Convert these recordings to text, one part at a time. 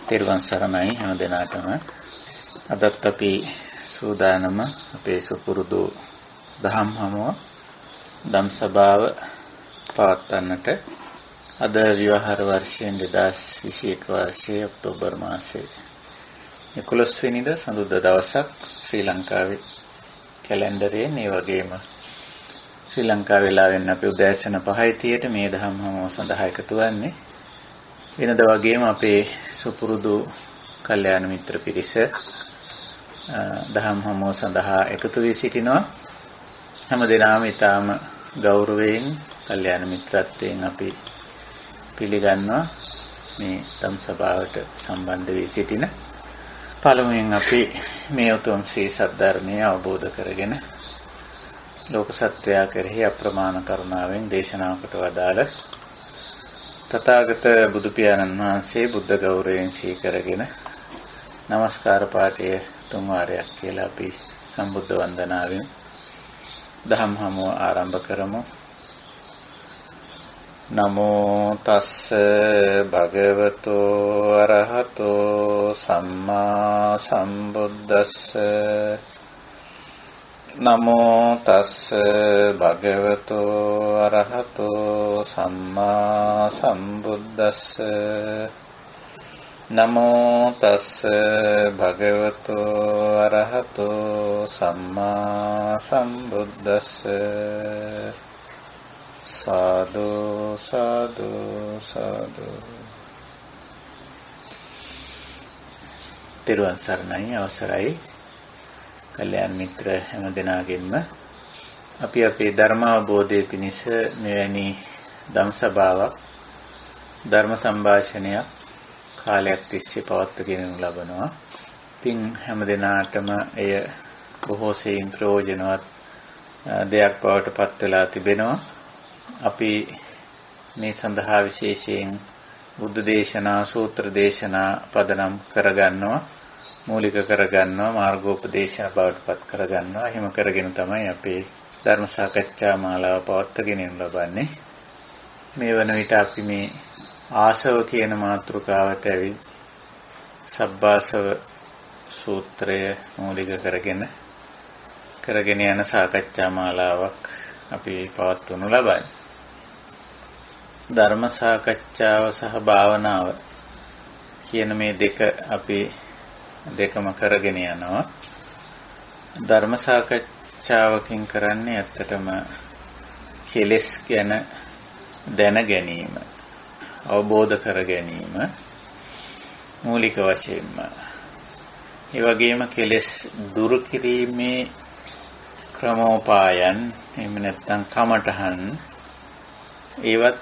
තෙරුවන් සරණයි හැම දිනාටම. අදත් අපි සූදානම අපේ සුපුරුදු දහම් හමුව ධම් සභාව පවත්වන්නට අද විවාහ වර්ෂයෙන් 2021 වර්ෂයේ ඔක්තෝබර් මාසයේ 11 වෙනිදා සඳුදා දවසක් ශ්‍රී ලංකාවේ කැලෙන්ඩරයේ මේ වගේම ශ්‍රී ලංකා වේලාවෙන් අපි උදෑසන 5:30ට මේ දහම් හමුව සඳහා එකතු වෙන්නේ. වෙනද වගේම අපේ සුපුරුදු කල්යාණ මිත්‍ර පිරිස දහම් හමුව සඳහා එකතු වී සිටිනවා. හැම දිනම ඊටාම ගෞරවයෙන් කල්යාණ මිත්‍රත්වයෙන් අපි පිළිගන්නවා මේ ධම් සභාවට සම්බන්ධ වී සිටින. පළමුවෙන් අපි මේ උතුම් ශ්‍රී සද්ධර්මය අවබෝධ කරගෙන ලෝක සත්වයා කෙරෙහි අප්‍රමාණ කරුණාවෙන් දේශනාවකට වදාළ තථාගත බුදු පියාණන් වහන්සේ බුද්ධ ගෞරවයෙන් සීකරගෙන নমස්කාර පාඨය තුන් වාරයක් කියලා අපි සම්බුද්ධ වන්දනාවෙන් දහම් හමුව ආරම්භ කරමු. නමෝ තස්ස භගවතෝ අරහතෝ සම්මා සම්බුද්දස්ස නමෝ තස්ස භගවතෝ අරහතෝ සම්මා සම්බුද්දස්ස නමෝ තස්ස භගවතෝ අරහතෝ සම්මා සම්බුද්දස්ස සාදු සාදු සාදු. තෙරුවන් සරණයි. අවසරයි කල්‍යාණ මිත්‍ර හැම දෙනාගෙන්ම අපි අපේ ධර්ම අවබෝධයේ පිණිස මෙවැනි ධම් සභාවක් ධර්ම සංഭാෂණයක් කාලයක් තිස්සේ පවත්වාගෙන ලබනවා. ඉතින් හැම දිනාටම එය බොහෝ සෙයින් ප්‍රයෝජනවත් දෙයක් බවට පත් වෙලා තිබෙනවා. අපි මේ සඳහා විශේෂයෙන් බුද්ධ දේශනා සූත්‍ර දේශනා පදනම් කරගන්නවා, මූලික කරගන්නවා, මාර්ගෝපදේශන බවට පත් කරගන්නවා. එහෙම කරගෙන තමයි අපේ ධර්ම සාකච්ඡා මාලාව පවත්වාගෙන ලබන්නේ. මේ වන විට අපි මේ ආසව කියන මාතෘකාවට ඇවිත් සබ්බාසව සූත්‍රය මූලික කරගෙන යන සාකච්ඡා මාලාවක් අපි පවත්වනු ලබන්නේ. ධර්ම සාකච්ඡාව සහ භාවනාව කියන මේ දෙක අපි දෙකම කරගෙන යනවා. ධර්ම සාකච්ඡාවකින් කරන්නේ ඇත්තටම කෙලෙස් ගැන දැන ගැනීම, අවබෝධ කර ගැනීම මූලික වශයෙන්ම. ඒ වගේම කෙලෙස් දුරු කිරීමේ ක්‍රමෝපායන්, එහෙම නැත්නම් කමඨහන් ඒවත්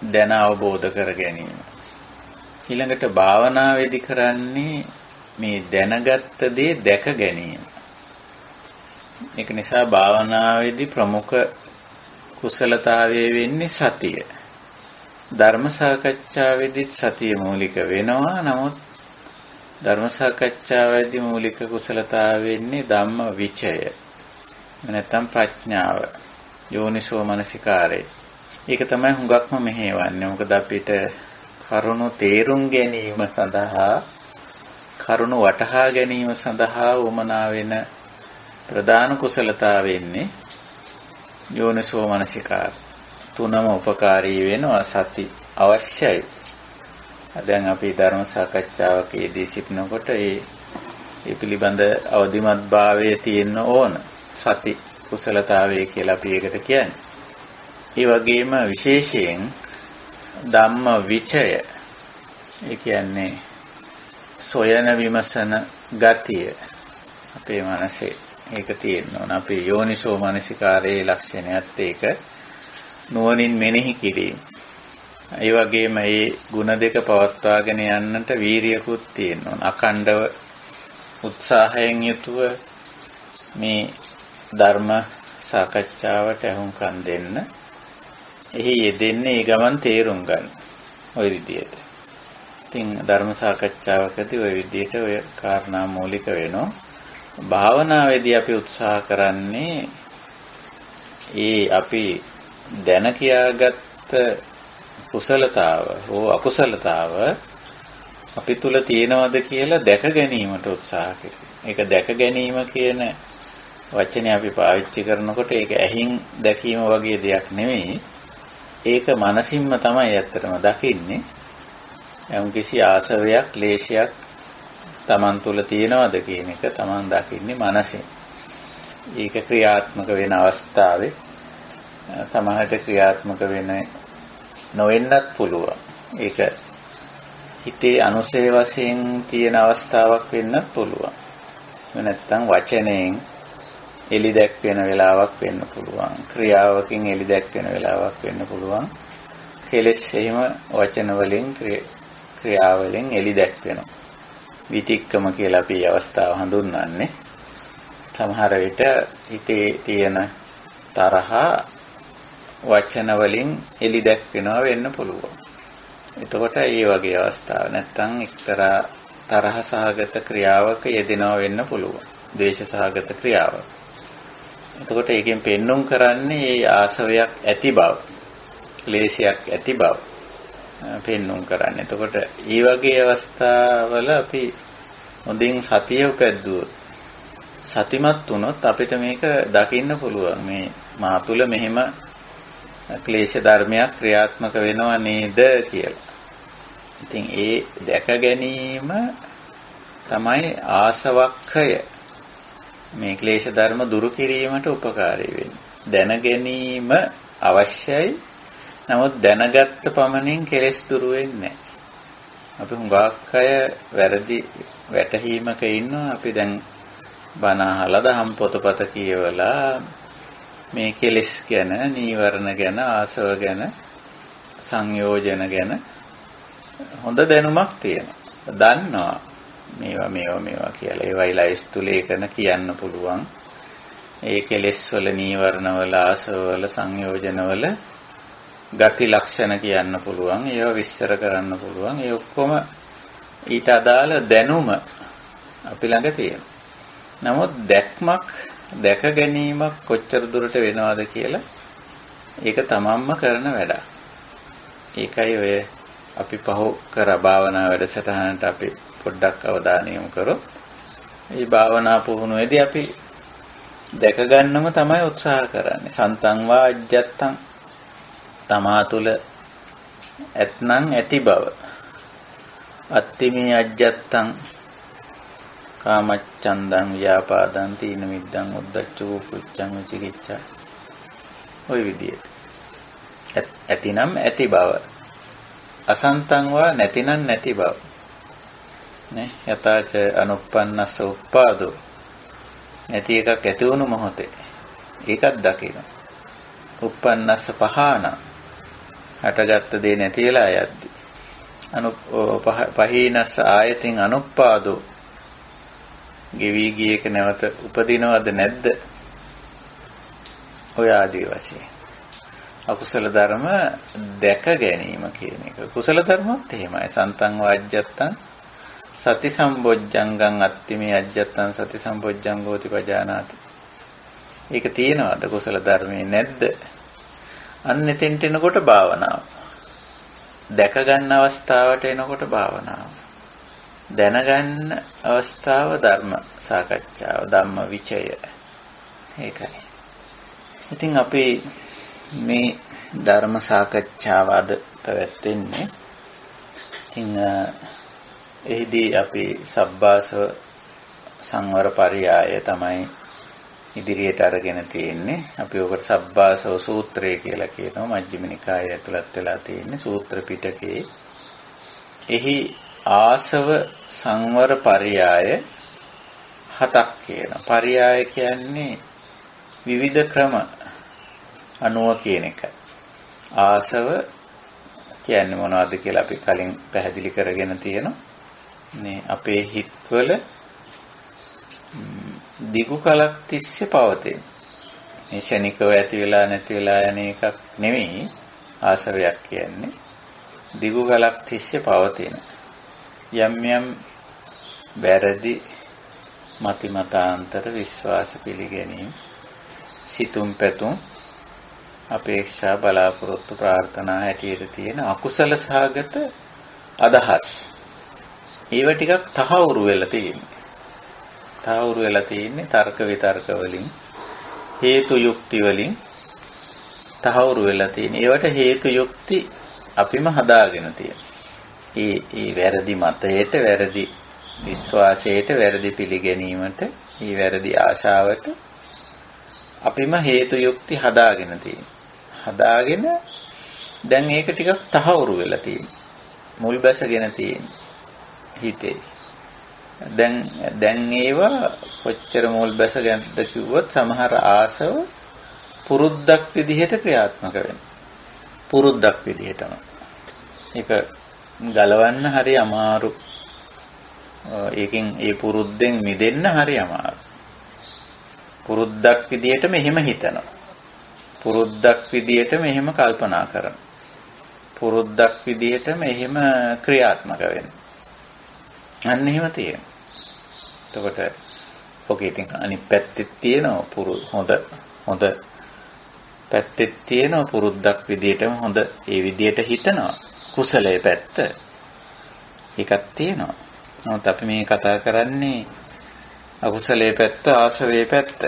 දැන අවබෝධ කර ගැනීම. ඊළඟට භාවනාවේදී කරන්නේ මේ දැනගත්ත දේ දැක ගැනීම. ඒක නිසා භාවනාවේදී ප්‍රමුඛ කුසලතාවය වෙන්නේ සතිය. ධර්ම සාකච්ඡාවේදීත් සතිය මූලික වෙනවා. නමුත් ධර්ම සාකච්ඡාවේදී මූලික කුසලතාවය වෙන්නේ ධම්ම විචය. නැත්නම් ප්‍රඥාව, යෝනිසෝ මනසිකාරය. ඒක තමයි හුඟක්ම මෙහෙවන්නේ. මොකද අපිට කරුණු තේරුම් ගැනීම සඳහා, කරුණු වටහා ගැනීම සඳහා උමනා වෙන ප්‍රධාන කුසලතාව වෙන්නේ යෝනිසෝ මනසිකාර. තුනම උපකාරී වෙනවා. සති අවශ්‍යයි. දැන් අපි ධර්ම සාකච්ඡාවක යෙදී සිටිනකොට ඒ පිළිබඳ අවදිමත් භාවයේ තියෙන්න ඕන. සති කුසලතාවය කියලා අපි ඒකට කියන්නේ. ඒ වගේම විශේෂයෙන් ධම්ම විචය, ඒ කියන්නේ සොයන විමසන ගතිය අපේ මනසේ ඒක තියෙන්න ඕන. අපේ යෝනිසෝ මනසිකාරයේ ලක්ෂණයත් ඒක නුවණින් මෙනෙහි කිරීම. ඒ වගේම මේ ಗುಣ දෙක පවත්වාගෙන යන්නට වීරියකුත් තියෙන්න ඕන. අඛණ්ඩව උත්සාහයෙන් යුතුව මේ ධර්ම සාකච්ඡාවට අහුම්කම් දෙන්න. එහි යෙදෙන්නේ ඒ ගමන් තේරුම් ගන්න. ওই විදියට. ඉතින් ධර්ම සාකච්ඡාවකදී ওই විදියට ඔය කාරණා මූලික වෙනවා. භාවනාවේදී අපි උත්සාහ කරන්නේ අපි දැන කියාගත් කුසලතාව හෝ අකුසලතාව අපි තුල තියෙනවද කියලා දැක ගැනීමට උත්සාහ කරනවා. ඒක දැක ගැනීම කියන වචනේ අපි පාවිච්චි කරනකොට ඒක ඇහින් දැකීම වගේ දෙයක් නෙවෙයි. ඒක මනසින්ම තමයි ඇත්තටම දකින්නේ. යම්කිසි ආසවයක්, ක්ලේශයක් Taman තුල තියෙනවද කියන එක Taman දකින්නේ මනසෙන්. ඒක ක්‍රියාත්මක වෙන අවස්ථාවේ සමහරට ක්‍රියාත්මක වෙන නොවෙන්නත් පුළුවන්. ඒක හිතේ අනුසය වශයෙන් තියෙන අවස්ථාවක් වෙන්නත් පුළුවන්. නැත්නම් වචනයෙන් එලි දැක්වෙන වෙලාවක් වෙන්න පුළුවන්. ක්‍රියාවකින් එලි දැක්වෙන වෙලාවක් වෙන්න පුළුවන්. කෙලෙස් එහෙම වචන වලින් ක්‍රියාවලින් එලි දැක්වෙනවා. විතික්කම කියලා අපි අවස්ථාව හඳුන්වන්නේ. සමහර විට හිතේ තියෙන තරහ වචන වලින් එලි දැක්වෙනවා වෙන්න පුළුවන්. එතකොට මේ වගේ අවස්ථාවක් නැත්නම් එක්තරා තරහ සහගත ක්‍රියාවක යෙදෙනවා වෙන්න පුළුවන්. ද්වේෂ සහගත ක්‍රියාවක්. එතකොට ඒකෙන් පෙන්눔 කරන්නේ මේ ආසවයක් ඇති බව, ක්ලේශයක් ඇති බව පෙන්눔 කරන්නේ. එතකොට මේ වගේ අවස්ථාවල අපි හොඳින් සතිය උපැද්දුවොත්, සතිමත් වුණොත් අපිට මේක දකින්න පුළුවන්. මේ මා තුළ මෙහෙම ක්ලේශ ධර්මයක් ක්‍රියාත්මක වෙනව නේද කියලා. ඉතින් ඒ දැක ගැනීම තමයි ආසවක්ඛය. මේ ක්ලේශ ධර්ම දුරු කිරීමට උපකාරී වෙන්නේ. දැන ගැනීම අවශ්‍යයි. නමුත් දැනගත්ත පමණින් කෙලෙස් දුරු වෙන්නේ නැහැ. අපි හුඟක් අය වැරදි වැටහීමක ඉන්නවා. අපි දැන් බණ අහලා දහම් පොතපත කියවලා මේ කෙලෙස් ගැන, නීවරණ ගැන, ආසව ගැන, සංයෝජන ගැන හොඳ දැනුමක් තියෙනවා. දන්නවා මේවා කියලා. ඒවයි ලයිස්තු ලේඛන කියන්න පුළුවන්. ඒ කෙලෙස් වල, නීවරණ වල, ආසව වල, සංයෝජන වල ගති ලක්ෂණ කියන්න පුළුවන්. ඒවා විස්තර කරන්න පුළුවන්. ඒ ඔක්කොම ඊට අදාළ දැනුම අපි ළඟ තියෙනවා. නමුත් දැක ගැනීමක් කොච්චර දුරට වෙනවද කියලා ඒක තමන්ම කරන වැඩක්. ඒකයි ඔය අපි පහු කර භාවනා වැඩසටහනට අපි පොඩ්ඩක් අවධානය යොමු කරොත්, මේ භාවනා පුහුණුවේදී අපි දැක ගන්නම තමයි උත්සාහ කරන්නේ. සන්තං වා අජ්ජත්තං, තමා තුළ ඇත්නම් ඇති බව. අත්තිමේ අජ්ජත්තං කාමච්ඡන්දං ව්‍යාපාදං තීන මිද්දං උද්ධච්ච කුච්චං විචිකිච්ඡා. ওই විදියට ඇතිනම් ඇති බව, අසන්තං වා නැතිනම් නැති බව. නේ යතාච අනුප්පන්නස්ස උප්පාදෝ, නැති එකක් ඇති වුණු මොහොතේ ඒකත් දකින්න. උප්පන්නස්ස පහාන, හටගත්ත දේ නැති වෙලා යද්දි. පහීනස්ස ආයතින් අනුප්පාදෝ, ගෙවි ගියේක නැවත උපදිනවද නැද්ද? ඔය ආදී වශයෙන් අකුසල ධර්ම දැක ගැනීම කියන එක. කුසල ධර්මත් එහෙමයි. සන්තං වාජ්ජත්තං සති සම්බොජ්ජංගං අත්තිමේ අජ්ජත්තං සති සම්බොජ්ජංගෝති පජානාති. ඒක තියෙනවද කුසල ධර්මයේ නැද්ද? අන්න එතෙන්ට එනකොට භාවනාව. දැක ගන්න අවස්ථාවට එනකොට භාවනාව. දැනගන්න අවස්ථාව ධර්ම සාකච්ඡාව, ධම්ම විචය. ඒකයි. ඉතින් අපි මේ ධර්ම සාකච්ඡාව අද පැවැත්වෙන්නේ. ඉතින් එහිදී අපි සබ්බාසව සංවර පරියාය තමයි ඉදිරියට අරගෙන තියෙන්නේ. අපි ඔකට සබ්බාසව සූත්‍රය කියලා කියනවා. මජ්ක්‍ධිම නිකායේ ඇතුළත් වෙලා තියෙන්නේ සූත්‍ර පිටකේ. එහි ආසව සංවර පරියාය 7ක් කියනවා. පරියාය කියන්නේ විවිධ ක්‍රම අනුව කියන එක. ආසව කියන්නේ මොනවද කියලා අපි කලින් පැහැදිලි කරගෙන තියෙනවා. මේ අපේ හිත්වල දිගු කලක් තිස්සේ පවතින. මේ ශනිකව ඇති වෙලා නැති වෙලා යන එකක් නෙවෙයි ආසවයක් කියන්නේ. දිගු කලක් තිස්සේ පවතින. යම් යම් වැරදි මති මතාන්තර, විශ්වාස පිළිගැනීම්, සිතුම් පැතුම්, අපේක්ෂා, බලාපොරොත්තු, ප්‍රාර්ථනා හැටියට තියෙන අකුසල සහගත අදහස්. ඒව ටිකක් තහවුරු වෙලා තියෙන්නේ. තහවුරු වෙලා තියෙන්නේ තර්ක විතර්ක වලින්, හේතු යුක්ති වලින් තහවුරු වෙලා තියෙන්නේ. ඒවට හේතු යුක්ති අපිම හදාගෙන තියෙනවා. ඒ වැරදි මතයට, වැරදි විශ්වාසයට, වැරදි පිළිගැනීමට, මේ වැරදි ආශාවට අපිම හේතු යුක්ති හදාගෙන තියෙනවා. හදාගෙන දැන් ඒක ටිකක් තහවුරු වෙලා තියෙනවා. මුල් බැසගෙන තියෙනවා හිතේ. දැන් ඒවා කොච්චර මුල් බැසගෙනද කිව්වොත් සමහර ආසව පුරුද්දක් විදිහට ක්‍රියාත්මක වෙනවා. පුරුද්දක් විදිහටම. ඒක ගලවන්න හරි අමාරු. ඒකෙන් ඒ පුරුද්දෙන් මිදෙන්න හරි අමාරු. පුරුද්දක් විදිහට මෙහෙම හිතනවා. පුරුද්දක් විදිහට මෙහෙම කල්පනා කරනවා. පුරුද්දක් විදිහට මෙහෙම ක්‍රියාත්මක වෙනවා. අන්න එහෙම තියෙනවා. එතකොට ඔකේ ඉතින් අනිත් පැත්තෙත් තියෙනවා හොඳ පැත්තෙත් තියෙනවා පුරුද්දක් විදිහටම හොඳ ඒ විදිහට හිතනවා. කුසලයේ පැත්ත එකක් තියෙනවා. නමුත් අපි මේ කතා කරන්නේ අකුසලයේ පැත්ත, ආසවයේ පැත්ත.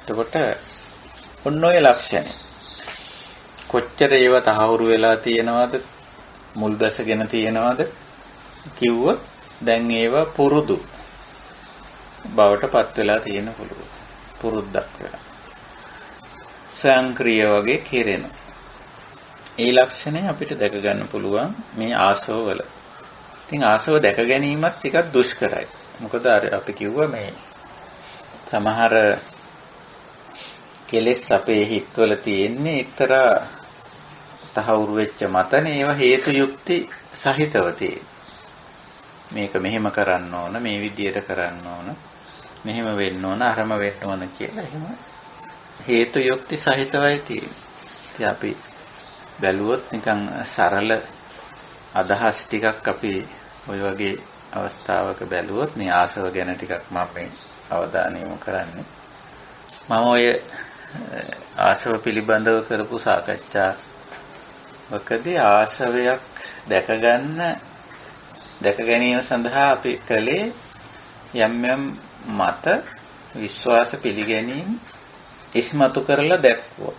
එතකොට ඔන්න ඔය ලක්ෂණ කොච්චර ඒව තහවුරු වෙලා තියෙනවද, මුල් බැසගෙන තියෙනවද කිව්වොත් දැන් ඒව පුරුදු බවට පත් වෙලා තියෙන පුළුවන්. පුරුද්දක් වෙලා. සංක්‍රීය වගේ කෙරෙනවා. ඒ ලක්ෂණය අපිට දැක ගන්න පුළුවන් මේ ආසව වල. ඉතින් ආසව දැක ගැනීමත් ටිකක් දුෂ්කරයි. මොකද අපි කිව්වා මේ සමහර කෙලෙස් අපේ හිතවල තියෙන්නේ එක්තරා තහවුරු වෙච්ච මතනේ ඒවා හේතු යුක්ති සහිතව තියෙන්නේ. මේක මෙහෙම කරන්න ඕන, මේ විදියට කරන්න ඕන, මෙහෙම වෙන්න ඕන, අරම වෙන්න ඕන කියලා එහෙම හේතු යුක්ති සහිතවයි තියෙන්නේ. ඉතින් අපි බැලුවොත් නිකන් සරල අදහස් ටිකක් අපි ওই වගේ අවස්ථාවක බැලුවොත් මේ ආසව ගැන ටිකක් මම මේ අවධානය යොමු කරන්නේ. මම ඔය ආසව පිළිබඳව කරපු සාකච්ඡාවකදී ආසවයක් දැක ගැනීම සඳහා අපි කලේ යම් මත විශ්වාස පිළිගැනීම් ඉස්මතු කරලා දැක්වුවා.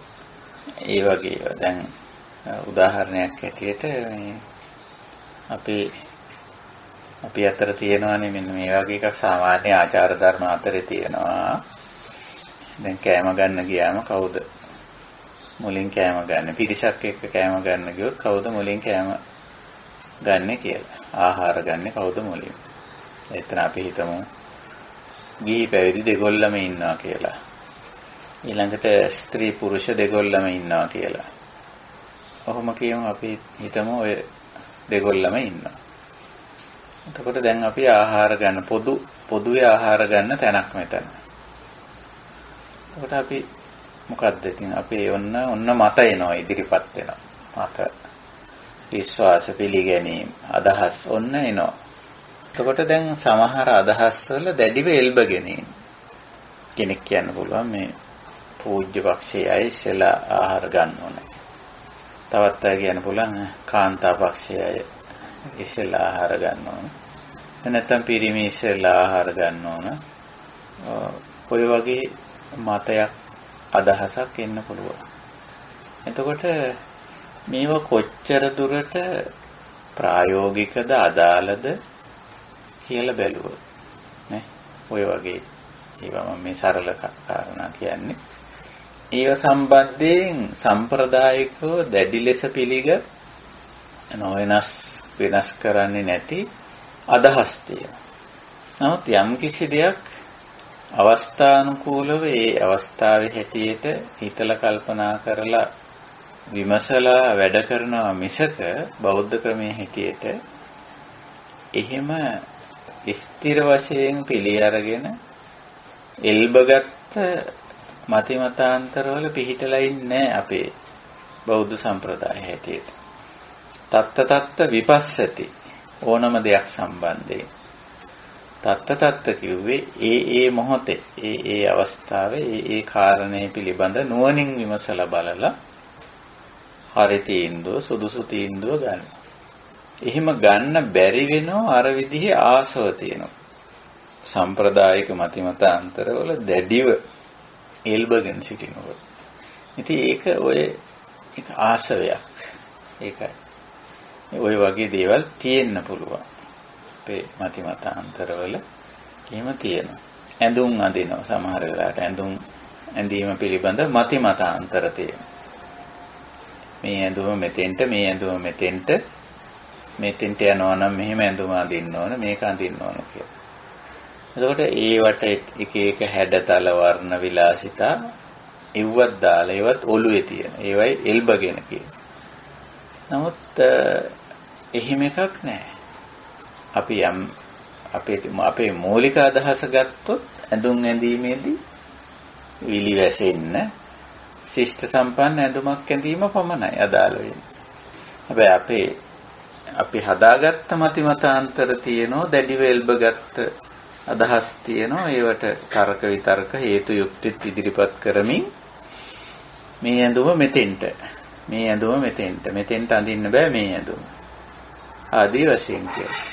ඒ වගේ දැන් උදාහරණයක් ඇටියට අපි අතර තියෙනවානේ මෙන්න මේ වගේ එකක් සාමාන්‍ය ආචාර ධර්ම අතරේ තියෙනවා. දැන් කෑම ගන්න ගියාම කවුද මුලින් කෑම ගන්න? පිරිසක් එක්ක කෑම ගන්න ගියොත් කවුද මුලින් කෑම ගන්න කියලා? ආහාර ගන්න කවුද මුලින්? එතන අපි හිතමු ගිහි පැවිදි දෙගොල්ලම ඉන්නවා කියලා. ඊළඟට ස්ත්‍රී පුරුෂ දෙගොල්ලම ඉන්නවා කියලා. ඔහොම කියමු අපි හිතමු ඔය දෙගොල්ලම ඉන්නවා. එතකොට දැන් අපි ආහාර ගන්න පොදුවේ ආහාර ගන්න තැනක් මෙතන. එතකොට අපි මොකද්ද ඉතින් අපි ඔන්න මත එනවා ඉදිරිපත් වෙනවා. මත විශ්වාස පිළිගැනීම අදහස් ඔන්න එනවා. එතකොට දැන් සමහර අදහස් වල දැඩිව එල්බගෙන කෙනෙක් කියන්න පුළුවන් මේ පූජ්‍ය පක්ෂයේ අය ඉස්සෙල්ලා ආහාර ගන්න ඕනේ. තවත් අය කියන්න පුළුවන් කාන්තා පක්ෂයේ අය ඉස්සෙල්ලා ආහාර ගන්න ඕන. නැත්නම් පිරිමි ඉස්සෙල්ලා ආහාර ගන්න ඕන. ඔය වගේ මතයක් අදහසක් එන්න පුළුවන්. එතකොට මේව කොච්චර දුරට ප්‍රායෝගිකද අදාළද කියලා බැලුවොත් නේ ඔය වගේ ඒවා මම මේ සරල කාරණා කියන්නේ ඒව සම්බන්ධයෙන් සම්ප්‍රදායිකව දැඩි ලෙස වෙනස් කරන්නේ නැති අදහස් තියෙනවා. නමුත් යම් කිසි දෙයක් අවස්ථානුකූලව ඒ අවස්ථාවේ හැටියට හිතලා කල්පනා කරලා විමසලා වැඩ කරනවා මිසක බෞද්ධ ක්‍රමයේ හැටියට එහෙම ස්ථිර වශයෙන් පිළි අරගෙන එල්බගත් මතිමතාන්තරවල පිහිටලා ඉන්නේ අපේ බෞද්ධ සම්ප්‍රදාය හැටියට. තත්ත විපස්සති ඕනම දෙයක් සම්බන්ධයෙන්. තත්ත කිව්වේ ඒ මොහොතේ ඒ අවස්ථාවේ ඒ කාරණේ පිළිබඳ නුවණින් විමසලා බලලා හරි තීන්දුව සුදුසු තීන්දුව ගන්න. එහෙම ගන්න බැරි වෙනවා අර විදිහේ ආසව තියෙනවා. සම්ප්‍රදායික මතිමතාන්තරවල දැඩිව එල්බගෙන සිටිනවා. ඉතින් ඒක ඒක ආශාවයක්. ඒකයි. ওই වගේ දේවල් තියෙන්න පුළුවන්. අපේ මතිමතාන්තරවල එහෙම තියෙනවා. ඇඳුම් අඳිනවා සමහර වෙලාවට ඇඳීම පිළිබඳ මතිමතාන්තර තියෙනවා. මේ ඇඳුම මෙතෙන්ට යනවා නම් මෙහෙම ඇඳුම අඳින්න ඕන මේක අඳින්න ඕන කියලා. එතකොට ඒවට එක හැඩතල වර්ණ විලාසිතා ඉව්වත් දාලා ඒවත් ඔළුවේ තියෙන. ඒවයි එල්බගෙන කියන. නමුත් එහෙම එකක් නැහැ. අපි අපේ මූලික අදහස ගත්තොත් ඇඳුම් ඇඳීමේදී විලි වැසෙන්න ශිෂ්ට සම්පන්න ඇඳුමක් ඇඳීම පමණයි අදාළ වෙන්නේ. හැබැයි අපි හදාගත්ත මතිමතාන්තර තියෙනවා දැඩිව එල්බගත්ත අදහස් තියෙනවා. ඒවට තර්ක විතර්ක හේතු යුක්තිත් ඉදිරිපත් කරමින් මේ ඇඳුම මෙතෙන්ට අඳින්න බෑ මේ ඇඳුම ආදී වශයෙන් කියලා.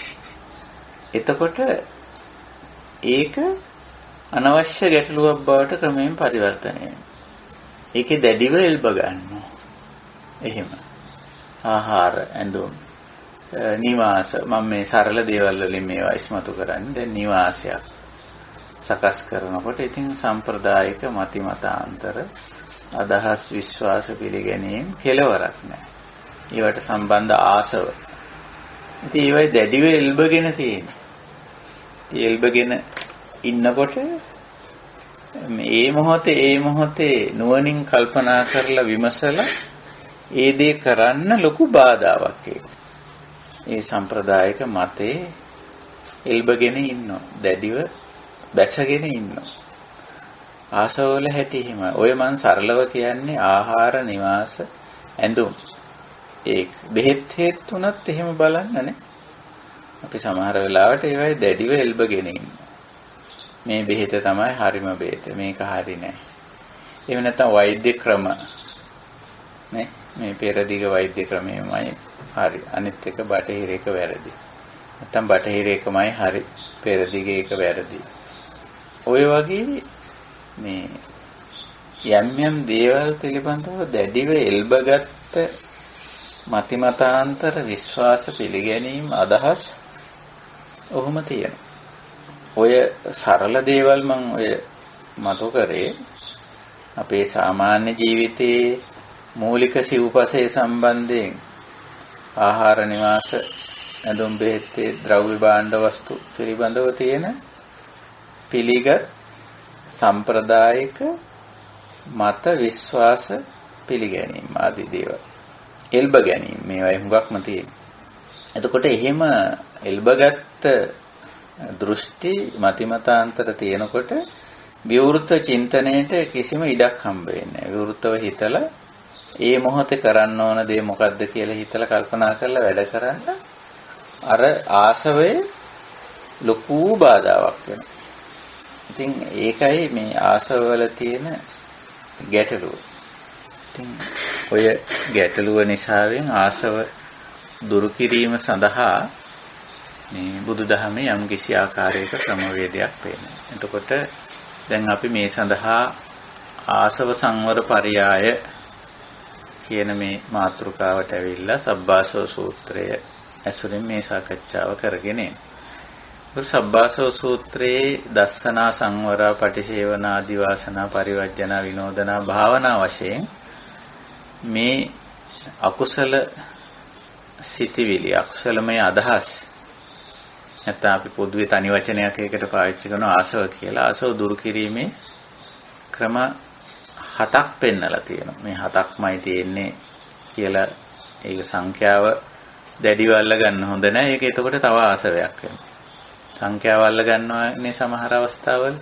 එතකොට ඒක අනවශ්‍ය ගැටලුවක් බවට ක්‍රමයෙන් පරිවර්තනය වෙනවා. ඒකේ දැඩිව එල්බ ගන්නවා. එහෙම ආහාර ඇඳුම් නිවාස මම මේ සරල දේවල් වලින් මේවා ඉස්මතු කරන්නේ. දැන් නිවාසයක් සකස් කරනකොට ඉතින් සම්ප්‍රදායික මතිමතාන්තර අදහස් විශ්වාස පිළිගැනීම් කෙලවරක් නැහැ. ඒවට සම්බන්ධ ආසව. ඉතින් ඒවයි දැඩිව එල්බගෙන තියෙන්නේ. එල්බගෙන ඉන්නකොට මේ මොහොතේ නුවණින් කල්පනා කරලා විමසලා ඒ දේ කරන්න ලොකු බාධාවක් ඒක. ඒ සම්ප්‍රදායික මතේ එල්බගෙන ඉන්නවා. දැඩිව බැසගෙන ඉන්නවා. ආසවල හැටි හිම. ඔය මන් සරලව කියන්නේ ආහාර නිවාස ඇඳුම්. ඒ බෙහෙත් හේත් තුනත් එහෙම බලන්නනේ. අපි සමහර වෙලාවට ඒවයි දැඩිව එල්බගෙන ඉන්නවා. මේ බෙහෙත තමයි හරිම බෙහෙත. මේක හරි නෑ. එහෙම නැත්නම් වෛද්‍ය ක්‍රම නේ මේ පෙරදිග වෛද්‍ය ක්‍රමයමයි හරි. අනිත් එක බටහිර එක වැරදි. නැත්නම් බටහිර එකමයි හරි. පෙරදිග එක වැරදි. ඔය වගේ මේ යම් දේවල් පිළිබඳව දැඩිව එල්බගත් මතිමතාන්තර විශ්වාස පිළිගැනීම් අදහස් ඔහොම තියෙනවා. ඔය සරල දේවල් මම ඔය මතු කරේ අපේ සාමාන්‍ය ජීවිතයේ මූලික සිව්පසේ සම්බන්ධයෙන් ආහාර නිවාස ඇඳුම් බෙහෙත් ද්‍රව්‍ය භාණ්ඩ වස්තු පිළිබඳව තියෙන පිළිගත් සම්ප්‍රදායික මත විශ්වාස පිළිගැනීම් ආදී දේවල් එල්බ ගැනීම මේවයි හුඟක්ම තියෙන්නේ. එතකොට එහෙම එල්බගත් දෘෂ්ටි මතිමතාන්තර තියෙනකොට විවෘත චින්තනයේට කිසිම ඉඩක් හම්බ වෙන්නේ නැහැ. විවෘතව හිතලා ඒ මොහොතේ කරන්න ඕන දේ මොකද්ද කියලා හිතලා කල්පනා කරලා වැඩ කරන්න අර ආසවයේ ලොකු බාධාවක් වෙනවා. ඉතින් ඒකයි මේ ආසවවල තියෙන ගැටලුව. ඉතින් ඔය ගැටලුව නිසාවෙන් ආසව දුරු කිරීම සඳහා මේ බුදුදහමේ යම් කිසි ආකාරයක ක්‍රමවේදයක් වෙනවා. එතකොට දැන් අපි මේ සඳහා ආසව සංවර පරියාය කියන මේ මාතෘකාවට ඇවිල්ලා සබ්බාසව සූත්‍රය ඇසුරින් මේ සාකච්ඡාව කරගෙන යනවා. සබ්බාසව සූත්‍රයේ දස්සනා සංවරා පටිසේවනා ආදිවාසනා පරිවර්ජනා විනෝදනා භාවනා වශයෙන් මේ අකුසල සිතිවිලි අකුසලමය අදහස් නැත්නම් අපි පොදුවේ තනි වචනයක් එකකට පාවිච්චි කරන ආසව කියලා. ආසව දුරු කිරීමේ ක්‍රම 7ක් පෙන්නලා තියෙනවා. මේ 7ක්මයි තියෙන්නේ කියලා ඒක සංඛ්‍යාව දැඩිව අල්ල ගන්න හොඳ නැහැ. ඒක එතකොට තව ආසවයක් වෙනවා. සංඛ්‍යාව අල්ල ගන්නවානේ සමහර අවස්ථාවල.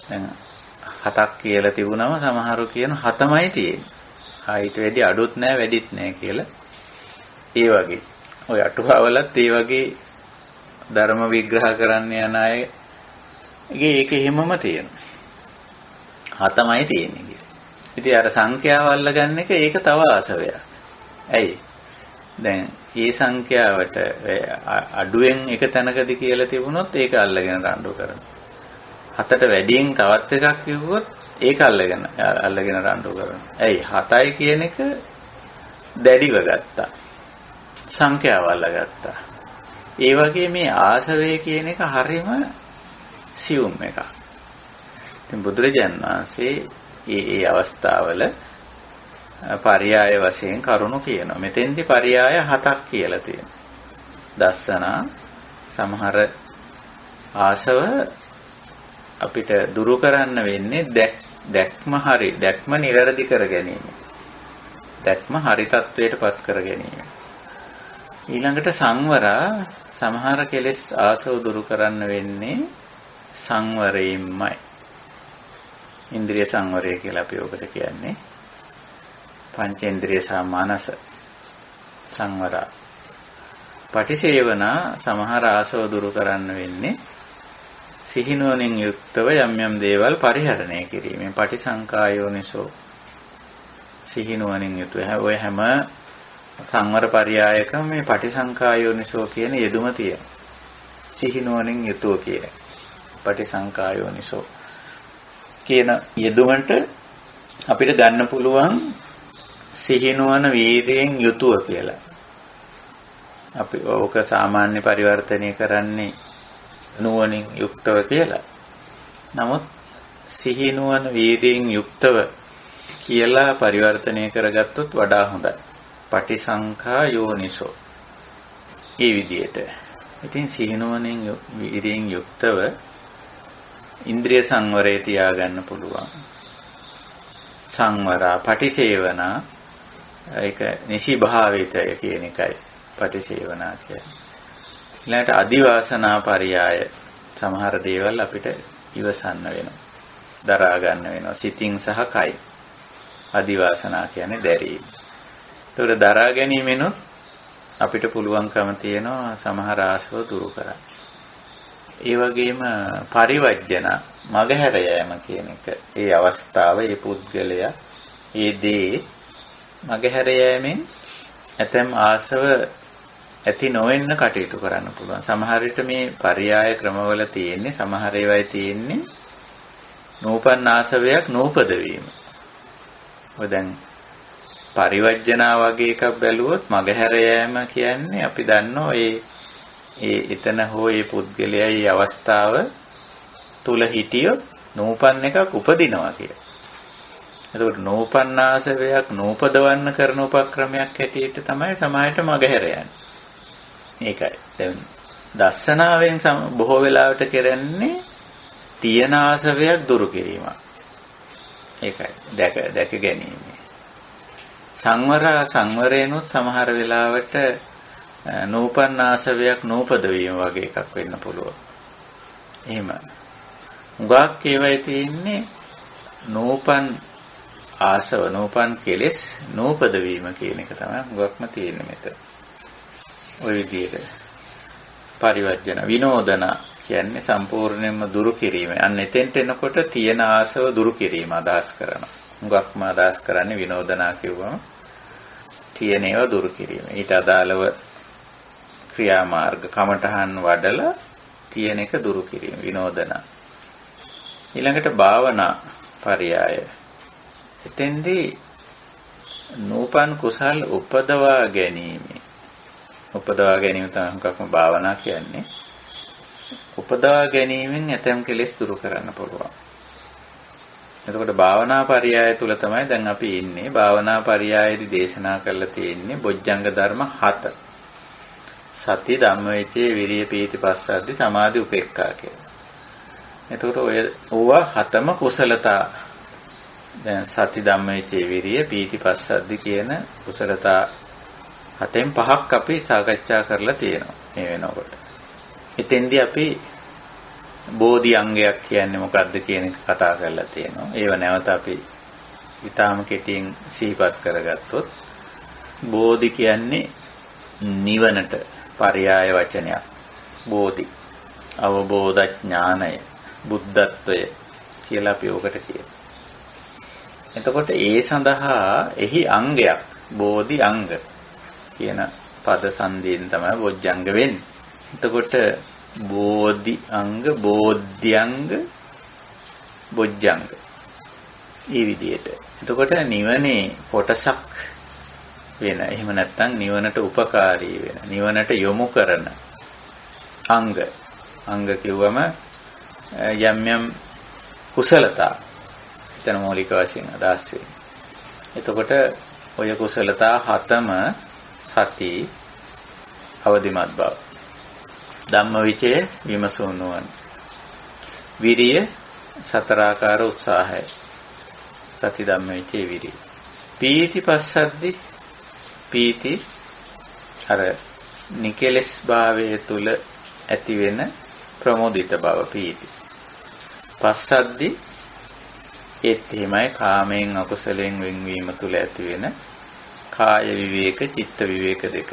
දැන් 7ක් කියලා තිබුණම සමහරු කියන 7මයි තියෙන්නේ. හයිට වැඩි අඩුත් නැහැ වැඩිත් නැහැ කියලා. ඒ වගේ. ඔය අටුවාවලත් ඒ වගේ ධර්ම විග්‍රහ කරන්න යන අයගේ ඒක එහෙමම තියෙනවා. 7මයි තියෙන්නේ කියලා. ඉතින් අර සංඛ්‍යාව අල්ලගන්න එක ඒක තව ආසවයක්. ඇයි? දැන් ඒ සංඛ්‍යාවට අඩුවෙන් එක තැනකදී කියලා තිබුණොත් ඒක අල්ලගෙන රණ්ඩු කරනවා. 7ට වැඩියෙන් තවත් එකක් කිව්වොත් ඒක අල්ලගෙන රණ්ඩු කරනවා. ඇයි 7යි කියන එක දැඩිව ගත්තා. සංඛ්‍යාව අල්ලගත්තා. ඒ වගේ මේ ආසවය කියන එක හරීම සියුම් එකක්. ඉතින් බුදුරජාණන් වහන්සේ ඒ අවස්ථාවල පරියාය වශයෙන් කරුණු කියනවා. මෙතෙන්දි පරියාය 7ක් කියලා තියෙනවා. දස්සනා සමහර ආසව අපිට දුරු කරන්න වෙන්නේ දැක්ම නිවැරදි කර ගැනීම. දැක්ම හරි තත්වයටපත් කර ගැනීම. ඊළඟට සංවරා සමහර කෙලෙස් ආසව දුරු කරන්න වෙන්නේ සංවරයෙන්මයි. ඉන්ද්‍රිය සංවරය කියලා අපි ඔබට කියන්නේ. පංචේන්ද්‍රිය සහ මනස සංවරා. පටිසේවනා සමහර ආසව දුරු කරන්න වෙන්නේ සිහිනුවණින් යුක්තව යම් යම් දේවල් පරිහරණය කිරීමෙන්. පටිසංකායෝනිසෝ සිහිනුවණින් යුතුව ඔය හැම සංවර පරියායකම මේ පටිසංකායෝනිසෝ කියන යෙදුම තියෙනවා. සිහිනුවණින් යුතුව කියන පටිසංකායෝනිසෝ කියන යෙදුමට අපිට ගන්න පුළුවන් සිහිනුවණ වීර්යයෙන් යුතුව කියලා. අපි ඕක සාමාන්‍ය පරිවර්තනය කරන්නේ නුවණින් යුක්තව කියලා. නමුත් සිහිනුවණ වීර්යයෙන් යුක්තව කියලා පරිවර්තනය කරගත්තොත් වඩා හොඳයි. පටිසංඛා යෝනිසෝ. මේ විදිහට. ඉතින් සිහිනුවණින් වීර්යයෙන් යුක්තව ඉන්ද්‍රිය සංවරය තියාගන්න පුළුවන්. සංවරා පටිසේවනා ඒක නිසි භාවිතය කියන එකයි පටිසේවනා කියන්නේ. ඊළඟට අදිවාසනා පරියාය සමහර දේවල් අපිට ඉවසන්න වෙනවා. දරා ගන්න වෙනවා. සිතින් සහ කයි. අදිවාසනා කියන්නේ දැරීම. ඒතකොට දරා ගැනීමෙනුත් අපිට පුළුවන්කම තියෙනවා සමහර ආශව දුරු කරන්න. ඒ වගේම පරිවර්ජන මගහැර යෑම කියන එක. ඒ අවස්ථාව, ඒ පුද්ගලයා, ඒ දේ මගහැර යෑමෙන් ඇතැම් ආශව ඇති නොවෙන්න කටයුතු කරන්න පුළුවන්. සමහර විට මේ පරියාය ක්‍රමවල තියෙන්නේ සමහර ඒවායි තියෙන්නේ නූපන් ආශවයක් නූපද වීම. ඔය දැන් පරිවර්ජනා වගේ එකක් බැලුවොත් මගහැර යෑම කියන්නේ අපි දන්නවා ඒ එතන හෝ ඒ පුද්ගලයා මේ අවස්ථාව තුල හිටියොත් නූපන් එකක් උපදිනවා කියලා. එතකොට නූපන් ආශවයක් නූපදවන්න කරන උපක්‍රමයක් හැටියට තමයි සමාජයට මගහැර යන්නේ. ඒකයි. දැන් දස්සනාවෙන් බොහෝ වෙලාවට කරන්නේ තියෙන ආශවයක් දුරු කිරීම. ඒකයි. දැක ගැනීම. සංවරේනොත් සමහර වෙලාවට නූපන් ආශවයක් නූපද වීම වගේ එකක් වෙන්න පුළුවන්. එහෙම. උගාක් ඒවයි තියෙන්නේ නූපන් ආශව නූපන් කෙලෙස් නූපද වීම කියන එක තමයි උගක්ම තියෙන්නේ මෙතන. ওই විදිහට පරිවර්ජන විනෝදන කියන්නේ සම්පූර්ණයෙන්ම දුරු කිරීම. අන්න එතෙන්ට එනකොට තියෙන ආශව දුරු කිරීම අදහස් කරනවා. උගක්ම අදහස් කරන්නේ විනෝදනා කියවම තියෙන ඒවා දුරු කිරීම. ඊට අදාළව ක්‍රියාමාර්ග කමඨහන් වඩලා තියෙන එක දුරු කිරීම විනෝදනා. ඊළඟට භාවනා පරියාය. එතෙන්දී නූපන් කුසල් උපදවා ගැනීම. උපදවා ගැනීම තමයි මොකක්ම භාවනා කියන්නේ. උපදවා ගැනීමෙන් ඇතම් කෙලෙස් දුරු කරන්න පුළුවන්. එතකොට භාවනා පරියාය තුල තමයි දැන් අපි ඉන්නේ. භාවනා පරියායේදී දේශනා කරලා තියෙන්නේ බොජ්ජංග ධර්ම 7. සති ධම්මවිචේ විරිය පීති පස්සද්ධි සමාධි උපේක්ඛා කියලා. එතකොට ඕවා හතම කුසලතා. දැන් සති ධම්මවිචේ විරිය පීති පස්සද්ධි කියන කුසලතා හතෙන් පහක් අපි සාකච්ඡා කරලා තියෙනවා මේ වෙනකොට. එතෙන්දී අපි බෝධි අංගයක් කියන්නේ මොකක්ද කියන එක කතා කරලා තියෙනවා. ඒව නැවත අපි ඊටාම කෙටියෙන් සිහිපත් කරගත්තොත් බෝධි කියන්නේ නිවනට පర్యాయ වචනයක්. බෝධි අවබෝධ ඥානය බුද්ධත්වය කියලා අපි ඔකට කියනවා. එතකොට ඒ සඳහා එහි අංගයක් බෝධි අංග කියන පද සංදීන් තමයි බොජ්ජංග වෙන්නේ. එතකොට බෝධි අංග, බෝධ්‍යංග, බොජ්ජංග. මේ විදිහට. එතකොට නිවනේ කොටසක් වෙන. එහෙම නැත්නම් නිවනට උපකාරී වෙන. නිවනට යොමු කරන අංග. අංග කිව්වම යම් යම් කුසලතා. එතන මූලික වශයෙන් අදහස් වෙන්නේ. එතකොට ඔය කුසලතා හතම සති, අවදිමත් බව, ධම්මවිචය, විමසුම් නුවණ, විරිය, සතරාකාර උත්සාහය, සති ධම්මවිචය විරිය, පීති පස්සද්දි, පීති අර නිකලස් භාවයේ තුල ඇති වෙන ප්‍රමෝදිත බව පීති. පස්සද්දි ඒත් එහෙමයි කාමයෙන් අකුසලයෙන් වෙන්වීම තුල ඇති වෙන කාය විවේක, චිත්ත විවේක දෙක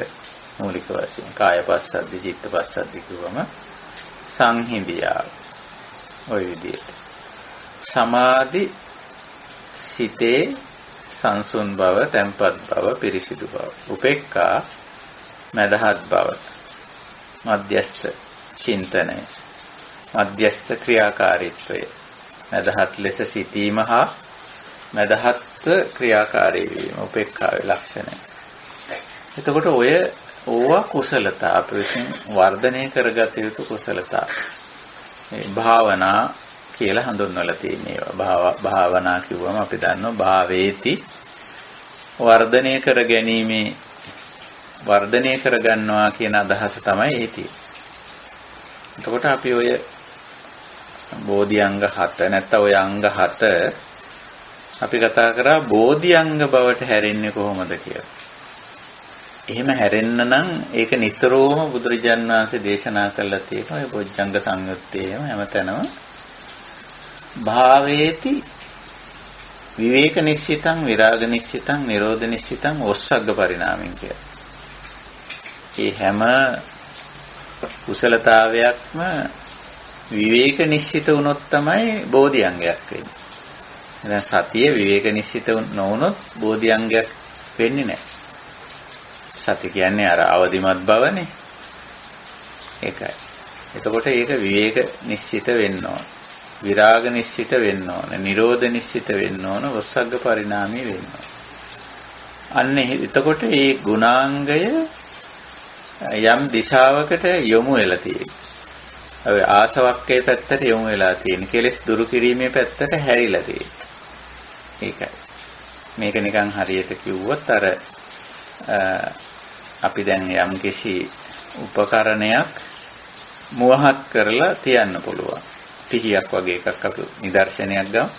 මූලික වශයෙන්. කාය පස්සද්දි, චිත්ත පස්සද්දි කියවම සංහිඳියාව. ওই විදිහට. සමාධි සිතේ සංසුන් බව, තැම්පත් බව, පිරිසිදු බව. උපේක්ඛා මදහත් බව. මධ්‍යස්ථ චින්තනය. මධ්‍යස්ථ ක්‍රියාකාරීත්වය. මදහත් ලෙස සිටීම හා මදහත්ව ක්‍රියාකාරී වීම උපේක්ඛාවේ ලක්ෂණය. එතකොට ඕවා කුසලතා අප විසින් වර්ධනය කරගත යුතු කුසලතා. මේ භාවනා කියලා හඳුන්වලා තියෙන ඒවා. භාවනා කිව්වම අපි දන්නවා භාවේති වර්ධනය කර ගැනීමේ වර්ධනය කර ගන්නවා කියන අදහස තමයි ඒ තියෙන්නේ. එතකොට අපි ඔය බෝධි අංග 7 නැත්නම් ඔය අංග 7 අපි කතා කරා බෝධි අංග බවට හැරෙන්නේ කොහොමද කියලා. එහෙම හැරෙන්න නම් ඒක නිතරම බුදුරජාණන් වහන්සේ දේශනා කළා තියෙනවා. ඒ බොජ්ජංග සංයුත්තේම හැමතැනම භාවේති විවේක නිශ්චිතං, විරාග නිශ්චිතං, නිරෝධ නිශ්චිතං, ඔස්සග්ග පරිණාමෙන් කියලා. මේ හැම කුසලතාවයක්ම විවේක නිශ්චිත වුණොත් තමයි බෝධි අංගයක් වෙන්නේ. දැන් සතිය විවේක නිශ්චිත නොවුනොත් බෝධි අංගයක් වෙන්නේ නැහැ. සති කියන්නේ අර අවදිමත් බවනේ. ඒකයි. එතකොට ඒක විවේක නිශ්චිත වෙන්න ඕන. විරාග නිශ්චිත වෙන්න ඕන. නිරෝධ නිශ්චිත වෙන්න ඕන. ඔස්සග්ග පරිණාමී වෙන්න ඕන. අන්න එතකොට මේ ගුණාංගය යම් දිශාවකට යොමු වෙලා තියෙනවා. ඔය ආසවක්කේ පැත්තට යොමු වෙලා තියෙන. කෙලෙස් දුරු කිරීමේ පැත්තට හැරිලා තියෙනවා. ඒකයි. මේක නිකන් හරියට කිව්වොත් අර අපි දැන් යම් කිසි උපකරණයක් මුවහත් කරලා තියන්න පුළුවන්. පිහියක් වගේ එකක් අපි නිදර්ශනයක් ගමු.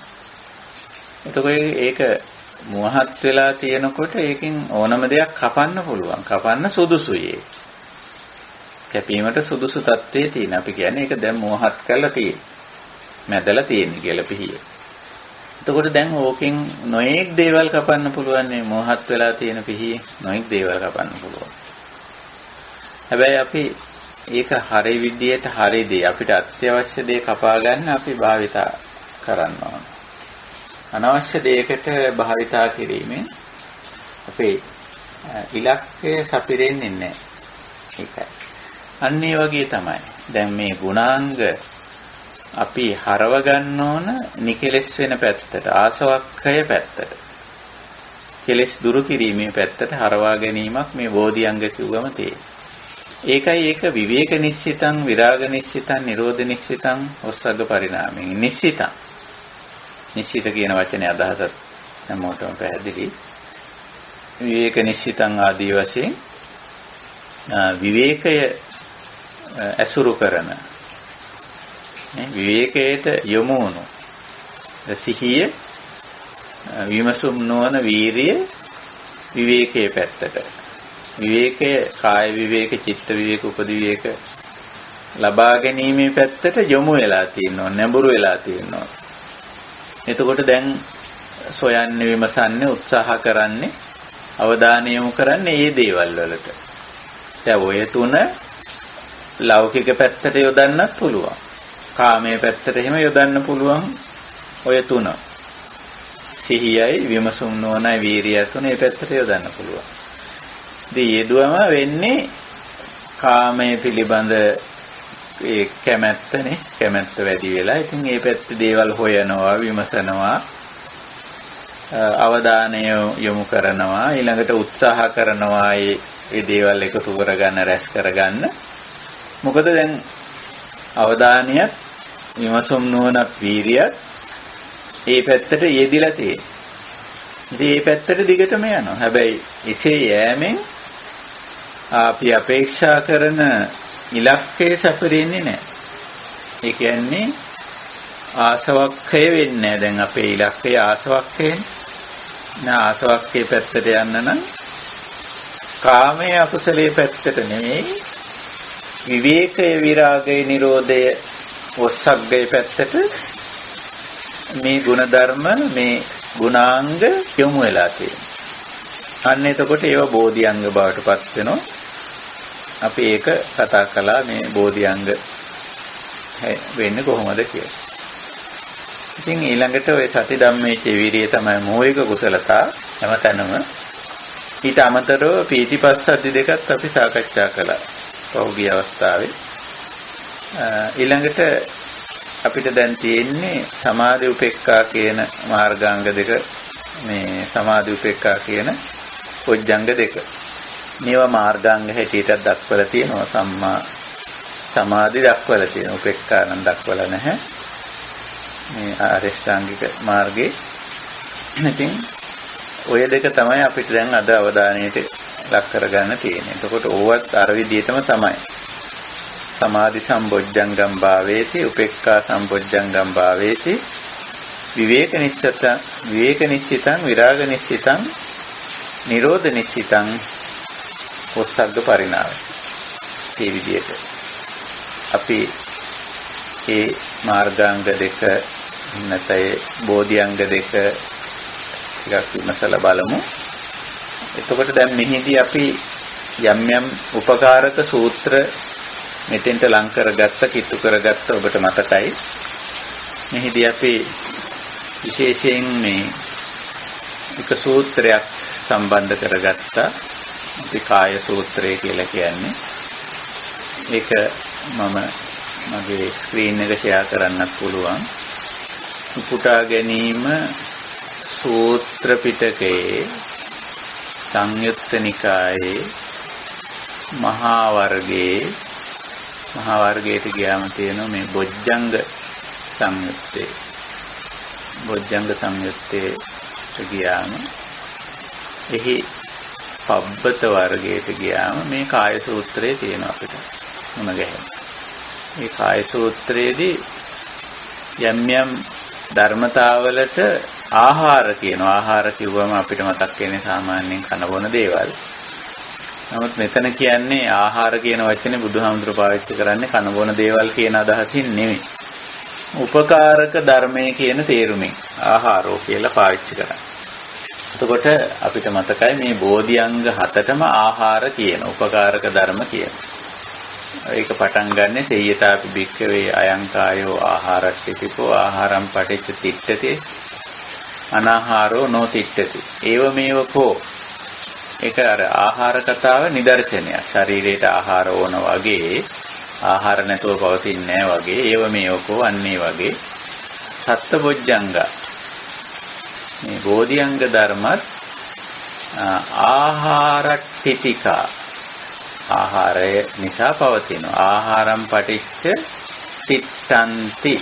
එතකොට ඒක මුවහත් වෙලා තියෙනකොට ඒකෙන් ඕනම දෙයක් කපන්න පුළුවන්. කපන්න සුදුසුයි ඒක. කැපීමට සුදුසු තත්ත්වයේ තියෙන. අපි කියන්නේ ඒක දැන් මුවහත් කරලා තියෙන්නේ. මැදලා තියෙන්නේ කියලා පිහිය. එතකොට දැන් ඕකෙන් නොඑක් දේවල් කපන්න පුළුවන් නේ මොහත් වෙලා තියෙන පිහියේ නොඑක් දේවල් කපන්න පුළුවන්. හැබැයි අපි ඒක හරි විදියට හරි දේ අපිට අත්‍යවශ්‍ය දේ කපා ගන්න අපි භාවිතා කරන්න ඕන. අනවශ්‍ය දෙයකට භාවිතා කිරීමෙන් අපේ ඉලක්කය සපිරෙන්නේ නැහැ. ඒකයි. අන්න ඒ වගේ තමයි. දැන් මේ ගුණාංග අපි හරව ගන්න ඕන නිකලස් වෙන පැත්තට, ආසවක්ඛය පැත්තට. කෙලස් දුරු කිරීමේ පැත්තට හරවා ගැනීමක් මේ බෝධිඅංග කිව්වම තියෙනවා. ඒකයි ඒක විවේක නිශ්චිතං, විරාග නිශ්චිතං, නිරෝධ නිශ්චිතං, ඔස්සග්ග පරිණාමයෙන් නිශ්චිතං. නිශ්චිත කියන වචනේ අදහසත් හැමෝටම පැහැදිලි. විවේක නිශ්චිතං ආදී වශයෙන් විවේකය ඇසුරු කරන විවේකයට යොමු වුණු සිහිය, විමසුම් නොවන වීරිය විවේකයේ පැත්තට. විවේකය කාය විවේක, චිත්ත විවේක, උපදි විවේක ලබා ගැනීමේ පැත්තට යොමු වෙලා තියෙනවා, නැඹුරු වෙලා තියෙනවා. එතකොට දැන් සොයන්නේ, විමසන්නේ, උත්සාහ කරන්නේ, අවධානය යොමු කරන්නේ මේ දේවල් වලට. දැන් ඔය තුන ලෞකික පැත්තට යොදන්නත් පුළුවන්. කාමයේ පැත්තට එහෙම යොදන්න පුළුවන් ඔය තුන. සිහියයි, විමසුම් නොවනයි, වීරියයි තුන මේ පැත්තට යොදන්න පුළුවන්. දී යෙදුවම වෙන්නේ කාමයේ පිළිබඳ ඒ කැමැත්තනේ. කැමැත්ත වැඩි වෙලා ඉතින් මේ පැත්තේ දේවල් හොයනවා, විමසනවා, අවධානය යොමු කරනවා, ඊළඟට උත්සාහ කරනවා ඒ දේවල් එකතු කරගන්න, රැස් කරගන්න. මොකද දැන් අවධානයත් විමසුම් නුවණත් වීරියත් ඒ පැත්තට යෙදිලා තියෙනවා. ඉතින් මේ පැත්තට දිගටම යනවා. හැබැයි එසේ යෑමෙන් අපි අපේක්ෂා කරන ඉලක්කය සැපදෙන්නේ නැහැ. ඒ කියන්නේ ආසවක්ඛය වෙන්නේ නැහැ. දැන් අපේ ඉලක්කය ආසවක්ඛයනේ. ආසවක්ඛයේ පැත්තට යන්න නම් කාමයේ අකුසලයේ පැත්තට නෙමෙයි, විවේකයේ විරාගයේ නිරෝධය ඔස්සග්ගයේ පැත්තට මේ ගුණධර්ම, මේ ගුණාංග යොමු වෙලා තියෙනවා. අන්න එතකොට ඒව බෝධිඅංග බවට පත් වෙනවා. අපි ඒක කතා කළා මේ බෝධිඅංග වෙන්නේ කොහොමද කියලා. ඉතින් ඊළඟට ඔය සති ධම්මේචේ විරිය තමයි මූලික කුසලතා හැමතැනම. ඊට අමතරව පීතිපස්සද්ධි දෙකත් අපි සාකච්ඡා කළා පහුගිය අවස්ථාවේ. ඊළඟට අපිට දැන් තියෙන්නේ සමාධි උපේක්ඛා කියන මාර්ගාංග දෙක, මේ සමාධි උපේක්ඛා කියන පොඥංග දෙක. මේවා මාර්ගාංග හැටියට දක්වලා තියෙනවා. සම්මා සමාධි දක්වලා තියෙනවා. උපේක්ඛා නම් දක්වලා නැහැ. මේ ආරියෂ්ඨාංගික මාර්ගේ. ඉතින් ඔය දෙක තමයි අපිට දැන් අද අවධානයට ලක් කරගන්න තියෙන්නේ. එතකොට ඕවත් අර විදිහටම තමයි. සමාධි සම්බොජ්ජංගම් භාවේති, උපේක්ඛා සම්බොජ්ජංගම් භාවේති, විවේක නිශ්චිතං, විරාග නිශ්චිතං, නිරෝධ නිශ්චිතං, ඔස්සග්ග පරිණාමය. මේ විදිහට අපි මේ මාර්ගාංග දෙක නැත්නම් බෝධිඅංග දෙක ටිකක් විමසලා බලමු. එතකොට දැන් මෙහිදී අපි යම් යම් උපකාරක සූත්‍ර මෙතෙන්ට ලං කරගත්ත, කිට්ටු කරගත්ත ඔබට මතකයි. මෙහිදී අපි විශේෂයෙන් මේ එක සූත්‍රයක් සම්බන්ධ කරගත්තා. අපි කාය සූත්‍රය කියලා කියන්නේ. ඒක මම මගේ ස්ක්‍රීන් එක ෂෙයා කරන්නත් පුළුවන්. උපුටා ගැනීම සූත්‍ර පිටකයේ සංයුත්ත නිකායේ මහා වර්ගයට ගියාම තියෙනවා මේ බොජ්ජංග සංයුත්තේ. බොජ්ජංග සංයුත්තේ ගියාම එහි පබ්බත වර්ගයට ගියාම මේ කාය සූත්‍රයේ තියෙනවා අපිට මුණ ගැහෙන. මේ කාය සූත්‍රයේදී යම් යම් ධර්මතාවලට ආහාර කියනවා. ආහාර කිව්වම අපිට මතක් වෙන්නේ සාමාන්‍යයෙන් කන බොන දේවල්. නමුත් මෙතන කියන්නේ ආහාර කියන වචනේ බුදුහාමුදුරුවෝ පාවිච්චි කරන්නේ කන බොන දේවල් කියන අදහසින් නෙමෙයි. උපකාරක ධර්මයේ කියන තේරුමෙන් ආහාරෝ කියලා පාවිච්චි කරන්නේ. එතකොට අපිට මතකයි මේ බෝධිඅංග 7ටම ආහාර කියන උපකාරක ධර්ම කියන. ඒක පටන් ගන්නෙ සේයතාපි භික්ඛවේ අයං කායෝ ආහාරට්ඨිකෝ ආහාරම් පටිච්ච තිට්ඨති අනාහාරෝ නොතිට්ඨති. ඒව මේව කෝ. ඒක අර ආහාර කතාව නිදර්ශනයක්. ශරීරයට ආහාර ඕන වගේ ආහාර නැතුව පවතින්නේ නැහැ වගේ. ඒව මේව කෝ අන්නේ වගේ. සත්බොජ්ජංග මේ බෝධිඅංග ධර්මත් ආහාරට්ඨිතිකා ආහාරය නිසා පවතිනවා. ආහාරම් පටිච්ච තිට්ඨන්ති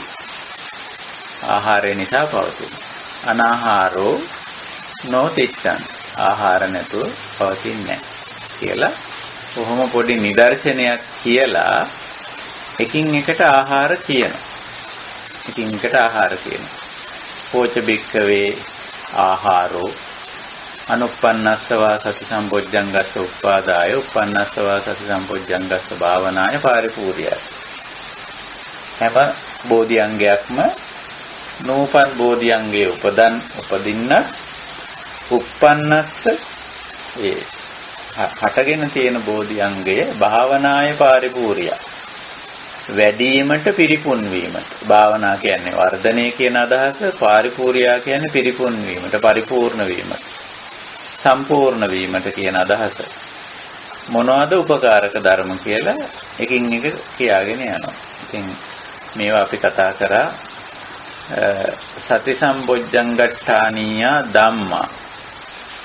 ආහාරය නිසා පවතිනවා. අනාහාරෝ නොතිට්ඨන් ආහාර නැතුව පවතින්නේ නැහැ කියලා කොහොම පොඩි නිදර්ශනයක් කියලා එකින් එකට ආහාර කියනවා. එකින් එකට ආහාර කියනවා. පෝච බික්කවේ ආහාරෝ අනුප්පන්නස්සවා සති සම්පොජ්ජංගස්ස උප්පාදාය උප්පන්නස්සවා සති සම්පොජ්ජංගස්ස භාවනාය පාරිපූර්යයි. හැම බෝධිඅංගයක්ම නූපන් බෝධිඅංගයේ උපදින්න උප්පන්නස්ස ඒ හටගෙන තියෙන බෝධිඅංගය භාවනාය පාරිපූර්යයි. වැඩිවීමට පිරිපුන් වීමට. භාවනා කියන්නේ වර්ධනය කියන අදහස, පාරිපූර්ණා කියන්නේ පිරිපුන් වීමට, පරිපූර්ණ වීමට, සම්පූර්ණ වීමට කියන අදහස. මොනවද උපකාරක ධර්ම කියලා එකින් එක කියාගෙන යනවා. ඉතින් මේවා අපි කතා කරා සති සම්බොජ්ජංගට්ඨානීය ධම්මා.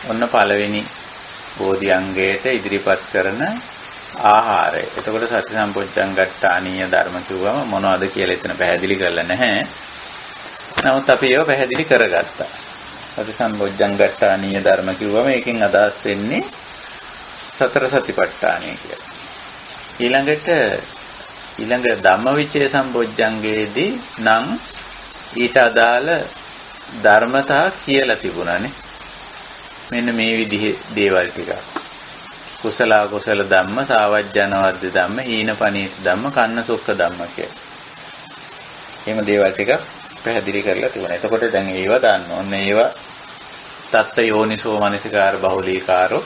ඔන්න පළවෙනි බෝධි අංගයට ඉදිරිපත් කරන ආහාරය. එතකොට සති සම්බොජ්ජංගට්ඨානීය ධර්ම කිව්වම මොනවද කියලා එතන පැහැදිලි කරලා නැහැ. නමුත් අපි ඒව පැහැදිලි කරගත්තා. සති සම්බොජ්ජංගට්ඨානීය ධර්ම කිව්වම ඒකෙන් අදහස් වෙන්නේ සතර සතිපට්ඨානය කියලා. ඊළඟ ධම්මවිචේ සම්බොජ්ජංගයේදී නම් ඊට අදාළ ධර්මතා කියලා තිබුණානේ. මෙන්න මේ විදිහේ දේවල් ටික. කුසල අකුසල ධම්ම, සාවජ්ජනවද්ද ධම්ම, හීනපනීත ධම්ම, කන්න සුක්ඛ ධම්ම කියලා. එහෙම දේවල් ටික පැහැදිලි කරලා තිබුණා. එතකොට දැන් ඒව දාන්න ඕනේ. ඒව තත්ත යෝනිසෝ මනසිකාර බහුලීකාරෝ.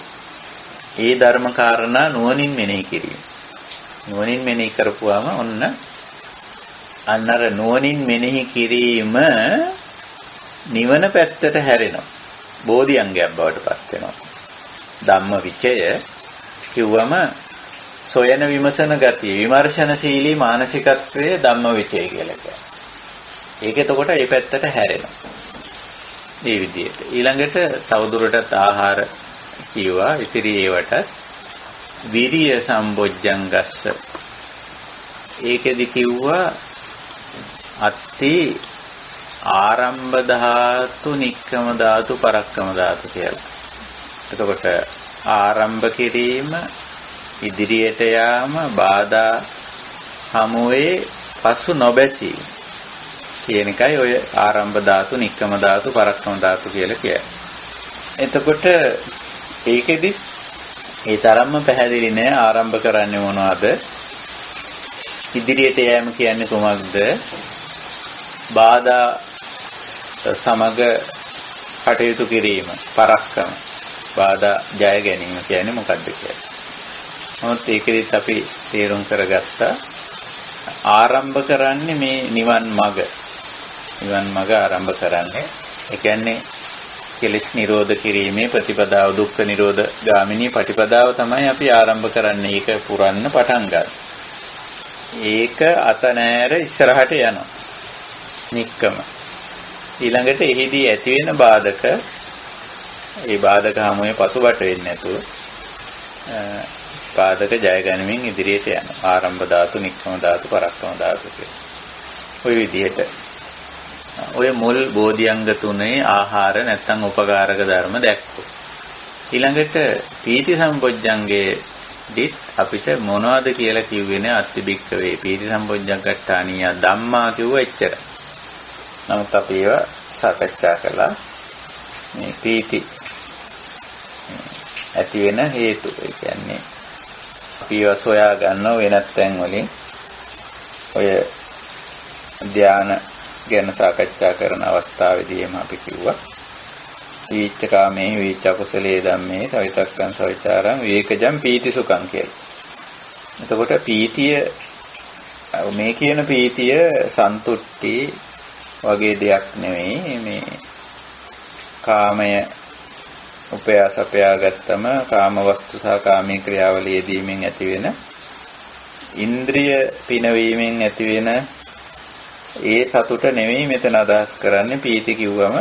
ඒ ධර්ම කාරණා නුවණින් මෙනෙහි කිරීම. නුවණින් මෙනෙහි කරපුවාම ඔන්න අන්නර නුවණින් මෙනෙහි කිරීම නිවන පැත්තට හැරෙනවා. බෝධි අංගයක් බවට පත් වෙනවා. ධම්ම විචය කිව්වම සොයන විමසන ගතිය, විමර්ශනශීලී මානසිකත්වයේ ධම්ම විචය කියලා කියනවා. ඒක එතකොට ඒ පැත්තට හැරෙනවා. මේ විදිහට. ඊළඟට තවදුරටත් ආහාර කියවා ඉතිරි ඒවට විරිය සම්බොජ්ජංගස්ස. ඒකෙදි කිව්වා අත්ති ආරම්භ ධාතු, නික්කම ධාතු, පරක්කම ධාතු කියලා. එතකොට ආරම්භ කිරීම, ඉදිරියට යාම, බාධා හමුවේ පසු නොබැසීම කියන එකයි ඔය ආරම්භ ධාතු, නික්කම ධාතු, පරක්කම ධාතු කියලා කියන්නේ. එතකොට ඒකෙදි ඒ තරම්ම පැහැදිලි නෑ ආරම්භ කරන්නේ මොනවද? ඉදිරියට යෑම කියන්නේ කොහොමද? බාධා සමග කටයුතු කිරීම, පරක්කම. බාධා ජය ගැනීම කියන්නේ මොකක්ද කියලා. නමුත් ඒකෙදිත් අපි තේරුම් කරගත්තා ආරම්භ කරන්නේ මේ නිවන් මඟ. නිවන් මඟ ආරම්භ කරන්නේ. ඒ කියන්නේ කෙලෙස් නිරෝධ කිරීමේ ප්‍රතිපදාව, දුක්ඛ නිරෝධ ගාමිනී ප්‍රතිපදාව තමයි අපි ආරම්භ කරන්නේ. ඒක පුරන්න පටන් ගන්න. ඒක අත නෑර ඉස්සරහට යනවා. නික්කම. ඊළඟට එහිදී ඇති වෙන බාධක, ඒ බාධක හැමෝම පසුබට වෙන්නේ නැතුව බාධක ජය ගනිමින් ඉදිරියට යනවා. ආරම්භ ධාතු, නික්කම ධාතු, පරක්කම ධාතු කියලා. ওই විදිහට ඔය මුල් බෝධිඅංග තුනේ ආහාර නැත්තම් උපකාරක ධර්ම දැක්කෝ. ඊළඟට පීති සම්පොජ්ජංගේ දිත් අපිට මොනවද කියලා කිව්වේ අත්තිබික්ක වේ. පීති සම්පොජ්ජංගට්ඨානීය ධම්මා කිව්ව එච්චර. නමුත් අපි ඒවා සාකච්ඡා කළා. මේ පීති ඇති වෙන හේතු. ඒ කියන්නේ අපි ඒවා සොයා ගන්නව වෙනත් තැන් වලින්. ඔය ධාන ගැන සාකච්ඡා කරන අවස්ථාවේදීම අපි කිව්වා විචිච්ඡ කාමේ විචිච්ඡ කුසලයේ ධම්මේ සවිතක්කං සවිචාරං විවේකජං පීති සුඛං කියලා. එතකොට පීතිය, මේ කියන පීතිය සන්තුට්ටි වගේ දෙයක් නෙවෙයි. මේ කාමය උපයාසපයා ගත්තම කාම වස්තු සහ කාමී ක්‍රියාවලිය යෙදීමෙන් ඇතිවෙන ඉන්ද්‍රිය පිනවීමෙන් ඇතිවෙන ඒ සතුට නෙවෙයි මෙතන අදහස් කරන්නේ. පීති කිව්වම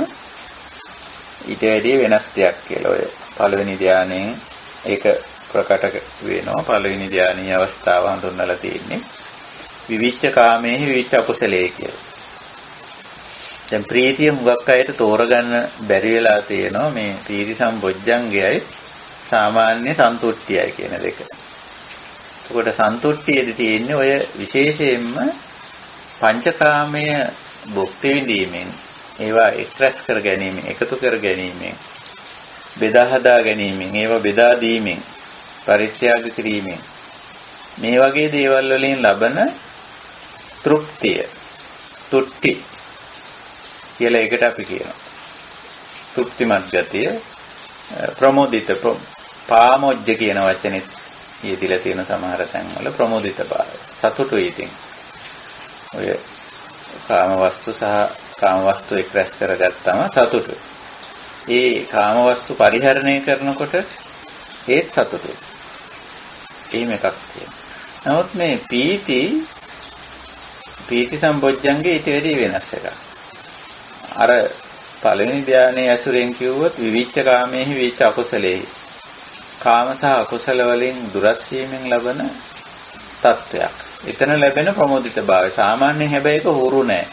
ඊට වැඩිය වෙනස් දෙයක් කියලා. ඔය පළවෙනි ධානයෙන් ඒක ප්‍රකට වෙනවා. පළවෙනි ධානීය අවස්ථාව හඳුන්වලා තියෙන්නේ විවිච්ඡ කාමයේ විවිච්ඡ අකුසලයේ කියලා. දැන් ප්‍රීතිය හුඟක් අයට තෝරගන්න බැරි වෙලා තියෙනවා මේ පීති සම්බොජ්ජංගයයි සාමාන්‍ය සන්තුට්ඨියයි කියන දෙක. එතකොට සන්තුට්ඨියේදී තියෙන්නේ ඔය විශේෂයෙන්ම පංචකාමය භුක්ති විඳීමෙන්, ඒවා එක්රැස් කර ගැනීමෙන්, එකතු කර ගැනීමෙන්, බෙදා හදා ගැනීමෙන්, ඒවා බෙදා දීමෙන්, පරිත්‍යාග කිරීමෙන්, මේ වගේ දේවල් වලින් ලබන තෘප්තිය, තුට්ටි කියලා ඒකට අපි කියනවා. තෘප්තිමත් ගතිය, ප්‍රමෝදිත, පාමොජ්ජ කියන වචනේ යෙදিলা තියෙන සමහර තැන්වල ප්‍රමෝදිත භාවය. සතුටුයි ඉතින්. ඔය කාම වස්තු සහ කාම වස්තු එක්රැස් කරගත්තම සතුටු. ඒ කාම වස්තු පරිහරණය කරනකොට ඒත් සතුටුයි. එහෙම එකක් තියෙනවා. නමුත් මේ පීති සම්පොච්චංගේ ඊට වැඩි වෙනස් එකක්. අර පළවෙනි ධානයේ ඇසුරෙන් කිව්වොත් විවිච්ඡ කාමේහි විවිච්ඡ අකුසලේහි. කාම සහ අකුසල වලින් දුරස් වීමෙන් ලබන තත්වයක්. එතන ලැබෙන ප්‍රමෝදිත භාවය. සාමාන්‍යයෙන් හැබැයි ඒක හුරු නෑ.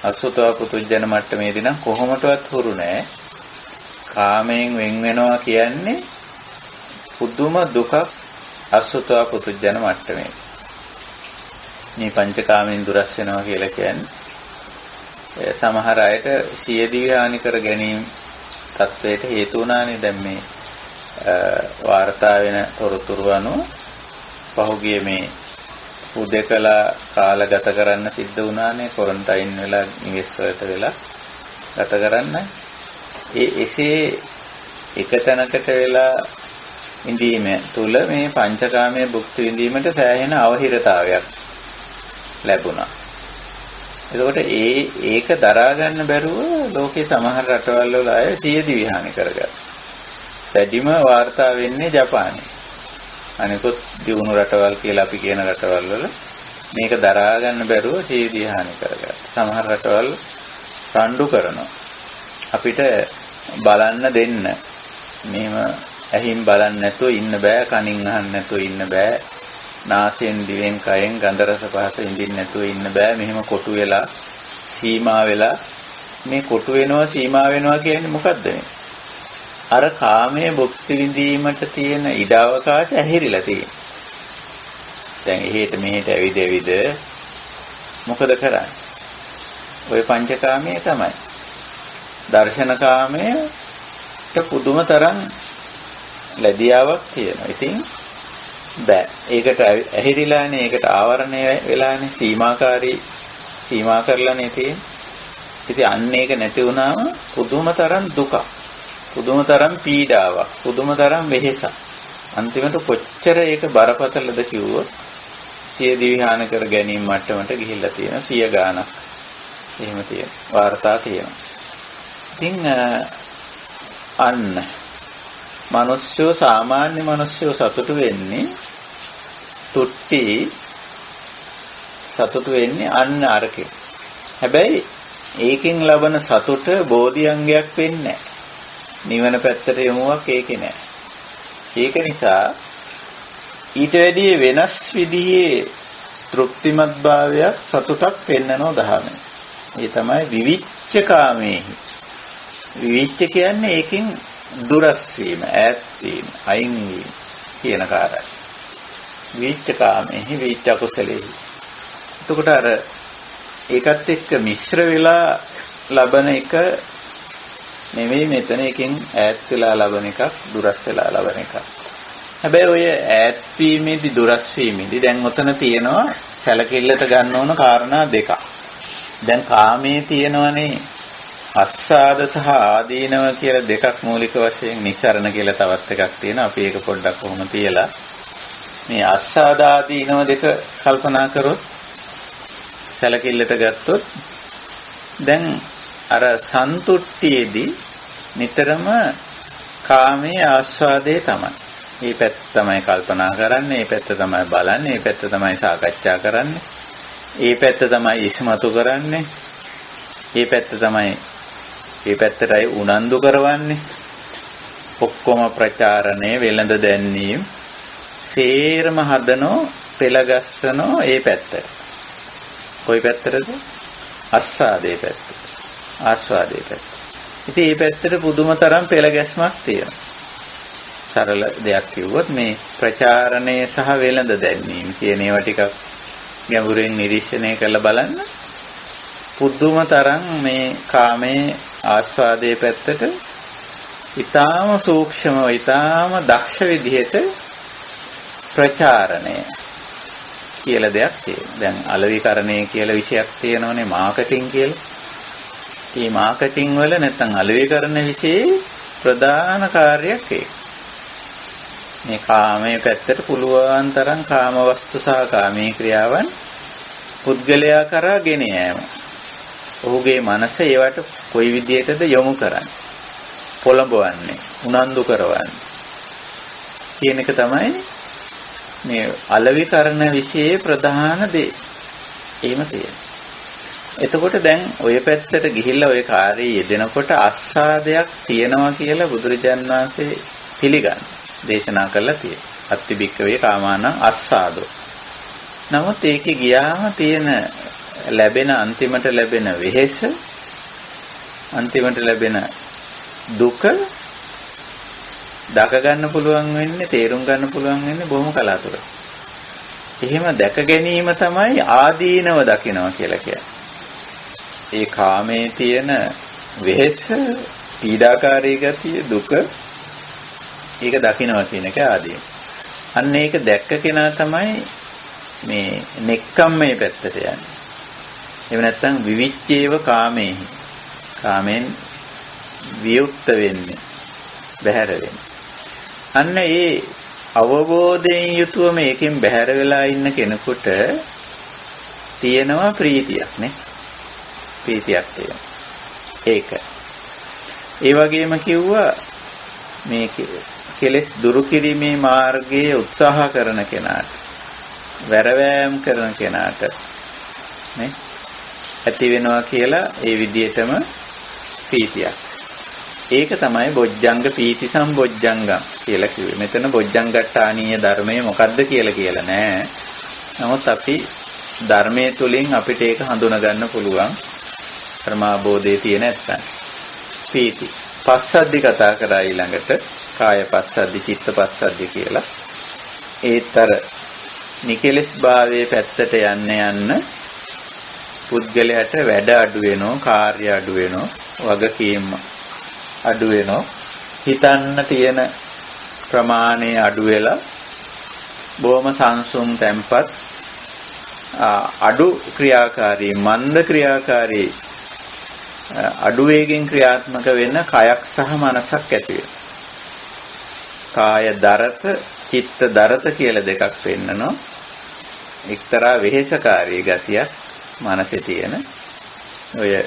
අසුතව පුතුජන මට්ටමේදී නම් කොහොමටවත් හුරු නෑ. කාමයෙන් වෙන් වෙනවා කියන්නේ පුදුම දුකක් අසුතව පුතුජන මට්ටමේ. මේ පංචකාමයෙන් දුරස් වෙනවා කියලා කියන්නේ සමහර අයට සියදිවි හානි කර ගැනීම තත්වයට හේතු වුණානේ. දැන් මේ වාර්තා වෙන තොරතුරු අනුව පහුගිය මේ උදේකලා කාල ගත කරන්න සිද්ධ වුණානේ. ක්වොරන්ටයින් වෙලා නිවෙස් වලට වෙලා ගත කරන්න. එසේ එක තැනකට වෙලා ඉඳීම තුල මේ පංචකාමයේ භුක්ති විඳීමට සෑහෙන අවහිරතාවයක් ලැබුණා. එතකොට ඒක දරා ගන්න බැරුව ලෝකේ සමහර රටවල් වල අය සියදිවි හානි කරගත්තා. වැඩිම වාර්තා වෙන්නේ ජපානයේ. අනිකුත් දියුණු රටවල් කියලා අපි කියන රටවල් වල මේක දරා ගන්න බැරුව සියදිවි හානි කරගත්තා. සමහර රටවල් රණ්ඩු කරනවා. අපිට බලන්න දෙන්න. මෙහෙම ඇහින් බලන්න නැතුව ඉන්න බෑ, කනින් අහන්න නැතුව ඉන්න බෑ, නාසයෙන් දිවෙන් කයෙන් ගන්ධ රස පහස විඳින්න නැතුව ඉන්න බෑ. මෙහෙම කොටු වෙලා සීමා වෙලා මේ කොටු වෙනවා සීමා වෙනවා කියන්නේ මොකද්ද මේ? අර කාමයේ භුක්ති විඳීමට තියෙන ඉඩ අවකාශ ඇහිරිලා තියෙනවා. දැන් එහෙට මෙහෙට ඇවිද මොකද කරන්නේ? ওই පංචකාමයේ තමයි. දර්ශන කාමයට පුදුම තරම් ලැබියාවක් තියෙනවා. ඉතින් බෑ. ඒකට ඇහිරිලානේ, ඒකට ආවරණය වෙලානේ, සීමා කරලානේ තියෙන්නේ. ඉතින් අන්න ඒක නැති වුණාම පුදුම තරම් දුකක්, පුදුම තරම් පීඩාවක්, පුදුම තරම් වෙහෙසක්. අන්තිමට කොච්චර ඒක බරපතලද කිව්වොත් සියදිවි හානි කර ගැනීම මට්ටමට ගිහිල්ලා තියෙන 100 ගාණක් එහෙම තියෙන වාර්තා තියෙනවා. ඉතින් අන්න මිනිස්සු, සාමාන්‍ය මිනිස්සු සතුටු වෙන්නේ සතුටු වෙන්නේ අන්න අරකේ. හැබැයි ඒකෙන් ලබන සතුට බෝධිඅංගයක් වෙන්නේ නැහැ. නිවන පැත්තට යමුවක් ඒකේ නැහැ. ඒක නිසා ඊට වැඩිය වෙනස් විදිහේ තෘප්තිමත් භාවයක් සතුටක් පෙන්වනෝ දහමේ. ඒ තමයි විවිච්ඡ කාමේහි. විවිච්ඡ කියන්නේ ඒකෙන් දුරස් වීම, ඈත් වීම, අයින් වීම කියන කාරණා. විවිච්ඡ කාමේහි විවිච්ඡ කුසලේහි. එතකොට අර ඒකත් එක්ක මිශ්‍ර වෙලා ලබන එක නෙමෙයි මෙතන එකෙන් ඈත් වෙලා ලබන එකක්, දුරස් වෙලා ලබන එකක්. හැබැයි ඔය ඈත් වීමේදී දුරස් වීමේදී දැන් ඔතන තියෙනවා සැලකිල්ලට ගන්න ඕන කාරණා දෙකක්. දැන් කාමයේ තියෙනවනේ අස්සාද සහ ආදීනව කියලා දෙකක් මූලික වශයෙන් නිස්සරණ කියලා තවත් එකක් තියෙනවා. අපි ඒක පොඩ්ඩක් කොහොම තියලා මේ අස්සාද ආදීනව දෙක කල්පනා කරොත්, සැලකිල්ලට ගත්තොත් දැන් අර සන්තුට්ඨියේදී නිතරම කාමයේ ආස්වාදයේ තමයි. මේ පැත්ත තමයි කල්පනා කරන්නේ, මේ පැත්ත තමයි බලන්නේ, මේ පැත්ත තමයි සාකච්ඡා කරන්නේ, මේ පැත්ත තමයි ඉස්මතු කරන්නේ, මේ පැත්ත තමයි මේ පැත්තටයි උනන්දු කරවන්නේ. ඔක්කොම ප්‍රචාරණය, වෙළඳ දැන්වීම සේරම හදනෝ, පෙළගස්සනෝ ඒ පැත්තට. කොයි පැත්තටද? ආස්වාදයේ පැත්ත. ආස්වාදයේ පැත්ත. ඉතින් මේ පැත්තට පුදුම තරම් පෙළගැස්මක් තියෙනවා. සරල දෙයක් කිව්වොත් මේ ප්‍රචාරණය සහ වෙළඳ දැන්වීම කියන ඒවා ටිකක් ගැඹුරින් නිරීක්ෂණය කරලා බලන්න. පුදුම තරම් මේ කාමයේ ආස්වාදයේ පැත්තට ඊටාම සූක්ෂමව, ඊටාම දක්ෂ විදිහට ප්‍රචාරණය කියලා දෙයක් තියෙනවා. දැන් අලෙවිකරණය කියලා විෂයක් තියෙනවනේ, මාකටිං කියලා. මේ මාකටිං වල නැත්නම් අලෙවිකරණ විෂයේ ප්‍රධාන කාර්යයක් ඒක. මේ කාමයේ පැත්තට පුළුවන් තරම් කාම වස්තු සහ කාමී ක්‍රියාවන් පුද්ගලයා කරා ගෙන යෑම. ඔහුගේ මනස ඒවට කොයි විදිහටද යොමු කරන්නේ, පොළඹවන්නේ, උනන්දු කරවන්නේ කියන එක තමයි මේ අලෙවි කරන විශේෂ ප්‍රධාන දේ. එහෙම තියෙනවා. එතකොට දැන් ඔය පැත්තට ගිහිල්ලා ඔය කාර්යයේ යෙදෙනකොට ආස්වාදයක් තියෙනවා කියලා බුදුරජාන් වහන්සේ පිළිගන්න. දේශනා කළා තියෙනවා. අත්තිබික්කවේ කාමානං ආස්වාදෝ. නමුත් ඒකේ ගියාම තියෙන ලැබෙන අන්තිමට ලැබෙන වෙහෙස, අන්තිමට ලැබෙන දුක දක ගන්න පුළුවන් වෙන්නේ, තේරුම් ගන්න පුළුවන් වෙන්නේ බොහොම කලාතුරකින්. එහෙම දැක ගැනීම තමයි ආදීනව දකිනවා කියලා කියන්නේ. ඒ කාමයේ තියෙන වෙහෙස, පීඩාකාරී ගතිය, දුක ඒක දකිනවා කියන එක ආදීන. අන්න ඒක දැක්ක කෙනා තමයි මේ නෙක්ඛම්මයේ පැත්තට යන්නේ. එහෙම නැත්නම් විවිච්ඡේව කාමේහි. කාමෙන් වියුක්ත වෙන්නේ, බැහැර වෙන්නේ. අන්න ඒ අවබෝධයෙන් යුතුව මේකෙන් බැහැර වෙලා ඉන්න කෙනෙකුට තියෙනවා ප්‍රීතියක් නේ. ප්‍රීතියක් තියෙනවා. ඒක. ඒ වගේම කිව්වා මේ කෙලෙස් දුරු කිරීමේ මාර්ගයේ උත්සාහ කරන කෙනාට, වැරවෑම් කරන කෙනාට නේ ඇති වෙනවා කියලා ඒ විදිහටම ප්‍රීතියක්. ඒක තමයි බොජ්ජංග පීති සම්බොජ්ජංගම් කියලා කිව්වේ. මෙතන බොජ්ජංගට්ටානීය ධර්මයේ මොකද්ද කියලා නෑ. නමුත් අපි ධර්මයේ තුලින් අපිට ඒක හඳුනා ගන්න පුළුවන්. ධර්මාබෝධයේ තියෙන නැත්නම් පීති. පස්සද්ධි කතා කරා ඊළඟට කාය පස්සද්ධි, චිත්ත පස්සද්ධි කියලා. ඒතර නිකලස් භාවයේ පැත්තට යන්න පුද්ගලයාට වැඩ අඩු වෙනවා, කාර්ය අඩු වෙනවා, වගකීම් අඩු වෙනවා, හිතන්න තියෙන ප්‍රමාණය අඩු වෙලා බොහොම සංසුන් තැම්පත් අඩු ක්‍රියාකාරී, මන්ද ක්‍රියාකාරී, අඩු වේගෙන් ක්‍රියාත්මක වෙන කයක් සහ මනසක් ඇති වෙනවා. කාය දරත, චිත්ත දරත කියලා දෙකක් පෙන්නනවා. එක්තරා වෙහෙසකාරී ගතියක් මනසේ තියෙන. ඔය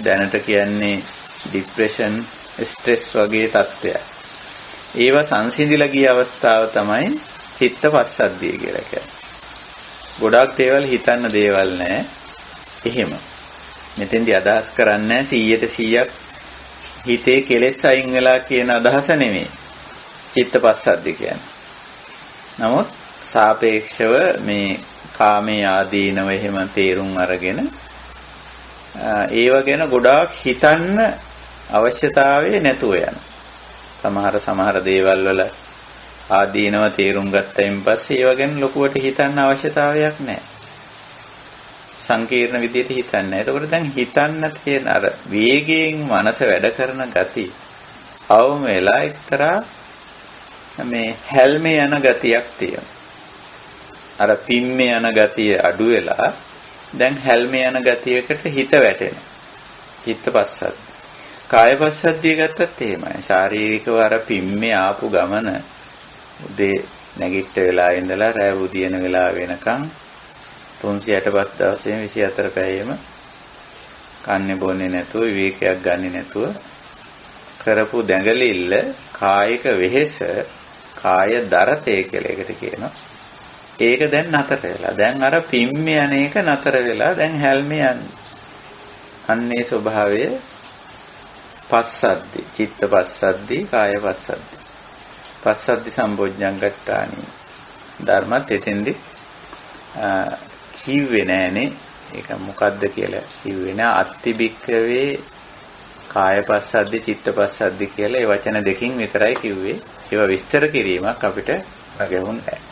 දැනට කියන්නේ ડિප්‍රෙෂන්, ස්ට්‍රෙස් වගේ තත්ත්වයක්. ඒවා සංසිඳිලා ගිය අවස්ථාව තමයි චිත්ත පස්සද්ධිය කියලා කියන්නේ. ගොඩාක් දේවල් හිතන්න දේවල් නැහැ. එහෙම. මෙතෙන්දී අදහස් කරන්නේ 100% හිතේ කෙලෙස් අයින් වෙලා කියන අදහස නෙමෙයි. චිත්ත පස්සද්ධිය කියන්නේ. නමුත් සාපේක්ෂව මේ කාමයේ ආදීනව එහෙම තේරුම් අරගෙන ඒව ගැන ගොඩාක් හිතන්න අවශ්‍යතාවය නැතුව යන. සමහර දේවල් වල ආදීනව තේරුම් ගත්තයින් පස්සේ ඒව ගැන ලොකුවට හිතන්න අවශ්‍යතාවයක් නැහැ. සංකීර්ණ විදිහට හිතන්නේ. එතකොට දැන් හිතන්න තියෙන අර වේගයෙන් මනස වැඩ කරන ගතිය අවම වෙලා එක්තරා මේ හැල්මේ යන ගතියක් තියෙනවා. අර පිම්මේ යන ගතිය අඩු වෙලා දැන් හැල්මේ යන ගතියකට හිත වැටෙනවා. චිත්ත පස්සද්ධිය. කාය පස්සද්ධිය ගත්තත් එහෙමයි. ශාරීරිකව අර පිම්මේ ආපු ගමන උදේ නැගිට වෙලා ඉඳලා රැ උදින වෙලා වෙනකන් 365 දවසෙම 24 පැයෙම කන්නේ බොන්නේ නැතුව විවේකයක් ගන්නේ නැතුව කරපු දැඟලිල්ල කායික වෙහෙස, කාය දරතේ කියලා එකට කියනවා. ඒක දැන් නතර වෙලා. දැන් අර පිම්මේ අනේක නතර වෙලා දැන් හැල්මේ යන්නේ. අන්නේ ස්වභාවය පස්සද්ධි, චිත්ත පස්සද්ධි, කාය පස්සද්ධි. පස්සද්ධි සම්බොජ්ජංගට්ටානි. ධර්මත් එතෙන්දි කිව්වේ නෑනේ. ඒක මොකද්ද කියලා කිව්වේ නෑ. අත්තිබික්කවේ කාය පස්සද්ධි, චිත්ත පස්සද්ධි කියලා ඒ වචන දෙකකින් විතරයි කිව්වේ. ඒවා විස්තර කිරීමක් අපිට ගැහුන්නේ නෑ.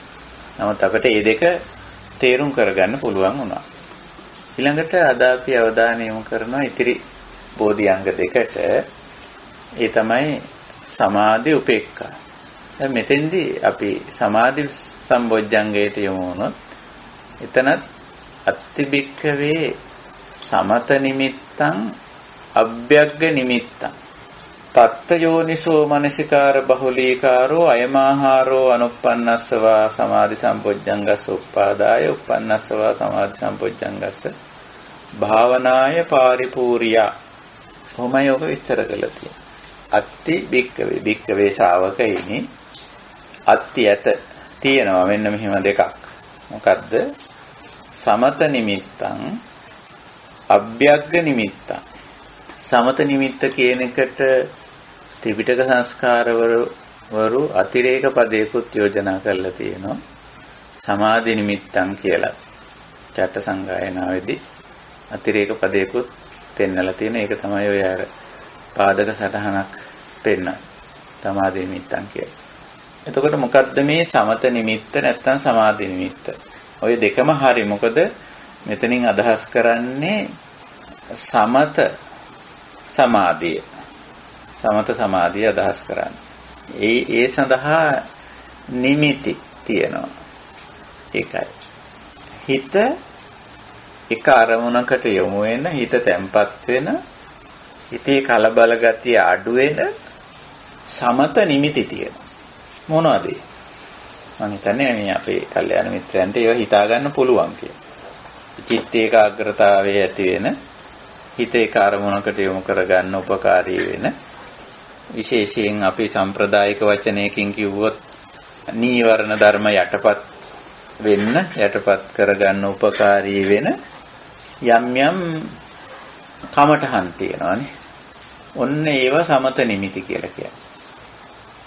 නමුත් අපිට මේ දෙක තේරුම් කරගන්න පුළුවන් වුණා. ඊළඟට අද අපි අවධානය යොමු කරනවා ඉතිරි බෝධිඅංග දෙකට. ඒ තමයි සමාධි උපේක්ඛා. දැන් මෙතෙන්දී අපි සමාධි සම්බොජ්ජංගයට යමු වුණොත් එතනත් අත්තිබික්කවේ සමත නිමිත්තං අභ්‍යග්ග නිමිත්තං තත්තයෝනිසෝ මනසිකාර බහුලීකාරෝ අයමාහාරෝ අනුප්පන්නස්සවා සමාධි සම්පොජ්ජංගස්ස උප්පාදාය උප්පන්නස්සවා සමාධි සම්පොජ්ජංගස්ස භාවනාය පාරිපූර්යා. කොහොමයි ඔක විස්තර කළා තියෙන්නේ. අත්ති බික්කවේ ශාවකයිනි අත්ති ඇත තියෙනවා මෙන්න මෙහෙම දෙකක්. මොකද්ද? සමත නිමිත්තං අභ්‍යග්ග නිමිත්තං. සමත නිමිත්ත කියන එකට ත්‍රිපිටක සංස්කාරවරු අතිරේක පදයකට යෝජනා කරලා තියෙනවා. සමාධි නිමිත්තං කියලා. චට්ට සංගායනාවේදී අතිරේක පදයකට පෙන්නලා තියෙන ඒක තමයි ඔය අර පාදක සටහනක් පෙන්න. සමාධි නිමිත්තං කියලා. එතකොට මොකද්ද මේ සමත නිමිත්ත නැත්නම් සමාධි නිමිත්ත? ඔය දෙකම හරි. මොකද මෙතනින් අදහස් කරන්නේ සමත සමාධිය. සමත සමාධිය අදහස් කරන්නේ. ඒ සඳහා නිමිති තියෙනවා. ඒකයි. හිත එක අරමුණකට යොමු වෙන, හිත තැම්පත් වෙන, හිතේ කලබල ගතිය අඩු වෙන සමත නිමිති තියෙනවා. මොනවද? මම හිතන්නේ මේ අපේ කල්යාණ මිත්‍රයන්ට ඒව හිතා ගන්න පුළුවන් කියලා. චිත්ත ඒකාග්‍රතාවයේ ඇති වෙන, හිත ඒක අරමුණකට යොමු කරගන්න උපකාරී වෙන, විශේෂයෙන් අපි සම්ප්‍රදායික වචනයකින් කිව්වොත් නීවරණ ධර්ම යටපත් වෙන්න, යටපත් කරගන්න උපකාරී වෙන යම් යම් කමඨහන් තියෙනවානේ. ඔන්න ඒව සමත නිමිති කියලා කියන්නේ.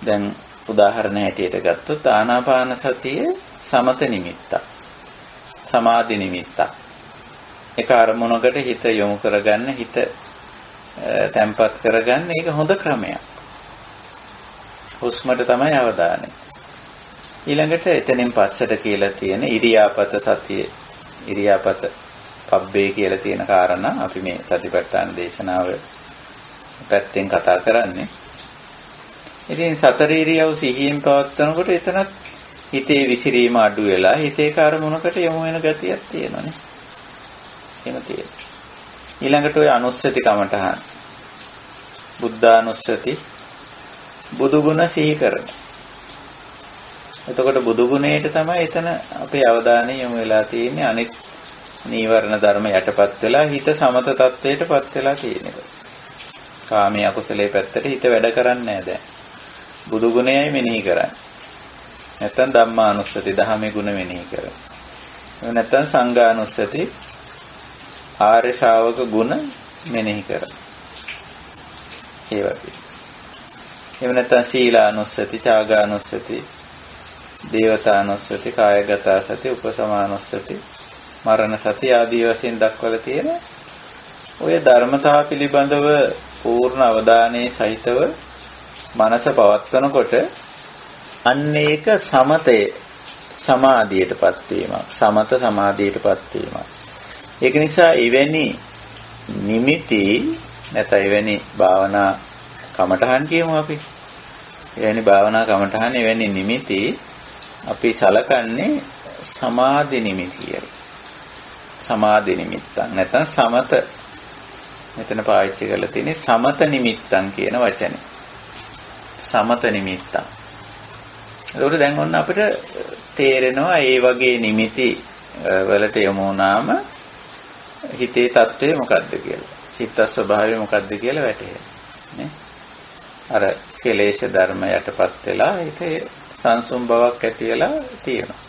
දැන් උදාහරණ හැටියට ගත්තොත් ආනාපාන සතිය සමත නිමිත්තක්. සමාධි නිමිත්තක්. ඒක අරමුණකට හිත යොමු කරගන්න, හිත තැම්පත් කරගන්න ඒක හොඳ ක්‍රමයක්. හුස්මට තමයි අවධානය. ඊළඟට එතනින් පස්සට කියලා තියෙන ඉරියාපත සතිය, ඉරියාපත පබ්බේ කියලා තියෙන කාරණා අපි මේ සතිපට්ඨාන දේශනාව පැත්තෙන් කතා කරන්නේ. ඉතින් සතර ඉරියව් සිහියෙන් පවත්වනකොට එතනත් හිතේ විසිරීම අඩු වෙලා හිතේ කාර්මුණකට යොමු වෙන ගතියක් තියෙනවානේ. එහෙම තියෙනවා. ඊළඟට ඔය අනුස්සති කමඨහන්. බුද්ධානුස්සති බුදු ගුණ සිහි කරන. එතකොට බුදු ගුණයට තමයි එතන අපේ අවධානය යොමු වෙලා තියෙන්නේ. අනිත් නීවරණ ධර්ම යටපත් වෙලා හිත සමත තත්වයටපත් වෙලා තියෙන. කාමයේ අකුසලයේ පැත්තට හිත වැඩ කරන්නේ නැහැ දැන්. බුදු ගුණයයි මෙනෙහි කරන්නේ. නැත්තම් ධම්මානුස්සති දහමේ ගුණ මෙනෙහි කරන්නේ. එහෙම නැත්තම් සංඝානුස්සති ආර්ය ශාවක ගුණ මෙනෙහි කරන්නේ. ඒ වගේ. එහෙම නැත්තම් සීලානුස්සති, ත්‍යාගානුස්සති, දේවතානුස්සති, කායගත සති, උපසමානුස්සති, මරණ සති ආදී වශයෙන් දක්වලා තියෙන ඔය ධර්මතා පිළිබඳව පූර්ණ අවධානයේ සහිතව මනස පවත්වනකොට අන්න ඒක සමතේ සමාධියටපත් වීමක්, සමත සමාධියටපත් වීමක්. ඒක නිසා එවැනි නිමිති නැත්නම් එවැනි භාවනා කමඨහන් කියමු අපි. එවැනි භාවනා කමඨහන් එවැනි නිමිති අපි සලකන්නේ සමාධි නිමිති කියලා. සමාධි නිමිත්තක් නැත්නම් සමත මෙතන පාවිච්චි කරලා තියෙන්නේ සමත නිමිත්තන් කියන වචනේ. සමත නිමිත්තක්. ඒකට දැන් ඔන්න අපිට තේරෙනවා ඒ වගේ නිමිති වලට යොමු වුණාම හිතේ తත්වය මොකද්ද කියලා. චිත්ත ස්වභාවය මොකද්ද කියලා වැටහෙනවා. නේ? අර කෙලේශ ධර්ම යටපත් වෙලා හිතේ සංසුම් බවක් ඇති වෙලා තියෙනවා.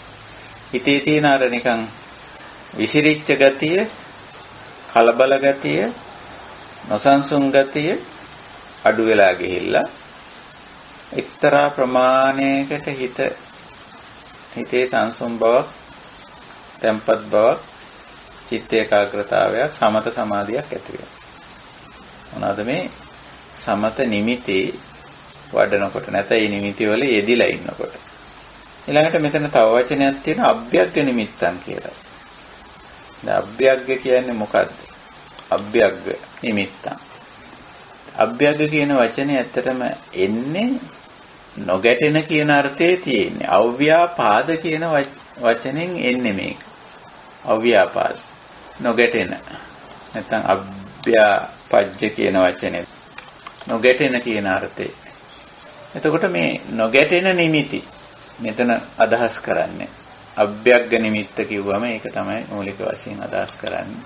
හිතේ තියෙන අර නිකන් විසිරිච්ච ගතිය, කලබල ගතිය, නොසන්සුන් ගතිය අඩු වෙලා ගිහිල්ලා එක්තරා ප්‍රමාණයකට හිතේ සංසුම් බවක්, තැම්පත් බවක්, චිත්ත ඒකාග්‍රතාවයක්, සමත සමාධියක් ඇති වෙනවා. මොනවාද මේ සමත නිමිති වඩනකොට නැත්නම් මේ නිමිති වල යෙදිලා ඉන්නකොට. ඊළඟට මෙතන තව වචනයක් තියෙනවා අභ්‍යග්ග නිමිත්තන් කියලා. දැන් අභ්‍යග්ග කියන්නේ මොකද්ද? අභ්‍යග්ග නිමිත්තන්. අභ්‍යග්ග කියන වචනේ ඇත්තටම එන්නේ නොගැටෙන කියන අර්ථයේ තියෙන්නේ. අව්‍යාපාද කියන වචනෙන් එන්නේ මේක. අව්‍යාපාද. නොගැටෙන. නැත්නම් අභ්‍යාපජ්ජ කියන වචනේ නොගැටෙන කියන අර්ථේ. එතකොට මේ නොගැටෙන නිමිති මෙතන අදහස් කරන්නේ. අභ්‍යග්ග නිමිත්ත කිව්වම ඒක තමයි මූලික වශයෙන් අදහස් කරන්නේ.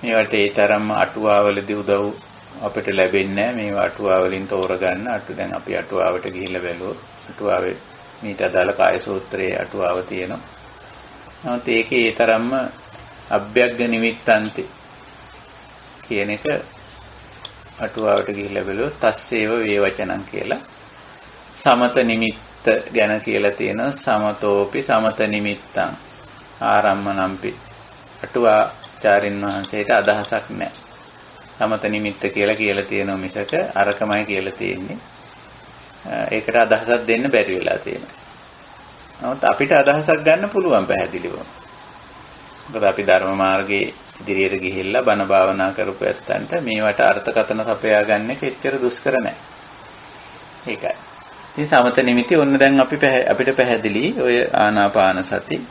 මේවට ඒ තරම්ම අටුවාවලදී උදව් අපිට ලැබෙන්නේ නැහැ. මේවා අටුවා වලින් තෝරගන්න. දැන් අපි අටුවාවට ගිහිල්ලා බැලුවොත් අටුවාවේ මේට අදාළ කාය සූත්‍රයේ අටුවාව තියෙනවා. නමුත් ඒකේ ඒ තරම්ම අභ්‍යග්ග නිමිත්තන්ති කියන එක අටුවාවට ගිහිල්ලා බැලුවොත් තස්සේව වේවචනං කියලා සමත නිමිත්ත ගැන කියලා තියෙනවා. සමතෝපි සමත නිමිත්තං ආරම්මනම්පි. අටුවාචාරින් වහන්සේට අදහසක් නැහැ. සමත නිමිත්ත කියලා තියෙනවා මිසක අරකමයි කියලා තියෙන්නේ. ඒකට අදහසක් දෙන්න බැරි වෙලා තියෙනවා. නමුත් අපිට අදහසක් ගන්න පුළුවන් පැහැදිලිව. මොකද අපි ධර්ම මාර්ගයේ ඉදිරියට ගිහිල්ලා බණ භාවනා කරපු ඇත්තන්ට මේවට අර්ථකථන සපයා ගන්න එක එච්චර දුෂ්කර නැහැ. ඒකයි. ඉතින් සමත නිමිති ඔන්න දැන් අපිට පැහැදිලි ඔය ආනාපාන සති,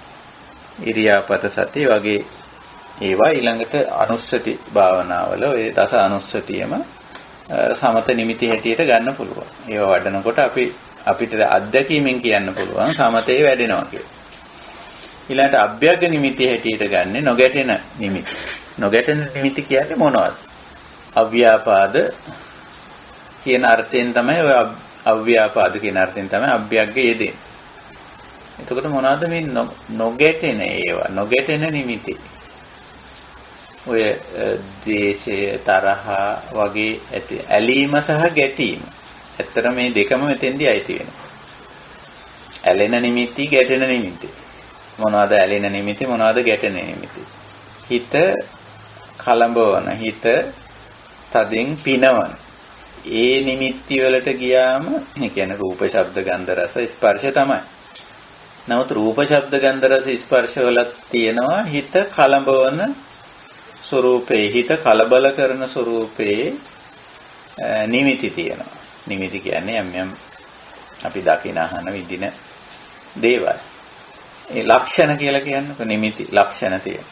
ඉරියාපත සති වගේ ඒවා ඊළඟට අනුස්සති භාවනාවල ඔය දස අනුස්සතියම සමත නිමිති හැටියට ගන්න පුළුවන්. ඒවා වඩනකොට අපිට අත්දැකීමෙන් කියන්න පුළුවන් සමතේ වැඩෙනවා කියලා. ඊළඟට අභ්‍යග්ග නිමිති හැටියට ගන්න නොගැටෙන නිමිති. නොගැටෙන නිමිති කියන්නේ මොනවද? අව්‍යාපාද කියන අර්ථයෙන් තමයි ඔය අව්‍යාපාද කියන අර්ථයෙන් තමයි අභ්‍යග්ග යෙදෙන්නේ. එතකොට මොනවද මේ නොගැටෙන ඒවා? නොගැටෙන නිමිති. ඔය ද්වේෂය, තරහ වගේ ඇති ඇලීම සහ ගැටීම. ඇත්තට මේ දෙකම මෙතෙන්දී අයිති වෙනවා. ඇලෙන නිමිති, ගැටෙන නිමිති. මොනවද ඇලෙන නිමිති, මොනවද ගැටෙන නිමිති? හිත කලඹවන, හිත තදින් පිනවන. ඒ නිමිති වලට ගියාම ඒ කියන්නේ රූප, ශබ්ද, ගන්ධ, රස, ස්පර්ශ තමයි. නමුත් රූප, ශබ්ද, ගන්ධ, රස, ස්පර්ශ වල තියෙනවා හිත කලඹවන ස්වરૂපේ, හිත කලබල කරන ස්වરૂපේ නිමිති තියෙනවා. නිමිති කියන්නේ යම් අපි දකින අහන විදින දේවල්. ඒ ලක්ෂණ කියලා කියන්නේ නිමිති ලක්ෂණ තියෙන.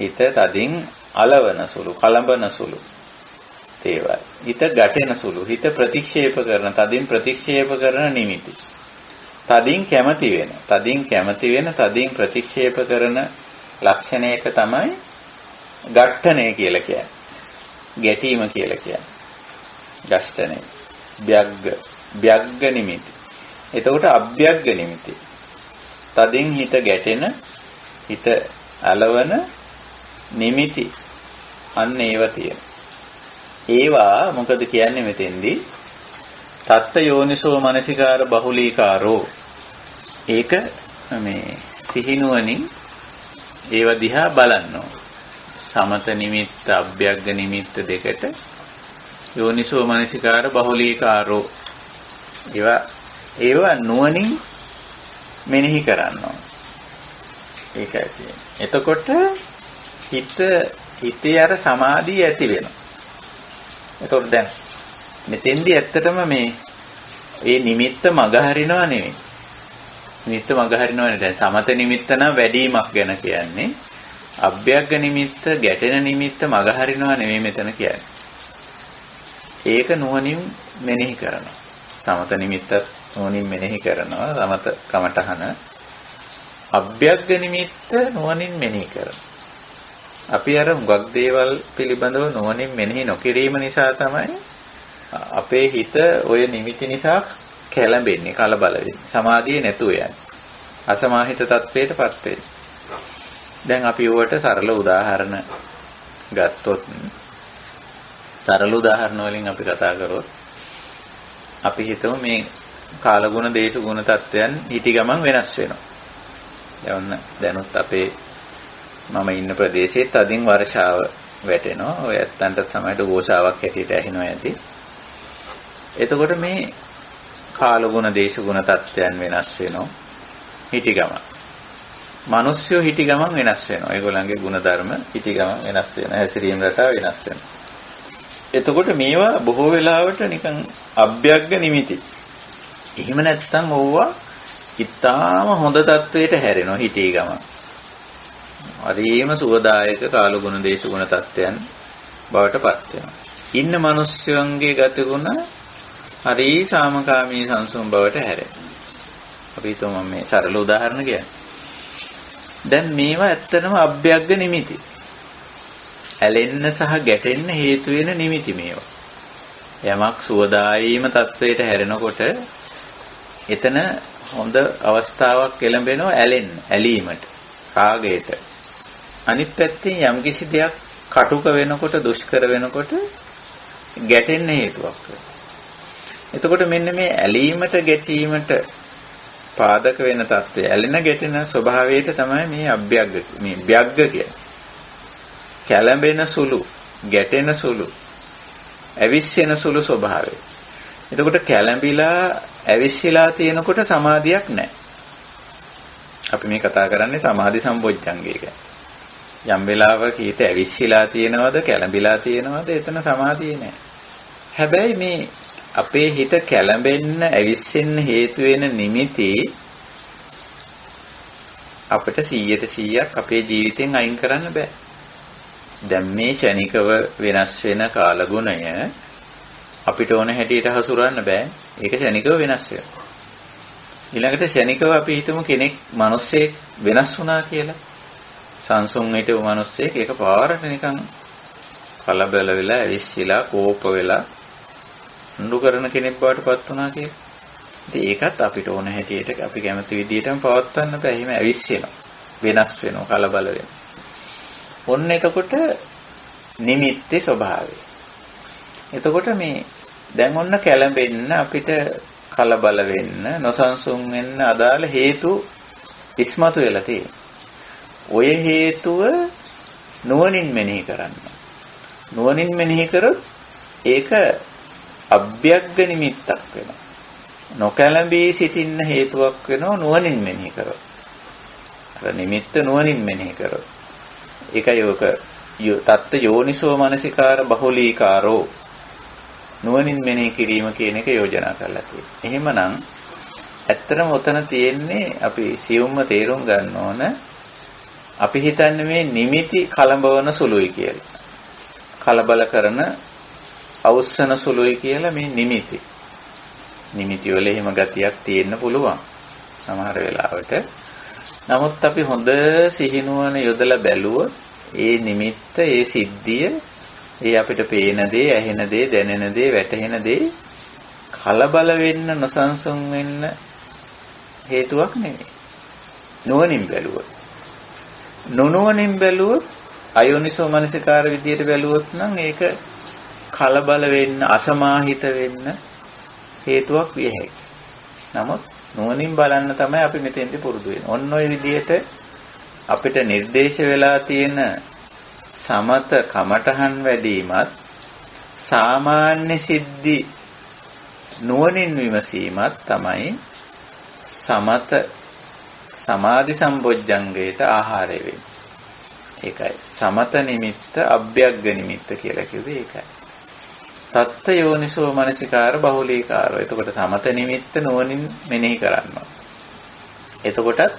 හිත තදින් අලවන සුළු, කලඹන සුළු දේවල්. හිත ගැටෙන සුළු, හිත ප්‍රතික්ෂේප කරන, තදින් ප්‍රතික්ෂේප කරන නිමිති. තදින් කැමති වෙන, තදින් ප්‍රතික්ෂේප කරන ලක්ෂණයක තමයි ඝට්ටණය කියලා කියන්නේ. ගැටීම කියලා කියන්නේ. ඝෂ්ඨණය. භ්‍යග්ග නිමිති. එතකොට අභ්‍යග්ග නිමිති. තදින් හිත ගැටෙන, හිත අලවන නිමිති. අන්න ඒවා තියෙනවා. ඒවා මොකද කියන්නේ මෙතෙන්දී? තත්ත යෝනිසෝ මනසිකාර බහුලීකාරෝ. ඒක මේ සිහිනුවණින් ඒව දිහා බලන්න ඕන. සමත නිමිත්ත, අභ්‍යග්ග නිමිත්ත දෙකට යෝනිසෝ මනසිකාර බහුලීකාරෝ. ඒවා නුවණින් මෙනෙහි කරන්න ඕන. ඒකයි කියන්නේ. එතකොට හිතේ අර සමාධිය ඇති වෙනවා. එතකොට දැන් මෙතෙන්දී ඇත්තටම මේ නිමිත්ත මගහරිනව නෙවෙයි. නිමිත්ත මගහරිනවනේ. දැන් සමත නිමිත්ත නම් වැඩිමක් ගැන කියන්නේ. අභ්‍යග්ග නිමිත්ත, ගැටෙන නිමිත්ත මගහරිනව නෙවෙයි මෙතන කියන්නේ. ඒක නුවණින් මෙනෙහි කරනවා. සමත නිමිත්ත නුවණින් මෙනෙහි කරනවා. සමත කමඨහන. අභ්‍යග්ග නිමිත්ත නුවණින් මෙනෙහි කරනවා. අපි අර හුඟක් දේවල් පිළිබඳව නුවණින් මෙනෙහි නොකිරීම නිසා තමයි අපේ හිත ඔය නිමිති නිසා කැළඹෙන්නේ, කලබල වෙන්නේ. සමාධිය නැතුව යන්නේ. අසමාහිත තත්වයටපත් වෙන්නේ. දැන් අපි උවට සරල උදාහරණ ගත්තොත්, සරල උදාහරණ වලින් අපි කතා කරොත් අපි හිතමු මේ කාලගුණ, දේශගුණ තත්වයන් හිටි ගමන් වෙනස් වෙනවා. දැනුත් අපේ මම ඉන්න ප්‍රදේශයේ තදින් වර්ෂාව වැටෙනවා. ඔය ඇත්තන්ට තමයි ഘോഷාවක් හැටියට ඇහෙනවා ඇති. එතකොට මේ කාලගුණ, දේශගුණ තත්වයන් වෙනස් වෙනවා හිටි ගමන්. මිනිස්සු හිටි ගමන් වෙනස් වෙනවා. ඒගොල්ලන්ගේ ගුණධර්ම හිටි ගමන් වෙනස් වෙනවා. හැසිරීම රටාව වෙනස් වෙනවා. එතකොට මේවා බොහෝ වෙලාවට නිකන් අභ්‍යග්ග නිමිති. එහෙම නැත්නම් ඕවා ඉතාම හොඳ තත්වයට හැරෙනවා හිටි ගමන්. හරිම සුවදායක කාලගුණ, දේශගුණ තත්වයන් බවට පත් වෙනවා. ඉන්න මිනිස්සුන්ගේ ගතිගුණ හරි සාමකාමී සංසුන් බවට හැරෙනවා. අපි හිතමු මේ සරල උදාහරණ කියන්නේ. දැන් මේවා ඇත්තටම අභ්‍යග්ග නිමිති. ඇලෙන්න සහ ගැටෙන්න හේතු වෙන නිමිති මේවා. යමක් සුවදායීම තත්වයට හැරෙනකොට එතන හොඳ අවස්ථාවක් එළඹෙනවා ඇලීමට, රාගයට. අනිත් පැත්තෙන් යම්කිසි දෙයක් කටුක වෙනකොට, දුෂ්කර වෙනකොට ගැටෙන්න හේතුවක් වෙනවා. එතකොට මෙන්න මේ ඇලීමට ගැටීමට පාදක වෙන తත්වය, ඇලෙන ගැටෙන ස්වභාවයට තමයි මේ අභ්‍යග්ග, මේ ව්‍යග්ග කියන්නේ. කැළඹෙන සුළු, ගැටෙන සුළු, ඇවිස්සෙන සුළු ස්වභාවය. එතකොට කැළඹිලා ඇවිස්සලා තියෙනකොට සමාධියක් නැහැ. අපි මේ කතා කරන්නේ සමාධි සම්පොච්චංගය ගැන. යම් වෙලාවක හිත ඇවිස්සලා තියෙනවද, කැළඹිලා තියෙනවද, එතන සමාධිය නැහැ. හැබැයි මේ අපේ හිත කැළඹෙන්න, ඇවිස්සෙන්න හේතු වෙන නිමිති අපිට 100% අපේ ජීවිතෙන් අයින් කරන්න බෑ. දැන් මේ ෂණිකව වෙනස් වෙන කාලගුණය අපිට ඕන හැටියට හසුරවන්න බෑ. ඒක ෂණිකව වෙනස් වෙනවා. ඊළඟට ෂණිකව අපි හිතමු කෙනෙක් මිනිස්සෙක් වෙනස් වුණා කියලා. සංසුන් හිටපු මිනිස්සෙක් එකපාරට නිකන් කලබල වෙලා, ඇවිස්සලා, කෝප වෙලා නඩු කරන කෙනෙක් බවට පත් වුණා කියලා. ඉතින් ඒකත් අපිට ඕන හැටියට අපි කැමති විදිහටම පවත්වන්න බෑ. එහෙම ඇවිස්සෙනවා, වෙනස් වෙනවා, කලබල වෙනවා. ඔන්න එතකොට නිමිත්තේ ස්වභාවය. එතකොට මේ දැන් ඔන්න කැළඹෙන්න, අපිට කලබල වෙන්න, නොසන්සුන් වෙන්න අදාළ හේතු ඉස්මතු වෙලා තියෙනවා. ඔය හේතුව නුවණින් මෙනෙහි කරන්න. නුවණින් මෙනෙහි කරොත් ඒක අභ්‍යග්ග නිමිත්තක් වෙනවා. නොකැළඹී සිටින්න හේතුවක් වෙනවා නුවණින් මෙනෙහි කරොත්. අර නිමිත්ත නුවණින් මෙනෙහි කරොත්. ඒකයි ඔක තත්ත යෝනිසෝ මනසිකාර බහුලීකාරෝ, නුවණින් මෙනෙහි කිරීම කියන එක යෝජනා කරලා තියෙනවා. එහෙමනම් ඇත්තටම උතන තියෙන්නේ අපි සියුම්ම තේරුම් ගන්න ඕන. අපි හිතන්නේ මේ නිමිති කලඹවන සුළුයි කියලා. කලබල කරන, අවුස්සන සුළුයි කියලා මේ නිමිති. නිමිති වල එහෙම ගතියක් තියෙන්න පුළුවන් සමහර වෙලාවට. නමුත් අපි හොඳ සිහිනුවන යොදලා බැලුවොත් ඒ නිමිත්ත, ඒ සිද්ධිය, ඒ අපිට පේන දේ, ඇහෙන දේ, දැනෙන දේ, වැටහෙන දේ කලබල වෙන්න, නොසන්සුන් වෙන්න හේතුවක් නෙමෙයි. නුවණින් බැලුවොත්. නුනුවණින් බැලුවොත්, අයෝනිසෝ මනසිකාර විදියට බැලුවොත් නම් ඒක කලබල වෙන්න, අසමාහිත වෙන්න හේතුවක් විය හැකියි. නමුත් නුවණින් බලන්න තමයි අපි මෙතෙන්දී පුරුදු වෙන්නේ. ඔන්න ඔය විදියට අපිට නිර්දේශ වෙලා තියෙන සමත කමඨහන් වැඩිමත්, සාමාන්‍ය සිද්ධි නුවණින් විමසීමත් තමයි සමත සමාධි සම්බොජ්ජංගයට ආහාරය වෙන්නේ. ඒකයි සමත නිමිත්ත, අභ්‍යග්ග නිමිත්ත කියලා කිව්වේ ඒකයි. තත්ත යෝනිසෝ මනසිකාර බහුලීකාරෝ. එතකොට සමත නිමිත්ත නුවණින් මෙනෙහි කරනවා. එතකොටත්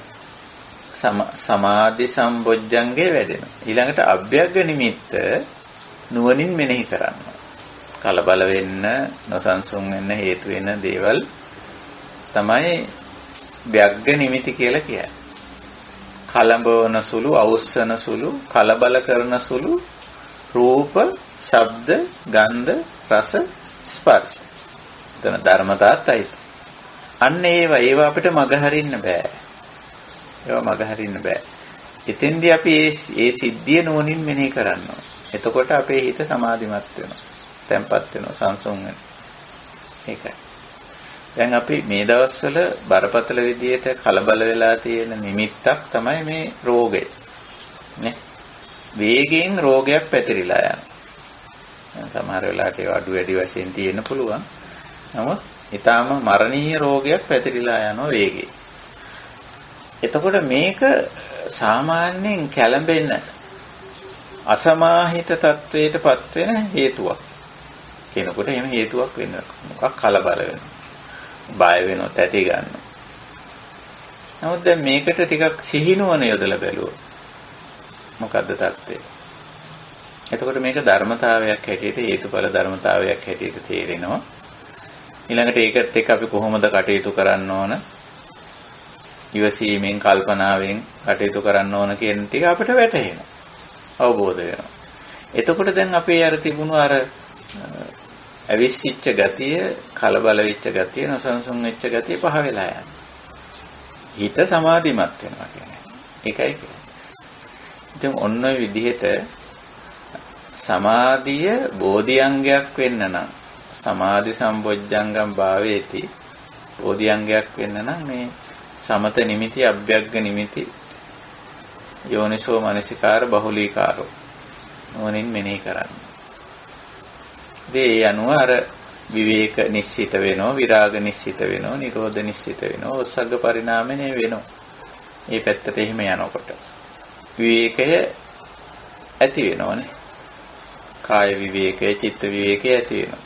සමාධි සම්බොජ්ජංගේ වැඩෙනවා. ඊළඟට අභ්‍යග්ග නිමිත්ත නුවණින් මෙනෙහි කරනවා. කලබල වෙන්න, නොසන්සුන් වෙන්න හේතු වෙන දේවල් තමයි ව්‍යග්ග නිමිති කියලා කියන්නේ. කලඹවන සුළු, අවුස්සන සුළු, කලබල කරන සුළු රූප, ශබ්ද, ගන්ධ, රස, ස්පර්ශ. එතන ධර්මතාවයි. අන්න ඒවා අපිට මගහරින්න බෑ. ඒවා මගහරින්න බෑ. එතෙන්දී අපි ඒ සිද්ධිය නුවණින් මෙනෙහි කරනවා. එතකොට අපේ හිත සමාධිමත් වෙනවා. තැම්පත් වෙනවා, සංසුන් වෙනවා. ඒකයි. දැන් අපි මේ දවස්වල බරපතල විදියට කලබල වෙලා තියෙන නිමිත්තක් තමයි මේ රෝගය. නේ? වේගයෙන් රෝගයක් පැතිරිලා යනවා. සමහර වෙලාවට ඒ අඩු වැඩි වශයෙන් තියෙන්න පුළුවන්. නමුත් ඊටාම මරණීය රෝගයක් පැතිරිලා යනවා වේගයෙන්. එතකොට මේක සාමාන්‍යයෙන් කැළඹෙන, අසමාහිත තත්වයටපත් වෙන හේතුවක්. කෙනෙකුට එහෙම හේතුවක් වෙන්න මොකක් කලබල වෙනවා. බය වෙනවා, තැති ගන්නවා. නමුත් දැන් මේකට ටිකක් සිහිනුවන යොදලා බැලුවොත් මොකද්ද தත්ත්වය? එතකොට මේක ධර්මතාවයක් හැටියට, හේතුඵල ධර්මතාවයක් හැටියට තේරෙනවා. ඊළඟට ඒකත් එක්ක අපි කොහොමද කටයුතු කරන්න ඕන? ඉවසීමෙන්, කල්පනාවෙන් කටයුතු කරන්න ඕන කියන ටික අපිට වැටහෙනවා. අවබෝධ වෙනවා. එතකොට දැන් අපේ අර තිබුණු අර අවිශ්චිච්ච ගතිය, කලබල වෙච්ච ගතිය, නොසන්සුන් වෙච්ච ගතිය පහ වෙලා යනවා. හිත සමාධිමත් වෙනවා කියන්නේ. ඒකයි කියන්නේ. ඉතින් ඔන්න ඔය විදිහට සමාධිය බෝධිඅංගයක් වෙන්න නම් සමාධි සම්බොජ්ජංගම් භාවේති බෝධිඅංගයක් වෙන්න නම් මේ සමත නිමිති අභ්‍යග්ග නිමිති යෝනිසෝ මනසිකාර බහුලීකාරෝ නොනින් මෙනෙහි කරන්න. ඒ අනුව අර විවේක නිශ්චිත වෙනවා, විරාග නිශ්චිත වෙනවා, නිරෝධ නිශ්චිත වෙනවා, ඔස්සග්ග පරිණාමනේ වෙනවා. මේ පැත්තට එහෙම යනකොට විවේකය ඇති වෙනවනේ. කාය විවේකය, චිත්ත විවේකය ඇති වෙනවා.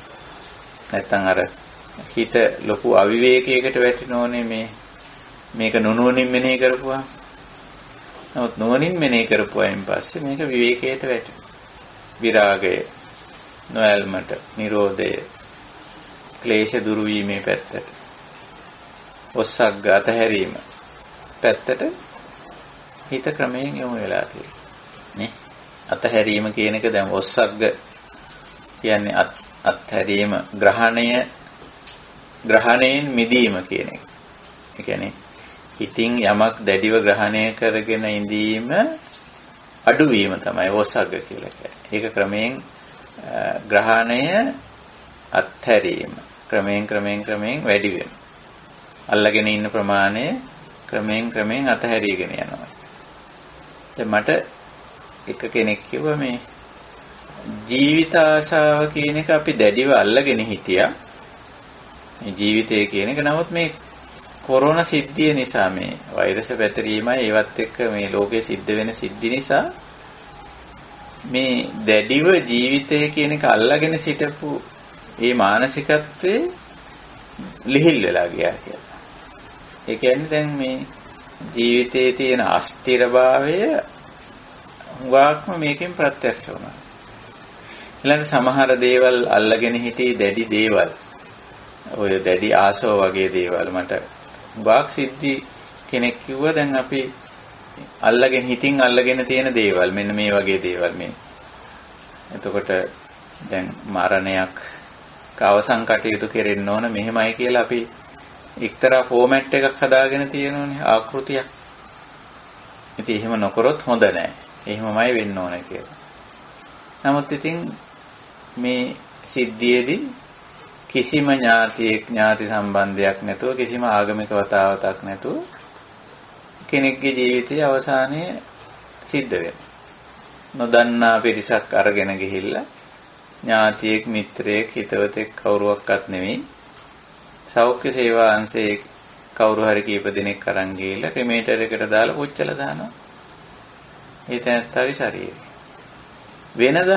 නැත්තම් අර හිත ලොකු අවිවේකයකට වැටෙනෝනේ මේක නුනුවණින් මෙනෙහි කරපුවා. නමුත් නුවණින් මෙනෙහි කරපුවායින් පස්සේ මේක විවේකයට වැටෙනවා. විරාගය, නොයල්මට, නිරෝධය, ක්ලේශ දුරු වීමේ පැත්තට, ඔස්සග්ග අතහැරීම පැත්තට හිත ක්‍රමයෙන් යොමු වෙලා තියෙනවා. නේ? අතහැරීම කියන එක දැන් ඔස්සග්ග කියන්නේ අත්හැරීම ග්‍රහණයෙන් මිදීම කියන එක. ඒ කියන්නේ හිතින් යමක් දැඩිව ග්‍රහණය කරගෙන ඉඳීම අඩුවීම තමයි ඔස්සග්ග කියලා කියන්නේ. ඒක ක්‍රමයෙන් ග්‍රහණය අත්හැරීම ක්‍රමයෙන් වැඩි වෙනවා. අල්ලගෙන ඉන්න ප්‍රමාණය ක්‍රමයෙන් අතහැරීගෙන යනවා. දැන් මට එක කෙනෙක් කිව්වා මේ ජීවිත ආශාව කියන එක අපි දැඩිව අල්ලගෙන හිටියා. මේ ජීවිතය කියන එක නමුත් මේ කොරෝනා සිද්ධිය නිසා මේ වෛරස් පැතිරීමයි ඒවත් එක්ක මේ ලෝකේ සිද්ධ වෙන සිද්ධි නිසා මේ දැඩිව ජීවිතය කියන එක අල්ලගෙන සිටපු මේ මානසිකත්වයේ ලිහිල් වෙලා ගියා කියලා. ඒ කියන්නේ දැන් මේ ජීවිතයේ තියෙන අස්තිරභාවය හුඟක්ම මේකෙන් ප්‍රත්‍යක්ෂ වුණා. ඊළඟ සමහර දේවල් අල්ලගෙන හිටි දැඩි දේවල් ඔය දැඩි ආසව වගේ දේවල් මට හුඟක් සිද්ධි කෙනෙක් කිව්වා දැන් අපි හිතින් අල්ලගෙන තියෙන දේවල් මෙන්න මේ වගේ දේවල් මේ. එතකොට දැන් මරණයක් අවසන් කටයුතු කෙරෙන්න ඕන මෙහෙමයි කියලා අපි එක්තරා ෆෝමැට් එකක් හදාගෙන තියෙනෝනේ ආකෘතියක්. ඉතින් එහෙම නොකරොත් හොඳ නැහැ. එහෙමමයි වෙන්න ඕන කියලා. නමුත් ඉතින් මේ සිද්ධියේදී කිසිම ඥාති සම්බන්ධයක් නැතුව කිසිම ආගමික වතාවතක් නැතුව කෙනෙක්ගේ ජීවිතයේ අවසානයේ සිද්ධ වෙනවා. නොදන්නා පිරිසක් අරගෙන ගිහිල්ලා ඥාතියෙක් මිත්‍රයෙක් හිතවතෙක් කවුරුවක්වත් නෙවෙයි සෞඛ්‍ය සේවා අංශයේ කවුරු හරි කීප දෙනෙක් අරන් ගිහිල්ලා ක්‍රිමේටර් එකට දාලා පුච්චලා දානවා. ඒ තැනත්තාගේ ශරීරය. වෙනද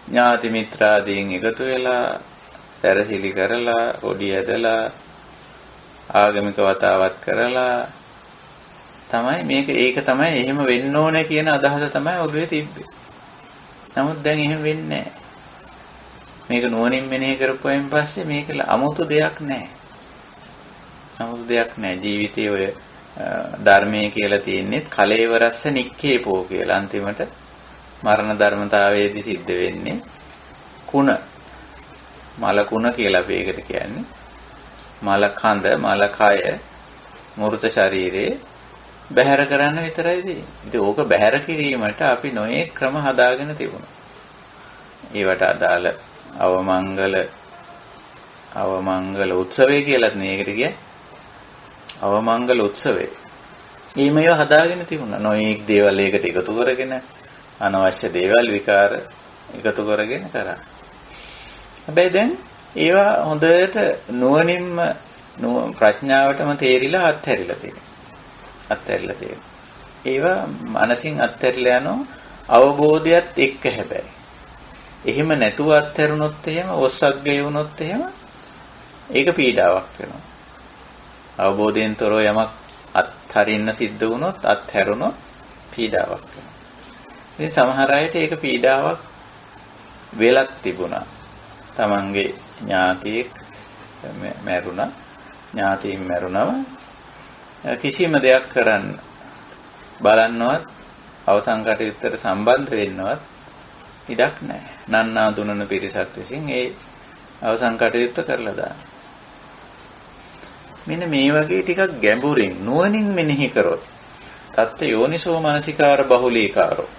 ඥාති මිත්‍රාදීන් එකතු වෙලා සැරසිලි කරලා ඔඩි ඇදලා ආගමික වතාවත් කරලා තමයි ඒක තමයි එහෙම වෙන්න ඕනේ කියන අදහස තමයි ඔළුවේ තිබ්බේ. නමුත් දැන් එහෙම වෙන්නේ නැහැ. මේක නුවණින් මෙනෙහි කරපුවායින් පස්සේ මේක 아무තු දෙයක් නැහැ. 아무තු දෙයක් නැහැ. ජීවිතයේ ඔය ධර්මයේ කියලා තියෙන්නේ කලේවරස්ස නික්කේපෝ කියලා. අන්තිමට මරණ ධර්මතාවයේදී සිද්ධ වෙන්නේ කුණ මල කුණ කියලා අපි ඒකට කියන්නේ. මල කඳ, මල කය, මෘත ශරීරේ බැහැර කරන්න විතරයි තියෙන්නේ. ඉතින් ඕක බැහැර කිරීමට අපි නොයේ ක්‍රම හදාගෙන තිබුණා. ඒවට අදාළ අවමංගල උත්සවය කියලාත් නේ ඒකට කියන්නේ. අවමංගල උත්සවය. ඊමේව හදාගෙන තිබුණා. නොයේක් දේවල් ඒකට එකතු කරගෙන අනවශ්‍ය දේවල් විකාර එකතු කරගෙන කරා. හැබැයි දැන් ඒවා හොඳට නුවණින්ම ප්‍රඥාවටම තේරිලා අත්හැරිලා තියෙනවා. ඒවා මනසින් අත්හැරිලා යනවා අවබෝධයත් එක්ක හැබැයි. එහෙම නැතුව අත්හැරුණොත් එහෙම ඔස්සග්ගේ වුණොත් එහෙම ඒක පීඩාවක් වෙනවා. අවබෝධයෙන් තොරව යමක් අත්හරින්න සිද්ධ වුණොත් අත්හැරුණොත් පීඩාවක් වෙනවා. ඉතින් සමහර අයට ඒක පීඩාවක් වෙලක් තිබුණා. තමන්ගේ ඥාතියෙක් මැරුණා. ඥාතියින් මැරුණම කිසිම දෙයක් කරන්න බලන්නවත් අවසන් කටයුත්තට සම්බන්ධ වෙන්නවත් ඉඩක් නැහැ. නන්නා දුනන පිරිසක් විසින් ඒ අවසන් කටයුත්ත කරලා දාන. මෙන්න මේ වගේ ටිකක් ගැඹුරින් නුවණින් මෙනෙහි කරොත් තත්ත්ව යෝනිසෝ මනසිකාර බහුලීකාරෝ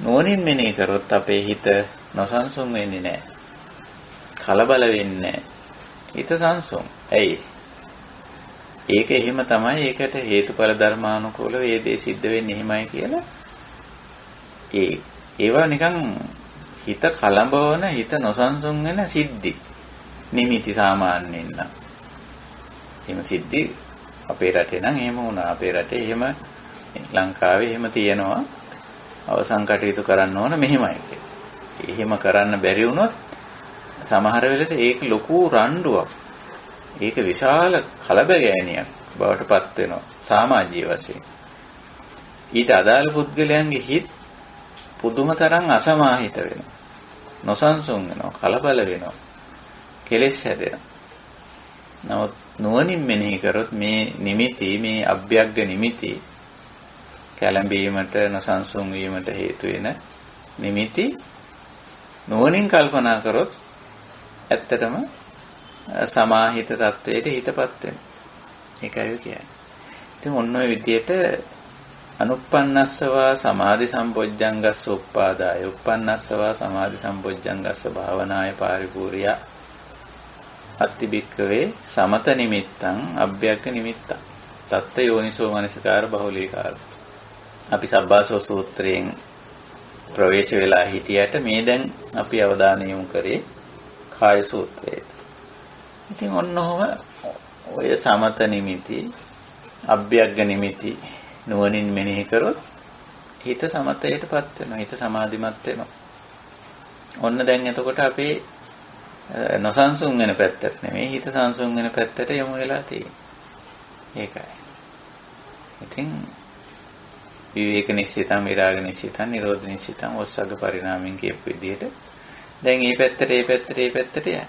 නුවණින් මෙනෙහි කරොත් අපේ හිත නොසන්සුන් වෙන්නේ නැහැ. කලබල වෙන්නේ නැහැ. හිත සංසුන්. ඇයි? ඒක එහෙම තමයි. ඒකට හේතුඵල ධර්මානුකූලව මේ දේ සිද්ධ වෙන්නේ එහෙමයි කියලා. ඒවා නිකන් හිත කලඹවන, හිත නොසන්සුන් වෙන සිද්ධි. නිමිති සාමාන්‍යයෙන් නම්. එහෙම සිද්ධි අපේ රටේ නම් එහෙම වුණා. අපේ රටේ එහෙම ලංකාවේ එහෙම තියෙනවා. අවසන් කටයුතු කරන්න ඕන මෙහෙමයි කියලා. එහෙම කරන්න බැරි වුණොත් සමහර වෙලට ඒක ලොකු රණ්ඩුවක්. ඒක විශාල කලබගෑනියක් බවට පත් වෙනවා සමාජීය වශයෙන්. ඊට අදාළ පුද්ගලයන්ගේ හිත පුදුම තරම් අසමාහිත වෙනවා. නොසන්සුන් වෙනවා, කලබල වෙනවා. කෙලෙස් හැදෙනවා. නමුත් නුවණින් මෙනෙහි කරොත් මේ නිමිති, මේ අභ්‍යග්ග නිමිති කැළඹීමට, නොසන්සුන් වීමට හේතු වෙන නිමිති නුවණින් කල්පනා කරොත් ඇත්තටම සමාහිත තත්වයට හිතපත් වෙනවා. ඒකයි කියන්නේ. ඉතින් ඔන්න ඔය විදිහට අනුප්පන්නස්සවා සමාධි සම්පොජ්ජංගස්ස උප්පාදාය උප්පන්නස්සවා සමාධි සම්පොජ්ජංගස්ස භාවනාය පාරිපූර්ය අත්තිබික්කවේ සමත නිමිත්තං අභ්‍යග්ග නිමිත්තං තත්ත යෝනිසෝ මනසිකාර බහුලීකාර. අපි සබ්බාසෝ සූත්‍රයෙන් ප්‍රවේශ වෙලා හිටියට මේ දැන් අපි අවධානය යොමු කරේ කාය සූත්‍රයට. ඉතින් ඔන්න ඔහම ඔය සමත නිමිති අභ්‍යග්ග නිමිති නුවණින් මෙනෙහි කරොත් හිත සමතයටපත් වෙනවා, හිත සමාධිමත් වෙනවා. ඔන්න දැන් එතකොට අපේ නොසන්සුන් වෙන පැත්තට නෙමෙයි හිත සංසුන් වෙන පැත්තට යමු වෙලා තියෙන්නේ. ඒකයි. ඉතින් විවේක නිශ්චිතං විරාග නිශ්චිතං නිරෝධ නිශ්චිතං ඔස්සග්ග පරිණාමයෙන් කියපු විදිහට දැන් මේ පැත්තට යන්නේ.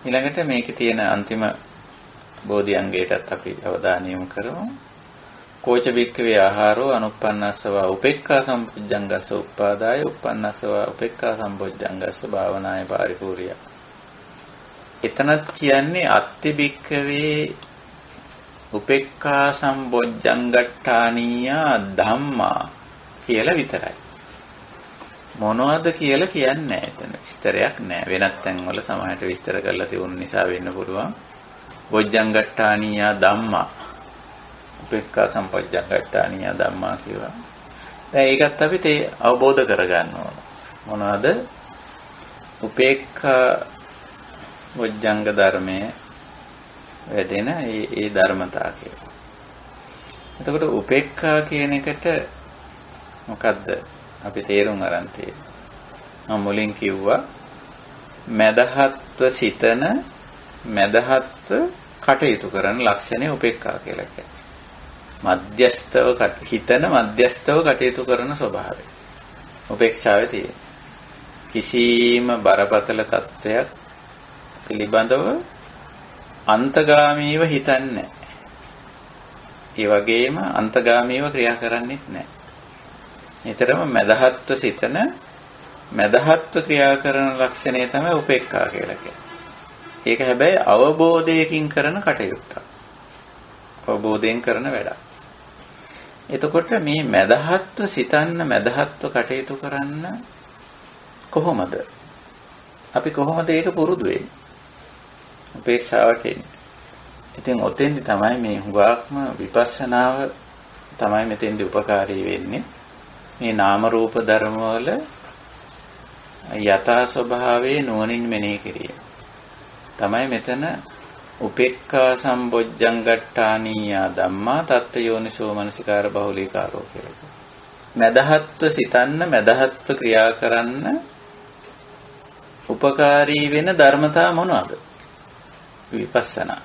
ඊළඟට මේකේ තියෙන අන්තිම බෝධිඅංගයටත් අපි අවධානය යොමු කරමු. කෝච බික්කවේ ආහාරෝ අනුප්පන්නස්සව උපේක්ඛා සම්පොජ්ජංගස්ස උප්පාදාය උප්පන්නස්සව උපේක්ඛා සම්පොජ්ජංගස්ස භාවනාය පාරිපූර්ය. එතනත් කියන්නේ අත්ති බික්කවේ උපේක්ඛා සම්පොජ්ජංගට්ඨානීය ධම්මා කියලා විතරයි. මොනවද කියලා කියන්නේ නැහැ එතන. විස්තරයක් නැහැ. වෙනත් තැන්වල සමහරට විස්තර කරලා තියුණු නිසා වෙන්න පුළුවන්. බොජ්ජංගට්ඨානීය ධම්මා උපේක්ඛා සම්පොජ්ජංගට්ඨානීය ධම්මා කියලා. දැන් ඒකත් අපිට අවබෝධ කරගන්න ඕන. මොනවද? උපේක්ඛා බොජ්ජංග ධර්මයේ වැඩෙන ඒ ධර්මතා කියලා. එතකොට උපේක්ඛා කියන එකට මොකද්ද අපි තේරුම් අරන් තියෙන්නේ? මම මුලින් කිව්වා මදහත්ව සිතන මදහත්ව කටයුතු කරන ලක්ෂණය උපේක්ඛා කියලා කියන්නේ. මධ්‍යස්තව හිතන මධ්‍යස්තව කටයුතු කරන ස්වභාවය. උපේක්ෂාවේ තියෙන. කිසිම බරපතල තත්ත්වයක් පිළිබඳව අන්තගාමීව හිතන්නේ නැහැ. ඒ වගේම අන්තගාමීව ක්‍රියා කරන්නේත් නැහැ. නිතරම මදහත්ව සිතන මදහත්ව ක්‍රියා කරන ලක්ෂණය තමයි උපේක්ඛා කියලා කියන්නේ. ඒක හැබැයි අවබෝධයකින් කරන කටයුත්තක්. අවබෝධයෙන් කරන වැඩක්. එතකොට මේ මදහත්ව සිතන්න මදහත්ව කටයුතු කරන්න කොහොමද? අපි කොහොමද ඒක පුරුදු වෙන්නේ? උපේක්ෂාවට එන්නේ. ඉතින් ඔතෙන්දි තමයි මේ හුඟක්ම විපස්සනාව තමයි මෙතෙන්දි උපකාරී වෙන්නේ. මේ නාම රූප ධර්ම වල යථා ස්වභාවයේ නුවණින් මෙනෙහි කිරීම. තමයි මෙතන උපේක්ඛා සම්බොජ්ජංගට්ඨානීය ධම්මා තත්ත යෝනිසෝ මනසිකාර බහුලීකාරෝ කියලා. මදහත්ව සිතන්න මදහත්ව ක්‍රියා කරන්න උපකාරී වෙන ධර්මතා මොනවාද? විපස්සනා,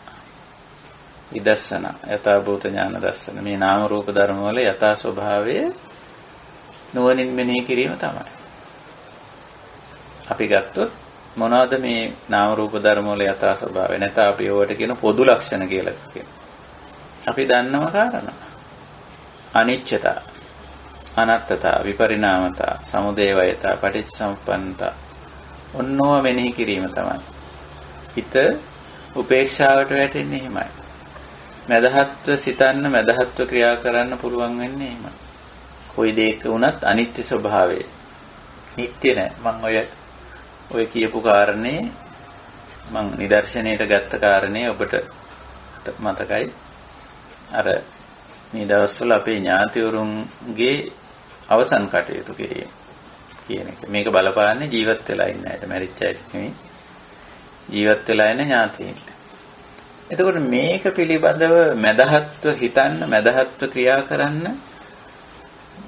විදර්ශනා, යථාභූත ඥාන දර්ශන. මේ නාම රූප ධර්ම වල යථා ස්වභාවය නුවණින් මෙනෙහි කිරීම තමයි. අපි ගත්තොත් මොනවාද මේ නාම රූප ධර්ම වල යථා ස්වභාවය? නැත්නම් අපි ඒවට කියන පොදු ලක්ෂණ කියලා කියනවා. අපි දන්නම කාරණා. අනිච්චතා, අනත්තතා, විපරිණාමතා, සමුදය වයතා, පටිච්චසමුප්පන්නතා. ඔන්නෝව මෙනෙහි කිරීම තමයි. හිත උපේක්ෂාවට වැටෙන්නේ එහෙමයි. මදහත්ව සිතන්න, මදහත්ව ක්‍රියා කරන්න පුළුවන් වෙන්නේ එහෙමයි. කොයි දෙයක වුණත් අනිත්‍ය ස්වභාවය. නිට්ටය නෑ. මම ඔය කියපු කාරණේ මම නිදර්ශනයට ගත්ත කාරණේ ඔබට මතකයි. අර මේ දවස්වල අපේ ඥාතිවරුන්ගේ අවසන් කටයුතු කිරීම කියන එක. මේක බලපාන්නේ ජීවත් වෙලා ඉන්න අයට, මැරිච්ච අයට නෙමෙයි. ජීවත් වෙලා ඉන්න ඥාතීන්ට. එතකොට මේක පිළිබඳව මදහත්ව හිතන්න, මදහත්ව ක්‍රියා කරන්න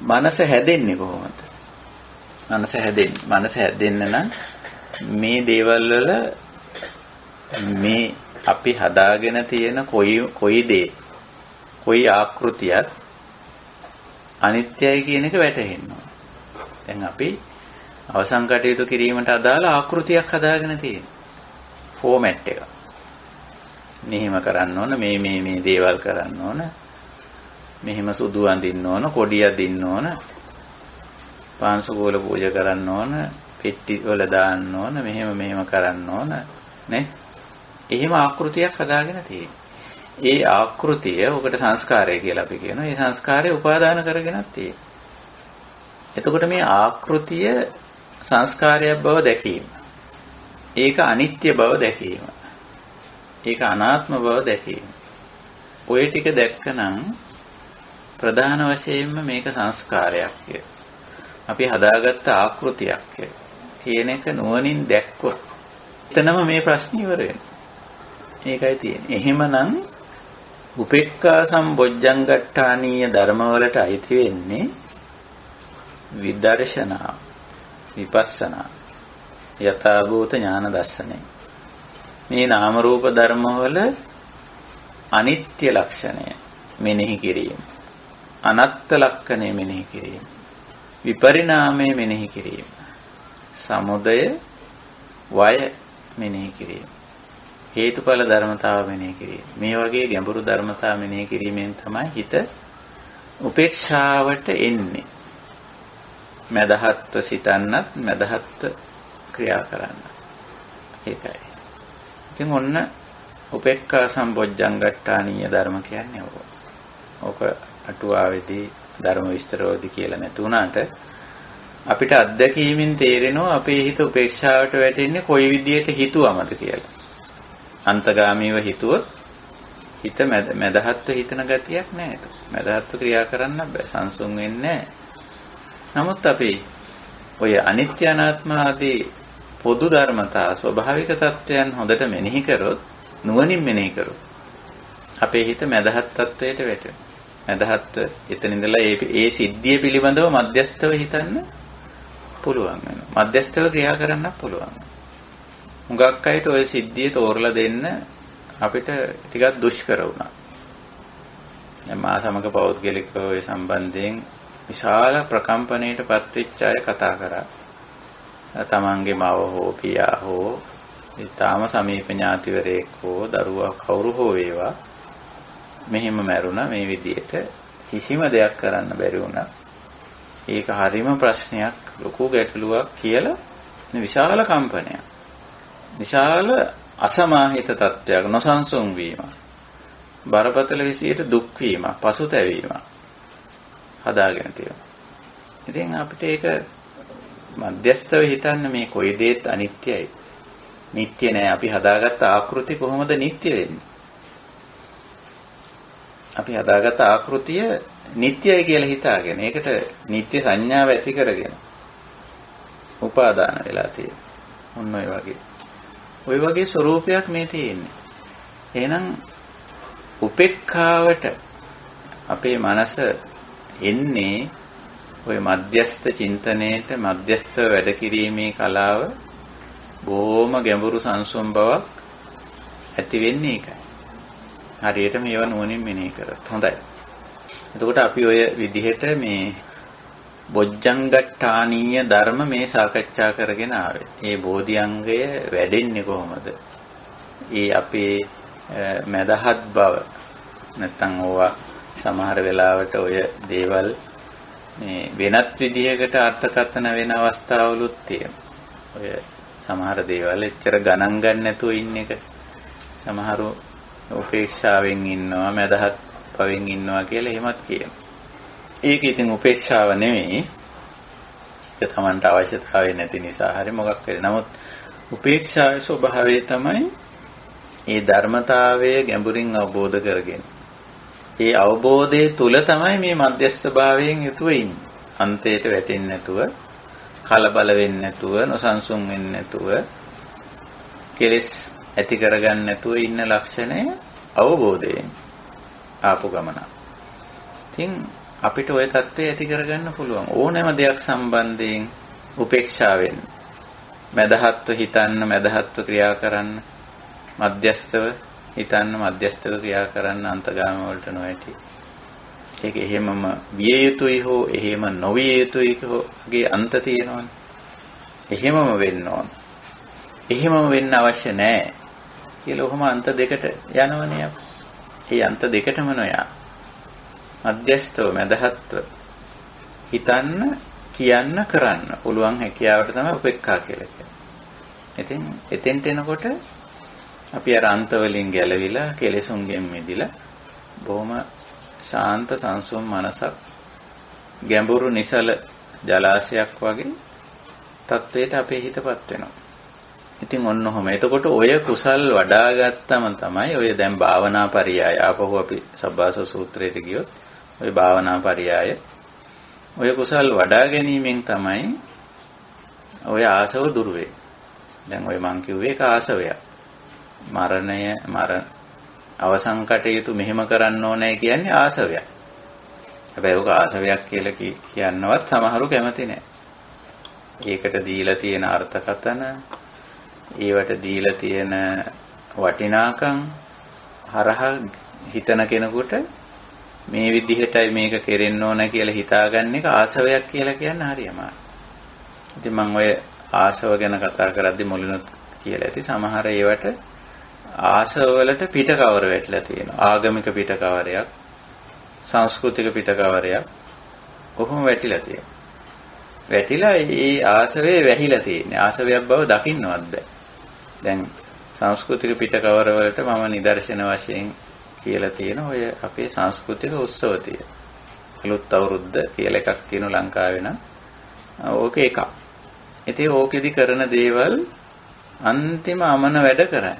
මනස හැදෙන්නේ කොහොමද? මනස හැදෙන්න නම් මේ දේවල් වල මේ අපි හදාගෙන තියෙන කොයි ආකෘතියක් අනිත්‍යයි කියන එක වැටහෙන්න ඕන. දැන් අපි අවසන් කටයුතු කිරීමට අදාළ ආකෘතියක් හදාගෙන තියෙනවා. ෆෝමැට් එක. මෙහෙම කරන්න ඕන, මේ දේවල් කරන්න ඕන. මෙහෙම සුදු අඳින්න ඕන, කොඩි අඳින්න ඕන. පාංශුකෝල පූජා කරන්න ඕන, පෙට්ටි වල දාන්න ඕන, මෙහෙම කරන්න ඕන නේ. එහෙම ආකෘතියක් හදාගෙන තියෙනවා. ඒ ආකෘතිය ඔකට සංස්කාරය කියලා අපි කියනවා. ඒ සංස්කාරය උපාදාන කරගෙනත් තියෙනවා. එතකොට මේ ආකෘතිය සංස්කාරයක් බව දැකීම. ඒක අනිත්‍ය බව දැකීම. ඒක අනාත්ම බව දැකීම. ඔය ටික දැක්කනම් ප්‍රධාන වශයෙන්ම මේක සංස්කාරයක් කිය. අපි හදාගත්ත ආකෘතියක් කියන එක නුවණින් දැක්කොත් එතනම මේ ප්‍රශ්නේ ඉවර වෙනවා. ඒකයි තියෙන්නේ. එහෙමනම් උපේක්ඛා සම්බොජ්ජංගට්ඨානීය ධර්මවලට අයිති වෙන්නේ විදර්ශනා, විපස්සනා, යථාභූත ඥාන දර්ශනය. මේ නාම රූප ධර්මවල අනිත්‍ය ලක්ෂණය මෙනෙහි කිරීම, අනත්ත් ලක්ෂණය මෙනෙහි කිරීම, විපරිණාමය මෙනෙහි කිරීම, සමුදය වය මෙනෙහි කිරීම, හේතුඵල ධර්මතාව මෙනෙහි කිරීම. මේ වගේ ගැඹුරු ධර්මතාව මෙනෙහි කිරීමෙන් තමයි හිත උපේක්ෂාවට එන්නේ. මදහත්ව සිතන්නත්, මදහත්ව ක්‍රියා කරන්න. ඒකයි. ඉතින් ඔන්න උපේක්ඛා සම්බොජ්ජංගට්ඨානීය ධර්ම කියන්නේ ඕක අටුවාවේදී ධර්ම විස්තරවලදී කියලා නැතු වුණාට අපිට අත්දැකීමෙන් තේරෙනවා අපේ හිත උපේක්ෂාවට වැටෙන්නේ කොයි විදියට හිතුවමද කියලා. අන්තගාමීව හිතුවොත් හිත මදහත්ව හිතන ගතියක් නැහැ. මදහත්ව ක්‍රියා කරන්න බෑ. සංසුන් වෙන්නේ නැහැ. නමුත් අපි ඔය අනිත්‍ය අනාත්ම ආදී පොදු ධර්මතා ස්වභාවික තත්වයන් හොඳට මෙනෙහි කරොත්, නුවණින් මෙනෙහි කරොත් අපේ හිත මදහත් තත්වයට වැටෙනවා. මදහත්ව එතන ඉඳලා ඒ සිද්ධිය පිළිබඳව මධ්‍යස්තව හිතන්න පුළුවන් වෙනවා. මධ්‍යස්තව ක්‍රියා කරන්න පුළුවන්. හුඟක් අයට ওই සිද්ධිය තෝරලා දෙන්න අපිට ටිකක් දුෂ්කර වුණා. මා සමග පෞද්ගලිකව ඒ සම්බන්ධයෙන් විශාල ප්‍රකම්පණයට පත්වෙච්ච අය කතා කරා. තමන්ගේ මව හෝ පියා හෝ ඊටාම සමීප ඥාතිවරයෙක් හෝ දරුවා කවුරු හෝ වේවා මෙහෙම මැරුණා මේ විදියට කිසිම දෙයක් කරන්න බැරි වුණා. ඒක හරිම ප්‍රශ්නයක්, ලොකු ගැටලුවක් කියලා විශාල කම්පනයක්. විශාල අසමාහිත තත්ත්වයක්, නොසන්සුන් වීම, බරපතල විදියට දුක් වීම, පසුතැවීම හදාගෙන තියෙනවා. ඉතින් අපිට ඒක මධ්‍යස්තව හිතන්න මේ කොයි දෙයක් අනිත්‍යයි. නිට්ටය නෑ. අපි හදාගත්ත ආකෘති කොහොමද නිට්ටය වෙන්නේ? අපි හදාගත්ත ආකෘතිය නිට්ටයයි කියලා හිතාගෙන ඒකට නිට්ටය සංඥාව ඇති කරගෙන උපාදාන වෙලා තියෙනවා. ඔන්න ඔය වගේ ස්වરૂපයක් මේ තියෙන්නේ. එහෙනම් උපේක්ඛාවට අපේ මනස එන්නේ ඔය මධ්‍යස්ථ චින්තනයේට, මධ්‍යස්ථව වැඩ කිරීමේ කලාව බොහොම ගැඹුරු සංසුන් බවක් ඇති වෙන්නේ ඒකයි. හරියට මේව නුවණින් මෙනෙහි කරත් හොඳයි. එතකොට අපි ඔය විදිහට මේ බොජ්ජංගට්ඨානීය ධර්ම මේ සාකච්ඡා කරගෙන ආවේ. ඒ බෝධිඅංගය වැඩෙන්නේ කොහොමද? ඒ අපේ මදහත් බව නැත්තම් ඕවා සමහර වෙලාවට ඔය දේවල් මේ වෙනත් විදිහකට අර්ථකථන වෙන අවස්ථාවලුත් තියෙනවා. ඔය සමහර දේවල් එච්චර ගණන් ගන්න නැතුව ඉන්න එක සමහරු උපේක්ෂාවෙන් ඉන්නවා, මදහත් පවෙන් ඉන්නවා කියලා එහෙමත් කියනවා. ඒක ඉතින් උපේක්ෂාව නෙමෙයි. ඒක Tamanට අවශ්‍යතාවය නැති නිසා හරි මොකක් හරි. නමුත් උපේක්ෂාවේ ස්වභාවය තමයි ඒ ධර්මතාවය ගැඹුරින් අවබෝධ කරගෙන. ඒ අවබෝධය තුල තමයි මේ මධ්‍යස්ථ භාවයෙන් යුතුව ඉන්නේ. අන්තයට වැටෙන්නේ නැතුව, කලබල වෙන්නේ නැතුව, නොසන්සුන් වෙන්නේ නැතුව, කෙලෙස් ඇති කරගන්න නැතුව ඉන්න ලක්ෂණය අවබෝධයෙන් ආපු ගමන. ඉතින් අපිට ওই தත්ත්වය ඇති කරගන්න පුළුවන්. ඕනෑම දෙයක් සම්බන්ධයෙන් උපේක්ෂාවෙන් මදහත්ව හිතන්න, මදහත්ව ක්‍රියා කරන්න, මධ්‍යස්තව හිතන්න, මධ්‍යස්තව ක්‍රියා කරන්න, අන්තගාම වලට නොඇති. ඒක එහෙමම විය යුතුයි හෝ එහෙම නොවිය යුතුයි හෝගේ අන්ත තියෙනවනේ. එහෙමම වෙන්න ඕන. එහෙමම වෙන්න අවශ්‍ය නැහැ කියලා ඔහොම අන්ත දෙකට යනවනේ අපි. ඒ අන්ත දෙකටම නොයා. මධ්‍යස්තව මදහත්ව හිතන්න, කියන්න, කරන්න පුළුවන් හැකියාවට තමයි උපේක්ඛා කියලා කියන්නේ. ඉතින් එතෙන්ට එනකොට අපි අර අන්ත වලින් ගැලවිලා, කෙලෙසුන්ගෙන් මිදිලා බොහොම ශාන්ත සංසුන් මනසක්, ගැඹුරු නිසල ජලාශයක් වගේ තත්වයට අපේ හිතපත් වෙනවා. ඉතින් ඔන්න ඔහම. එතකොට ඔය කුසල් වඩා ගත්තම තමයි ඔය දැන් භාවනා පරියාය. ආපහු අපි සබ්බාසව සූත්‍රයට ගියොත් ඔය භාවනා පරියාය ඔය කුසල් වඩා ගැනීමෙන් තමයි ඔය ආසව දුර වෙන්නේ. දැන් ඔය මං කිව්වේ ඒක ආසවයක්. මරණ අවසන් කටයුතු මෙහෙම කරන්න ඕනේ කියන්නේ ආසවයක්. හැබැයි ඔක ආසවයක් කියලා කියන්නවත් සමහරු කැමති නැහැ. ඒකට දීලා තියෙන අර්ථකථන, ඒවට දීලා තියෙන වටිනාකම් හරහා හිතන කෙනෙකුට මේ විදිහටයි මේක කෙරෙන්න ඕන කියලා හිතාගන්න එක ආසවයක් කියලා කියන්න හරියම. ඉතින් මම ඔය ආසව ගැන කතා කරද්දි මුලිනුත් කියලා ඇති සමහර ඒවට ආසව වලට පිටකවර වැටලා තියෙනවා. ආගමික පිටකවරයක්, සංස්කෘතික පිටකවරයක් කොහොම වැටිලා තියෙනවා. වැටිලා ඒ ආසවේ වැහිලා තියෙන්නේ. ආසවයක් බව දකින්නවත් බෑ. දැන් සංස්කෘතික පිටකවර වලට මම නිදර්ශන වශයෙන් කියලා තියෙන ඔය අපේ සංස්කෘතික උත්සව තියෙන. අලුත් අවුරුද්ද කියලා එකක් තියෙන ලංකාවේ නම් ඕක එකක්. ඉතින් ඕකෙදි කරන දේවල් අන්තිම අමන වැඩ කරන්නේ.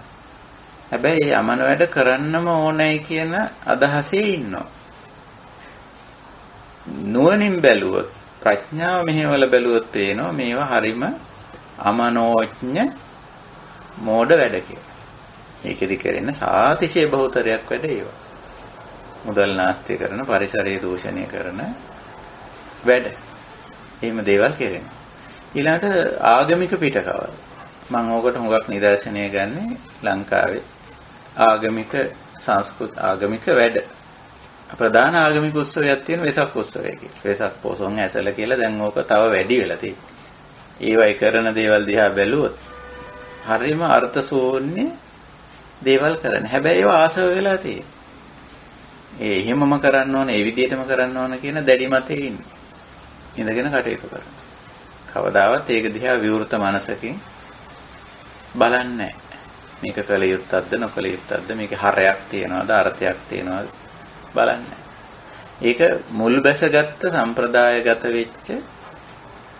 හැබැයි මේ අමන වැඩ කරන්නම ඕනයි කියන අදහසේ ඉන්නවා. නුවණින් බැලුවොත්, ප්‍රඥාව මෙහෙවල බැලුවොත් පේනවා මේවා හරිම අමනෝඥ මෝඩ වැඩ කියලා. ඒකෙදි කරන්නේ සාතිශය බහුතරයක් වැඩ ඒවා. මුදල් නාස්ති කරන, පරිසරය දූෂණය කරන වැඩ. එහෙම දේවල් කරන්නේ. ඊළඟට ආගමික පිටකවල. මම ඕකට හුඟක් නිදර්ශනය ගන්නේ ලංකාවේ ආගමික ආගමික වැඩ. ප්‍රධාන ආගමික උත්සවයක් තියෙන වෙසක් උත්සවය කියලා. වෙසක් පොසොන් ඇසල කියලා දැන් ඕක තව වැඩි වෙලා තියෙනවා. ඒවයි කරන දේවල් දිහා බැලුවොත් හරිම අර්ථ ශූන්‍ය දේවල් කරන. හැබැයි ඒවා ආසව වෙලා තියෙනවා. ඒ එහෙමම කරන්න ඕන, ඒ විදිහටම කරන්න ඕන කියන දැඩි මතේ ඉන්නේ. ඉඳගෙන කටයුතු කරනවා. කවදාවත් ඒක දිහා විවෘත මනසකින් බලන්නේ නැහැ. මේක කළ යුත්තක්ද නොකළ යුත්තක්ද, මේකේ හරයක් තියනවද අර්ථයක් තියනවද බලන්නේ. ඒක මුල් බැසගත්ත සම්ප්‍රදායගත වෙච්ච